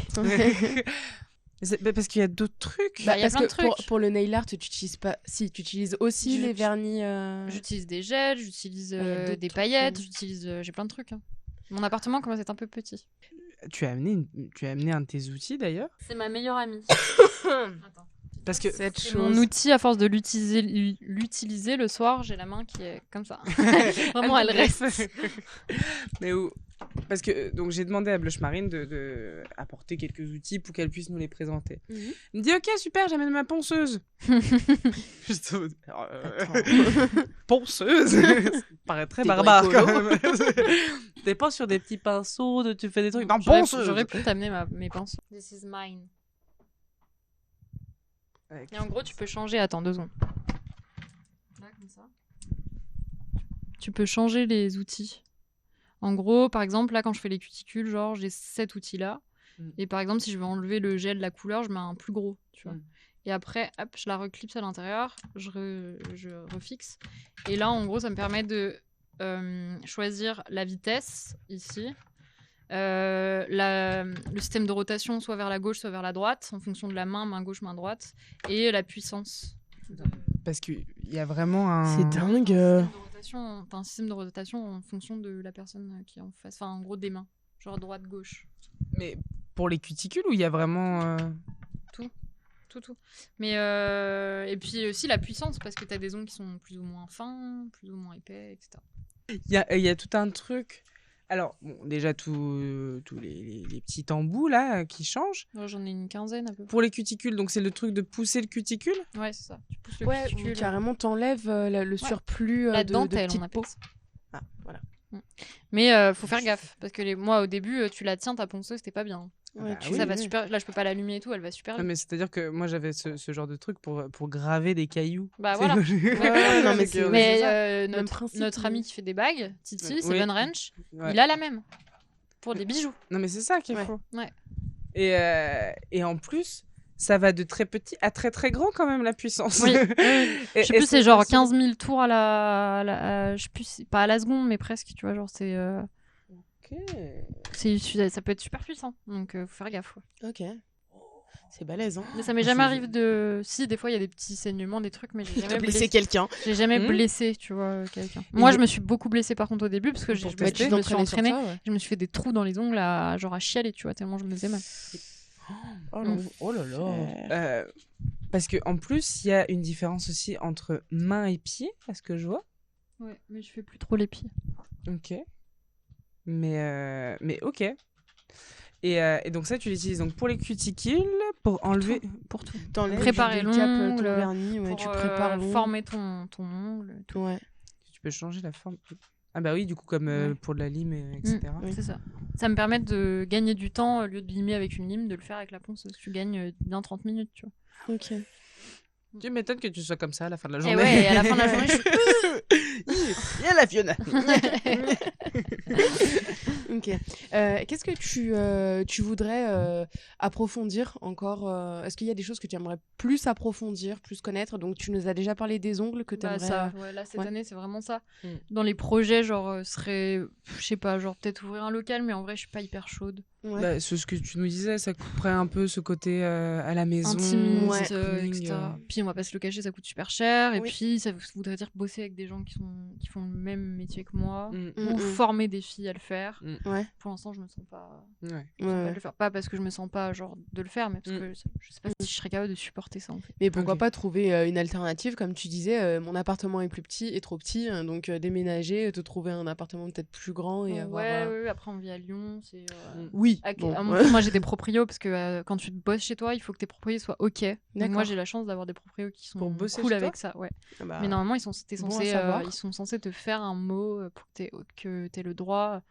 Parce qu'il y a d'autres trucs. Bah, y a parce plein de que pour, trucs. pour le nail art, tu utilises pas. Si, tu utilises aussi les vernis. J'utilise des gels, j'utilise y a d'autres des trucs, paillettes, hein. j'utilise j'ai plein de trucs. Hein. Mon appartement commence à être un peu petit. Tu as amené un de tes outils d'ailleurs. C'est ma meilleure amie. Attends. Parce que Cette C'est chose. mon outil, à force de l'utiliser le soir, j'ai la main qui est comme ça. Vraiment, elle reste. Mais où Parce que donc j'ai demandé à Blush Marine de apporter quelques outils pour qu'elle puisse nous les présenter. Mhm. Elle me dit ok super, j'amène ma ponceuse. Juste en mode, ponceuse, ça paraît très T'es barbare quand bricolo. même. T'es pas sur des petits pinceaux, tu fais des trucs. Non, J'aurais ponceuse. pu t'amener mes pinceaux. This is mine. Avec- Et en gros, tu peux changer. Attends 2 secondes. Là, comme ça. Tu peux changer les outils. En gros, par exemple, là, quand je fais les cuticules, genre, j'ai cet outil-là. Mm. Et par exemple, si je veux enlever le gel, la couleur, je mets un plus gros, tu vois. Mm. Et après, hop, je la reclipse à l'intérieur, je refixe. Et là, en gros, ça me permet de choisir la vitesse, ici. Le système de rotation, soit vers la gauche, soit vers la droite, en fonction de la main gauche, main droite. Et la puissance. Parce qu'il y a vraiment un. C'est dingue. T'as un système de rotation en fonction de la personne qui est en face. Enfin, en gros, des mains. Genre droite-gauche. Mais pour les cuticules où il y a vraiment. Tout. Mais et puis aussi la puissance, parce que t'as des ongles qui sont plus ou moins fins, plus ou moins épais, etc. Il y a tout un truc Alors, bon, déjà, tous les petits embouts, là, qui changent. Moi, j'en ai une quinzaine à peu près. Pour les cuticules, donc c'est le truc de pousser le cuticule. Ouais, c'est ça. Tu pousses le Ouais, cuticule. ou carrément t'enlèves le surplus La de dentelle, petites on appelle peaux. ça. Ah, voilà. Mais faut faire gaffe parce que moi au début tu la tiens ta ponceuse c'était pas bien. Ouais, Bah tu oui, Ça va oui. super. Là je peux pas l'allumer et tout, elle va super Non, vite. mais c'est-à-dire que moi, j'avais ce genre de truc pour graver des cailloux. Bah C'est voilà. que je- Ouais, non, mais C'est c'est- que- Mais c'est ça. euh, Même notre, principe, notre mais- ami qui fait des bagues, Titi, Oui. Seven Ranch, Ouais. il a la même pour des bijoux. Non, mais c'est ça qu'il Ouais. faut. Ouais. Et en plus, ça va de très petit à très très grand quand même, la puissance. Oui. Et- Je sais et plus, c'est genre possible. 15 000 tours je sais plus, pas à la seconde, mais presque, tu vois, genre Ok. ça peut être super puissant, donc faut faire gaffe. Quoi. Ok. C'est balèze, hein. Mais ça m'est jamais arrivé de. Si, des fois il y a des petits saignements, des trucs, mais j'ai T'as jamais blessé blessé, quelqu'un. j'ai jamais Hmm. blessé, tu vois, quelqu'un. Moi, je me suis beaucoup blessée par contre au début parce que Pour je tester. me suis entraînée. sur ça, ouais. Je me suis fait des trous dans les ongles, genre à chialer, tu vois, tellement je me faisais mal. Oh là là. Parce que en plus, il y a une différence aussi entre main et pied, à ce que je vois. Ouais, mais je fais plus trop les pieds. Ok. Mais ok. Et donc ça, tu l'utilises donc pour les cuticules, pour enlever. Pour tout. T'enlèves, Préparer tu décapes ton l'ongle, vernis, ouais, Pour tu prépares l'ongle. former ton ongle, tout. Ouais. Tu peux changer la forme. Ah bah oui, du coup, comme Ouais. pour de la lime, etc. Oui. C'est ça. Ça me permet de gagner du temps au lieu de limer avec une lime, de le faire avec la ponceuse. Tu gagnes bien 30 minutes, tu vois. Ok. Tu m'étonnes que tu sois comme ça à la fin de la Et journée. ouais, et à la fin de la journée, je suis... Il y a la Fiona. Ok. Qu'est-ce que tu voudrais approfondir encore Est-ce qu'il y a des choses que tu aimerais plus approfondir, plus connaître? Donc, tu nous as déjà parlé des ongles que tu Bah, aimerais. ça, ouais, là, cette ouais. année, c'est vraiment ça. Mm. Dans les projets, genre, serait, je sais pas, genre, peut-être ouvrir un local, mais en vrai, je suis pas hyper chaude. Ouais. Bah, ce que tu nous disais, ça couperait un peu ce côté à la maison, Intimiste, Ouais. cocooning, etc. Puis on va pas se le cacher, ça coûte super cher. Et Oui. puis ça voudrait dire bosser avec des gens qui font le même métier que moi. Mm. Ou former des filles à le faire. Ouais. Pour l'instant, je me sens pas... Ouais. je me sens pas Ouais. de le faire. Pas parce que je me sens pas genre de le faire, mais parce Mm. que je sais pas si je serais capable de supporter ça en fait. Mais pourquoi Ok. pas trouver une alternative, comme tu disais, mon appartement est plus petit et trop petit, hein, donc déménager, te trouver un appartement peut-être plus grand et avoir. Ouais, après on vit à Lyon. C'est, Oui. à bon. mon tour, moi j'ai des proprios parce que quand tu bosses chez toi, il faut que tes proprios soient ok. Donc D'accord. moi j'ai la chance d'avoir des proprios qui sont Pour bosser cool chez toi avec ça. Ouais. Ah bah, Mais normalement t'es bon à censé, savoir. ils sont censés te faire un mot pour que t'aies le droit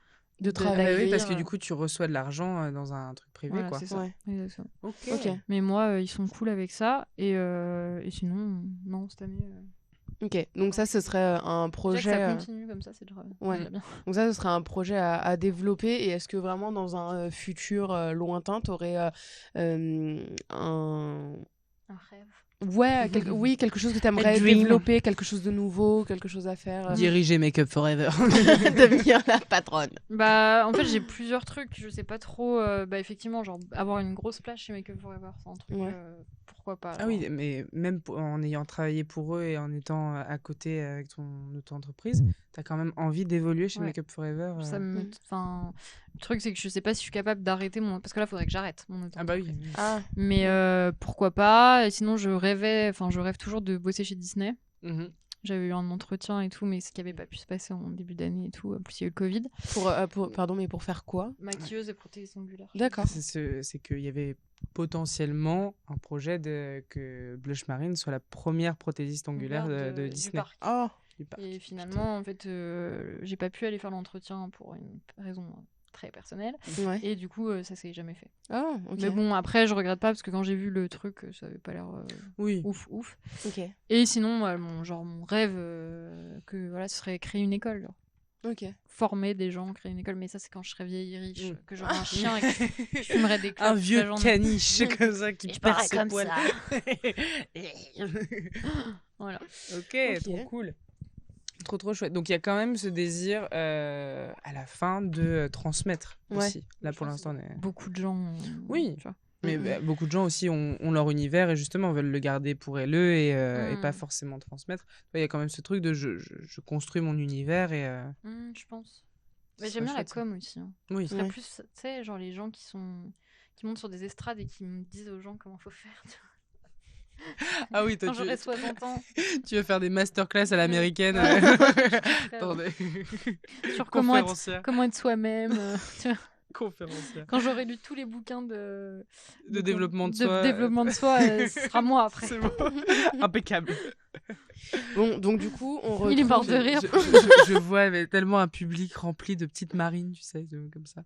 de Ah bah travailler. oui, parce que du coup, tu reçois de l'argent dans un truc privé, Voilà, quoi. c'est ça. Ouais. Exactement. Ok. Ok. Mais moi, ils sont cool avec ça. Et sinon, non, cette année. Ok. Donc ça, ce serait un Déjà que projet. ça continue comme ça, c'est déjà, Ouais. déjà bien. Donc ça, ce serait un projet à développer. Et est-ce que vraiment, dans un futur lointain, tu aurais un... Un rêve. Ouais, oui, quelque chose que tu aimerais dream. développer, quelque chose de nouveau, quelque chose à faire. Diriger Make Up Forever. Devenir la patronne. Bah, en fait, j'ai plusieurs trucs. Je sais pas trop. Bah, effectivement, genre, avoir une grosse place chez Make Up Forever, c'est un truc. Ouais. Pourquoi pas Ah oui, mais même en ayant travaillé pour eux et en étant à côté avec ton auto-entreprise, t'as quand même envie d'évoluer chez Ouais. Make Up Forever. Ça Mm. enfin, le truc, c'est que je sais pas si je suis capable d'arrêter mon. Parce que là, faudrait que j'arrête mon Ah bah oui. auto-entreprise. Ah, Mais pourquoi pas. Et sinon, je rêve toujours de bosser chez Disney. Mhm. J'avais eu un entretien et tout, mais ce qui avait pas pu se passer en début d'année et tout. En plus, il y a eu le Covid. pardon, mais pour faire quoi? Maquilleuse et prothèse ongulaire. D'accord. C'est qu'il y avait potentiellement un projet que Blush Marine soit la première prothésiste ongulaire de du Disney. parc. Oh, Du parc. Et finalement, en fait, j'ai pas pu aller faire l'entretien pour une raison très personnelle. ouais. Et du coup, ça s'est jamais fait. Ah, ok. Mais bon, après, je regrette pas parce que quand j'ai vu le truc, ça avait pas l'air Oui. ouf. Ok. Et sinon, mon rêve, que voilà, ce serait créer une école. Genre. Ok. Former des gens, créer une école. Mais ça, c'est quand je serais vieille et riche, Mm. que j'aurais un chien et que je fumerais des clopes Un toute vieux la journée. caniche comme ça qui Et je perd parlerais ses comme poils. Voilà. Ok, Ok. trop cool. Trop chouette. Donc il y a quand même ce désir à la fin de transmettre Ouais. aussi. Là Je pour pense l'instant, on que est- beaucoup de gens. Oui. Tu vois. mais Mhm. beaucoup de gens aussi ont leur univers et justement veulent le garder pour eux et pas Mm. forcément transmettre. Il y a quand même ce truc de je construis mon univers et Je pense. Mais ce j'aime bien serait la chouette, com aussi. Hein. oui. Ce serait Ouais. plus, tu sais, genre les gens qui montent sur des estrades et qui me disent aux gens comment faut faire. Tu Ah oui, toi, Quand j'aurai 60 ans. tu vas faire des masterclass à l'américaine. Attendez. Sur Conférencière. comment être soi-même. Tu vois. Conférencière. Quand j'aurai lu tous les bouquins de développement de soi. développement de soi, ce sera moi après. C'est bon. Impeccable. Bon, donc du coup, on retrouve... Il est mort de rire. Je vois mais tellement un public rempli de petites marines, tu sais, comme ça.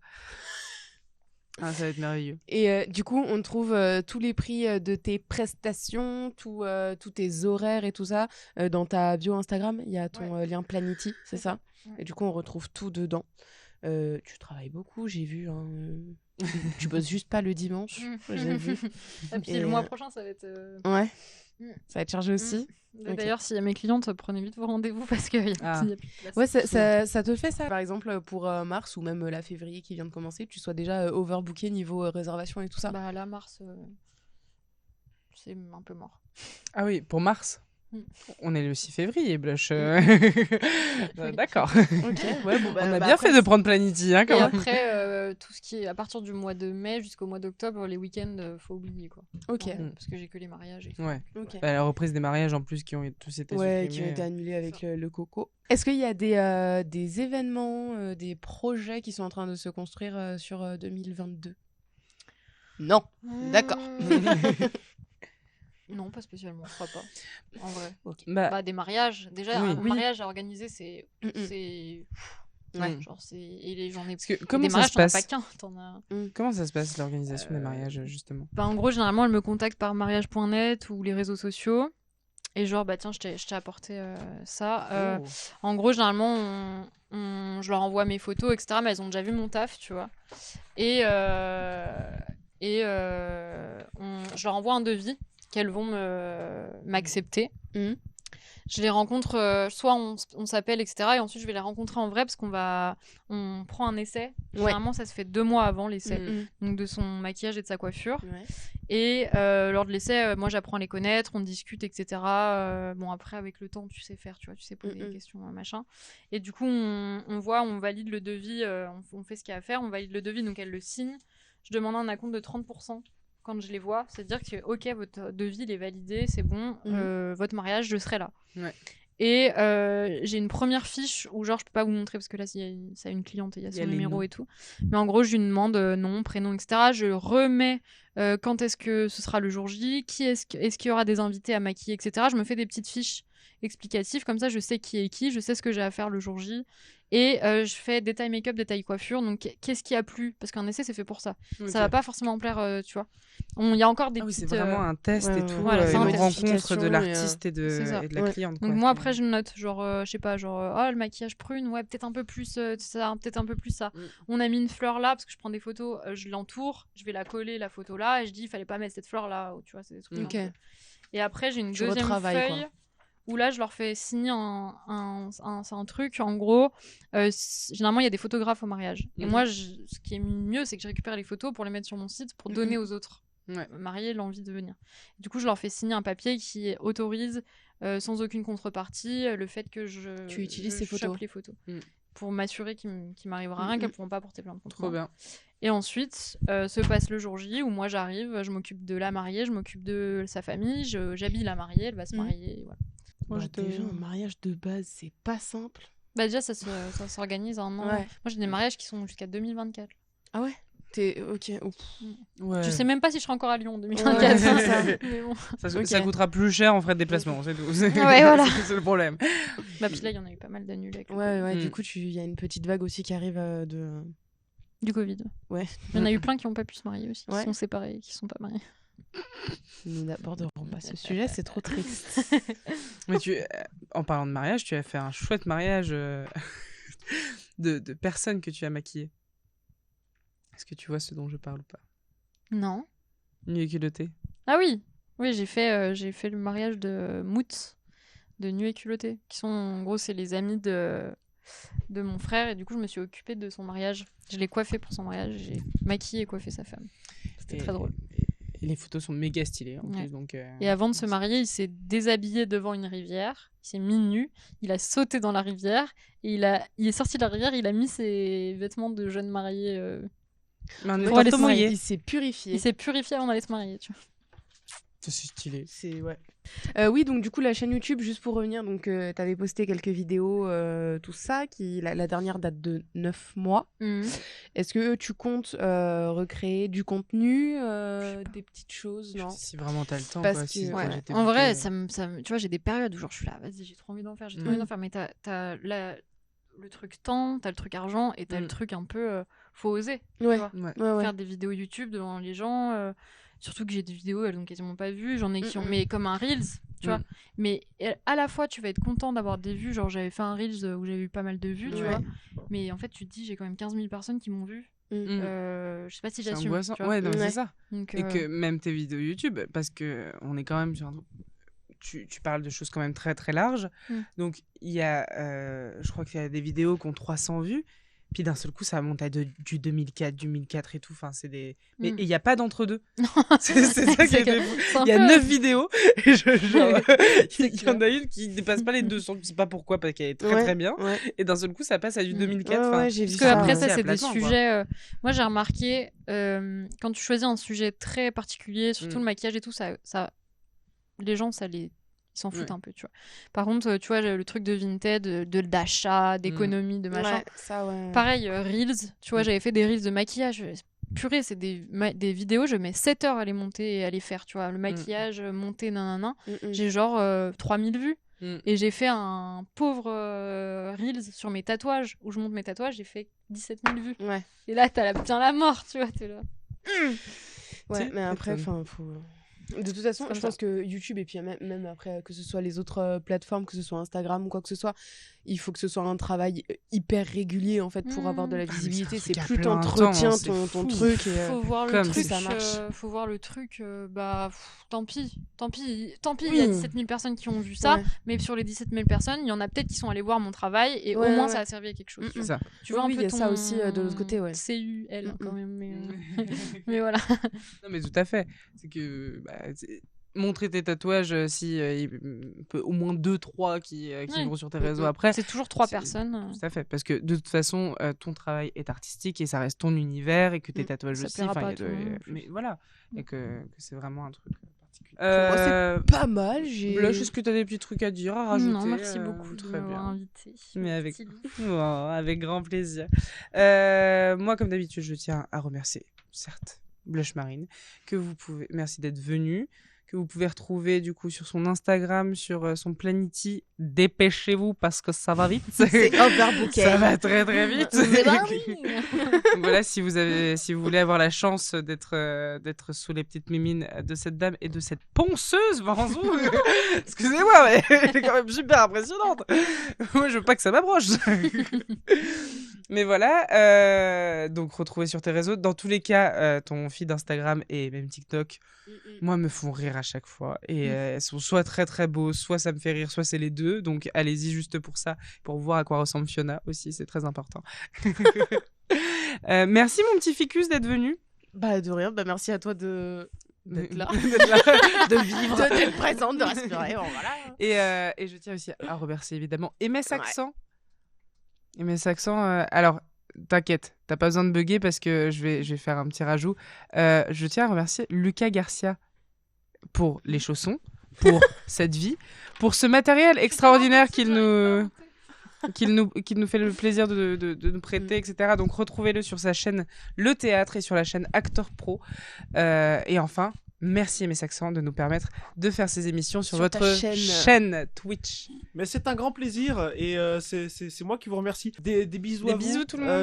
Ah, ça va être merveilleux. Et du coup, on trouve tous les prix de tes prestations, tous tes horaires et tout ça dans ta bio Instagram. Il y a ton lien Planity, c'est ça? Ouais. Et du coup, on retrouve tout dedans. Tu travailles beaucoup, j'ai vu. Hein, tu bosses juste pas le dimanche, j'ai vu. Et puis Et, le mois prochain, ça va être. Ouais. Mm. Ça va être chargé aussi. D'ailleurs, s'il y a mes clientes, prenez vite vos rendez-vous parce qu'il y a Ah. plus de place. Ouais, ça te fait ça. Par exemple, pour mars ou même la février qui vient de commencer, tu sois déjà overbooké niveau réservation et tout ça. Bah là, mars, c'est un peu mort. Ah oui, pour mars. Mm. On est le 6 février, Blush. D'accord. Ok, ouais, bon, On a bien fait de prendre Planity, hein, quand Et même. après, tout ce qui est à partir du mois de mai jusqu'au mois d'octobre, les week-ends, faut oublier quoi. Ok. Ouais, parce que j'ai que les mariages. Et tout. Ouais. Ok. Bah, la reprise des mariages en plus qui ont tous été Ouais, supprimés. qui ont été annulés avec le coco. Est-ce qu'il y a des événements, des projets qui sont en train de se construire sur 2022? Non. D'accord. Non, pas spécialement, je crois pas. En vrai. Bah, Des mariages. Déjà, Oui. un Oui. mariage à organiser, c'est. Ouais. Genre, c'est. Et j'en ai. parce que, comment des ça mariages, se t'en as passe pas qu'un. T'en as. Comment ça se passe l'organisation des mariages, justement? Bah, en gros, généralement, elle me contacte par mariage.net ou les réseaux sociaux. Et genre, bah tiens, je t'ai apporté ça. Oh. En gros, généralement, je leur envoie mes photos, etc. Mais elles ont déjà vu mon taf, tu vois. Et je leur envoie un devis qu'elles vont m'accepter. Mhm. Je les rencontre, soit on s'appelle, etc. Et ensuite, je vais les rencontrer en vrai parce on prend un essai. Généralement, ça se fait 2 mois avant l'essai. Donc, de son maquillage et de sa coiffure. Ouais. Et lors de l'essai, moi, j'apprends à les connaître, on discute, etc. Bon, après, avec le temps, tu sais faire, tu vois, tu sais poser des questions, machin. Et du coup, on voit, on valide le devis, on fait ce qu'il y a à faire, on valide le devis, donc elle le signe. Je demande un acompte de 30% quand je les vois. C'est-à-dire que, ok, votre devis, il est validé, c'est bon, votre mariage, je serai là. Ouais. Et j'ai une première fiche où, genre, je peux pas vous montrer parce que là, ça a une cliente et il y a son numéro et tout. Mais en gros, je lui demande nom, prénom, etc. Je remets quand est-ce que ce sera le jour J, est-ce qu'il y aura des invités à maquiller, etc. Je me fais des petites fiches explicatives, comme ça, je sais qui est qui, je sais ce que j'ai à faire le jour J. Et je fais détail make-up, détail coiffure. Donc, qu'est-ce qui a plu? Parce qu'un essai, c'est fait pour ça. Okay. Ça va pas forcément plaire, tu vois. Il y a encore des petites... petites... c'est vraiment un test et tout. Voilà, c'est une une rencontre de l'artiste et de la cliente. Donc, moi, après, je note. Genre, je sais pas, le maquillage prune, ouais, peut-être un peu plus ça, peut-être un peu plus ça. On a mis une fleur là, parce que je prends des photos, je l'entoure, je vais la coller, la photo là, et je dis, il fallait pas mettre cette fleur là. Tu vois, c'est des trucs. Et après, j'ai une deuxième feuille. Quoi. Où là, je leur fais signer un truc. En gros, généralement, il y a des photographes au mariage. Et moi, ce qui est mieux, c'est que je récupère les photos pour les mettre sur mon site pour donner aux autres mariés l'envie de venir. Du coup, je leur fais signer un papier qui autorise, sans aucune contrepartie, le fait que tu utilises ces photos. les photos. Pour m'assurer qu'il m'arrivera rien, qu'elles ne pourront pas porter plainte contre moi. Trop bien. Et ensuite, se passe le jour J où moi, j'arrive, je m'occupe de la mariée, je m'occupe de sa famille, j'habille la mariée, elle va se marier, voilà. Moi, déjà, un mariage de base, c'est pas simple. Bah déjà, ça s'organise en an. Ouais. Moi, j'ai des mariages qui sont jusqu'à 2024. Ah ouais? T'es... Ok. Ouais. Je sais même pas si je serai encore à Lyon en 2024. Ouais, ça. Mais bon. Ça coûtera plus cher en frais de déplacement, c'est tout. Ouais, voilà. C'est le problème. Bah puis là, il y en a eu pas mal d'annulés. Ouais. Du coup, il y a une petite vague aussi qui arrive du Covid. Ouais. Il y en a eu plein qui n'ont pas pu se marier aussi, qui Ouais. sont séparés et qui sont pas mariés. Nous n'aborderons pas ce sujet, c'est trop triste. Mais en parlant de mariage, tu as fait un chouette mariage de personnes que tu as maquillées. Est-ce que tu vois ce dont je parle ou pas? Non. Nu et culotté. Ah oui, j'ai fait le mariage de Mout, de Nu et culotté, qui sont, en gros, c'est les amis de mon frère, et du coup, je me suis occupée de son mariage. Je l'ai coiffé pour son mariage, j'ai maquillé et coiffé sa femme. C'était très drôle. Et les photos sont méga stylées en plus. Donc, et avant de se marier, il s'est déshabillé devant une rivière, il s'est mis nu, il a sauté dans la rivière, et il est sorti de la rivière, il a mis ses vêtements de jeune marié. Il s'est purifié. Il s'est purifié avant d'aller se marier, tu vois. C'est stylé. C'est ouais. Oui, donc du coup la chaîne YouTube, juste pour revenir, donc t'avais posté quelques vidéos, tout ça, la dernière date de 9 mois. Est-ce que tu comptes recréer du contenu, des petites choses, non? Si vraiment t'as le temps, Parce quoi. que- Si ouais. j'étais En vrai, bloquée, tu vois, j'ai des périodes où genre je suis là, vas-y, j'ai trop envie d'en faire, j'ai trop envie d'en faire, mais t'as le truc temps, t'as le truc argent et t'as le truc un peu faut oser. Ouais. Tu vois. Ouais. Faire des vidéos YouTube devant les gens, surtout que j'ai des vidéos, elles ont quasiment pas vues, j'en ai qui ont, mais comme un Reels, tu vois. Mais à la fois, tu vas être content d'avoir des vues, genre j'avais fait un Reels où j'avais eu pas mal de vues, tu vois. Mais en fait, tu te dis, j'ai quand même 15 000 personnes qui m'ont vu. Je sais pas si c'est j'assume. angoissant. Tu vois. Ouais, non, c'est ça. Donc, Et que même tes vidéos YouTube, parce que on est quand même sur un truc. Tu parles de choses quand même très très larges. Donc il y a, je crois qu'il y a des vidéos qui ont 300 vues. Puis d'un seul coup, ça monte à du 2004, du 1004 et tout. Enfin, c'est des. Mais il n'y a pas d'entre-deux. c'est ça qui est fou. Il y a 9 vidéos. Et il y en a une qui dépasse pas les 200. Je sais pas pourquoi, parce qu'elle est très très bien. Et d'un seul coup, ça passe à du 2004. Ouais, j'ai vu parce ça. qu'après, ça, aussi c'est des aplatement, quoi. sujets. Moi, j'ai remarqué, quand tu choisis un sujet très particulier, surtout le maquillage et tout, ça les gens, ils s'en foutent un peu, tu vois. Par contre, tu vois, le truc de Vinted, d'achat, d'économie, de machin. Ouais, ça, ouais. Pareil, Reels, tu vois, j'avais fait des Reels de maquillage. Purée, c'est des vidéos, je mets 7 heures à les monter et à les faire, tu vois. Le maquillage, monter, nanana. J'ai genre 3000 vues. Et j'ai fait un pauvre Reels sur mes tatouages, où je monte mes tatouages, j'ai fait 17 000 vues. Ouais. Et là, t'as bien la mort, tu vois, t'es là. Ouais, mais après, faut... De toute façon, je pense que YouTube, et puis même après, que ce soit les autres plateformes, que ce soit Instagram ou quoi que ce soit, il faut que ce soit un travail hyper régulier, en fait, pour avoir de la visibilité. C'est plus t'entretiens ton truc. Faut voir le Comme truc, ça marche. faut voir le truc, tant pis, il y a 17 000 personnes qui ont vu ça, mais sur les 17 000 personnes, il y en a peut-être qui sont allées voir mon travail, et au moins ça a servi à quelque chose. C'est ça. Tu vois un peu il y a ton ça aussi de l'autre côté, ouais. CUL quand même, mais voilà. Non, mais tout à fait. C'est que montrer tes tatouages, si il peut au moins 2-3 qui vont sur tes réseaux après. C'est toujours 3 personnes. Tout à fait, parce que de toute façon, ton travail est artistique et ça reste ton univers et que tes tatouages aussi. Mais voilà, et que c'est vraiment un truc particulier. C'est pas mal. Blush, est-ce que tu as des petits trucs à dire, à rajouter? Non, merci beaucoup de très m'avoir bien. invité. Mais avec grand plaisir. Moi, comme d'habitude, je tiens à remercier, certes, Blush Marine, merci d'être venue, que vous pouvez retrouver du coup sur son Instagram, sur son Planity. Dépêchez-vous parce que ça va vite. C'est overbooké. Ça va très très vite. C'est Voilà, si vous voulez avoir la chance d'être sous les petites mimines de cette dame et de cette ponceuse, Vanzou. Excusez-moi, mais elle est quand même super impressionnante. Moi, je veux pas que ça m'approche. Mais voilà, donc retrouver sur tes réseaux. Dans tous les cas, ton feed Instagram et même TikTok, moi, me font rire à chaque fois. Et elles sont soit très très beaux, soit ça me fait rire, soit c'est les deux. Donc allez-y juste pour ça, pour voir à quoi ressemble Fiona aussi, c'est très important. Merci mon petit ficus d'être venu. Bah de rien, merci à toi d'être là, de vivre, d'être présente, de respirer. Bon, voilà. Et je tiens aussi à remercier évidemment Aimé Saxan. Aimé Saxan, alors t'inquiète, t'as pas besoin de bugger parce que je vais faire un petit rajout. Je tiens à remercier Lucas Garcia pour les chaussons, pour cette vie, pour ce matériel extraordinaire qu'il nous fait le plaisir de nous prêter, etc. Donc retrouvez-le sur sa chaîne Le Théâtre et sur la chaîne Acteur Pro. Et enfin, merci Aimé Saxan de nous permettre de faire ces émissions sur votre chaîne Twitch. Mais c'est un grand plaisir et c'est moi qui vous remercie. Des bisous à vous. Bisous tout le monde.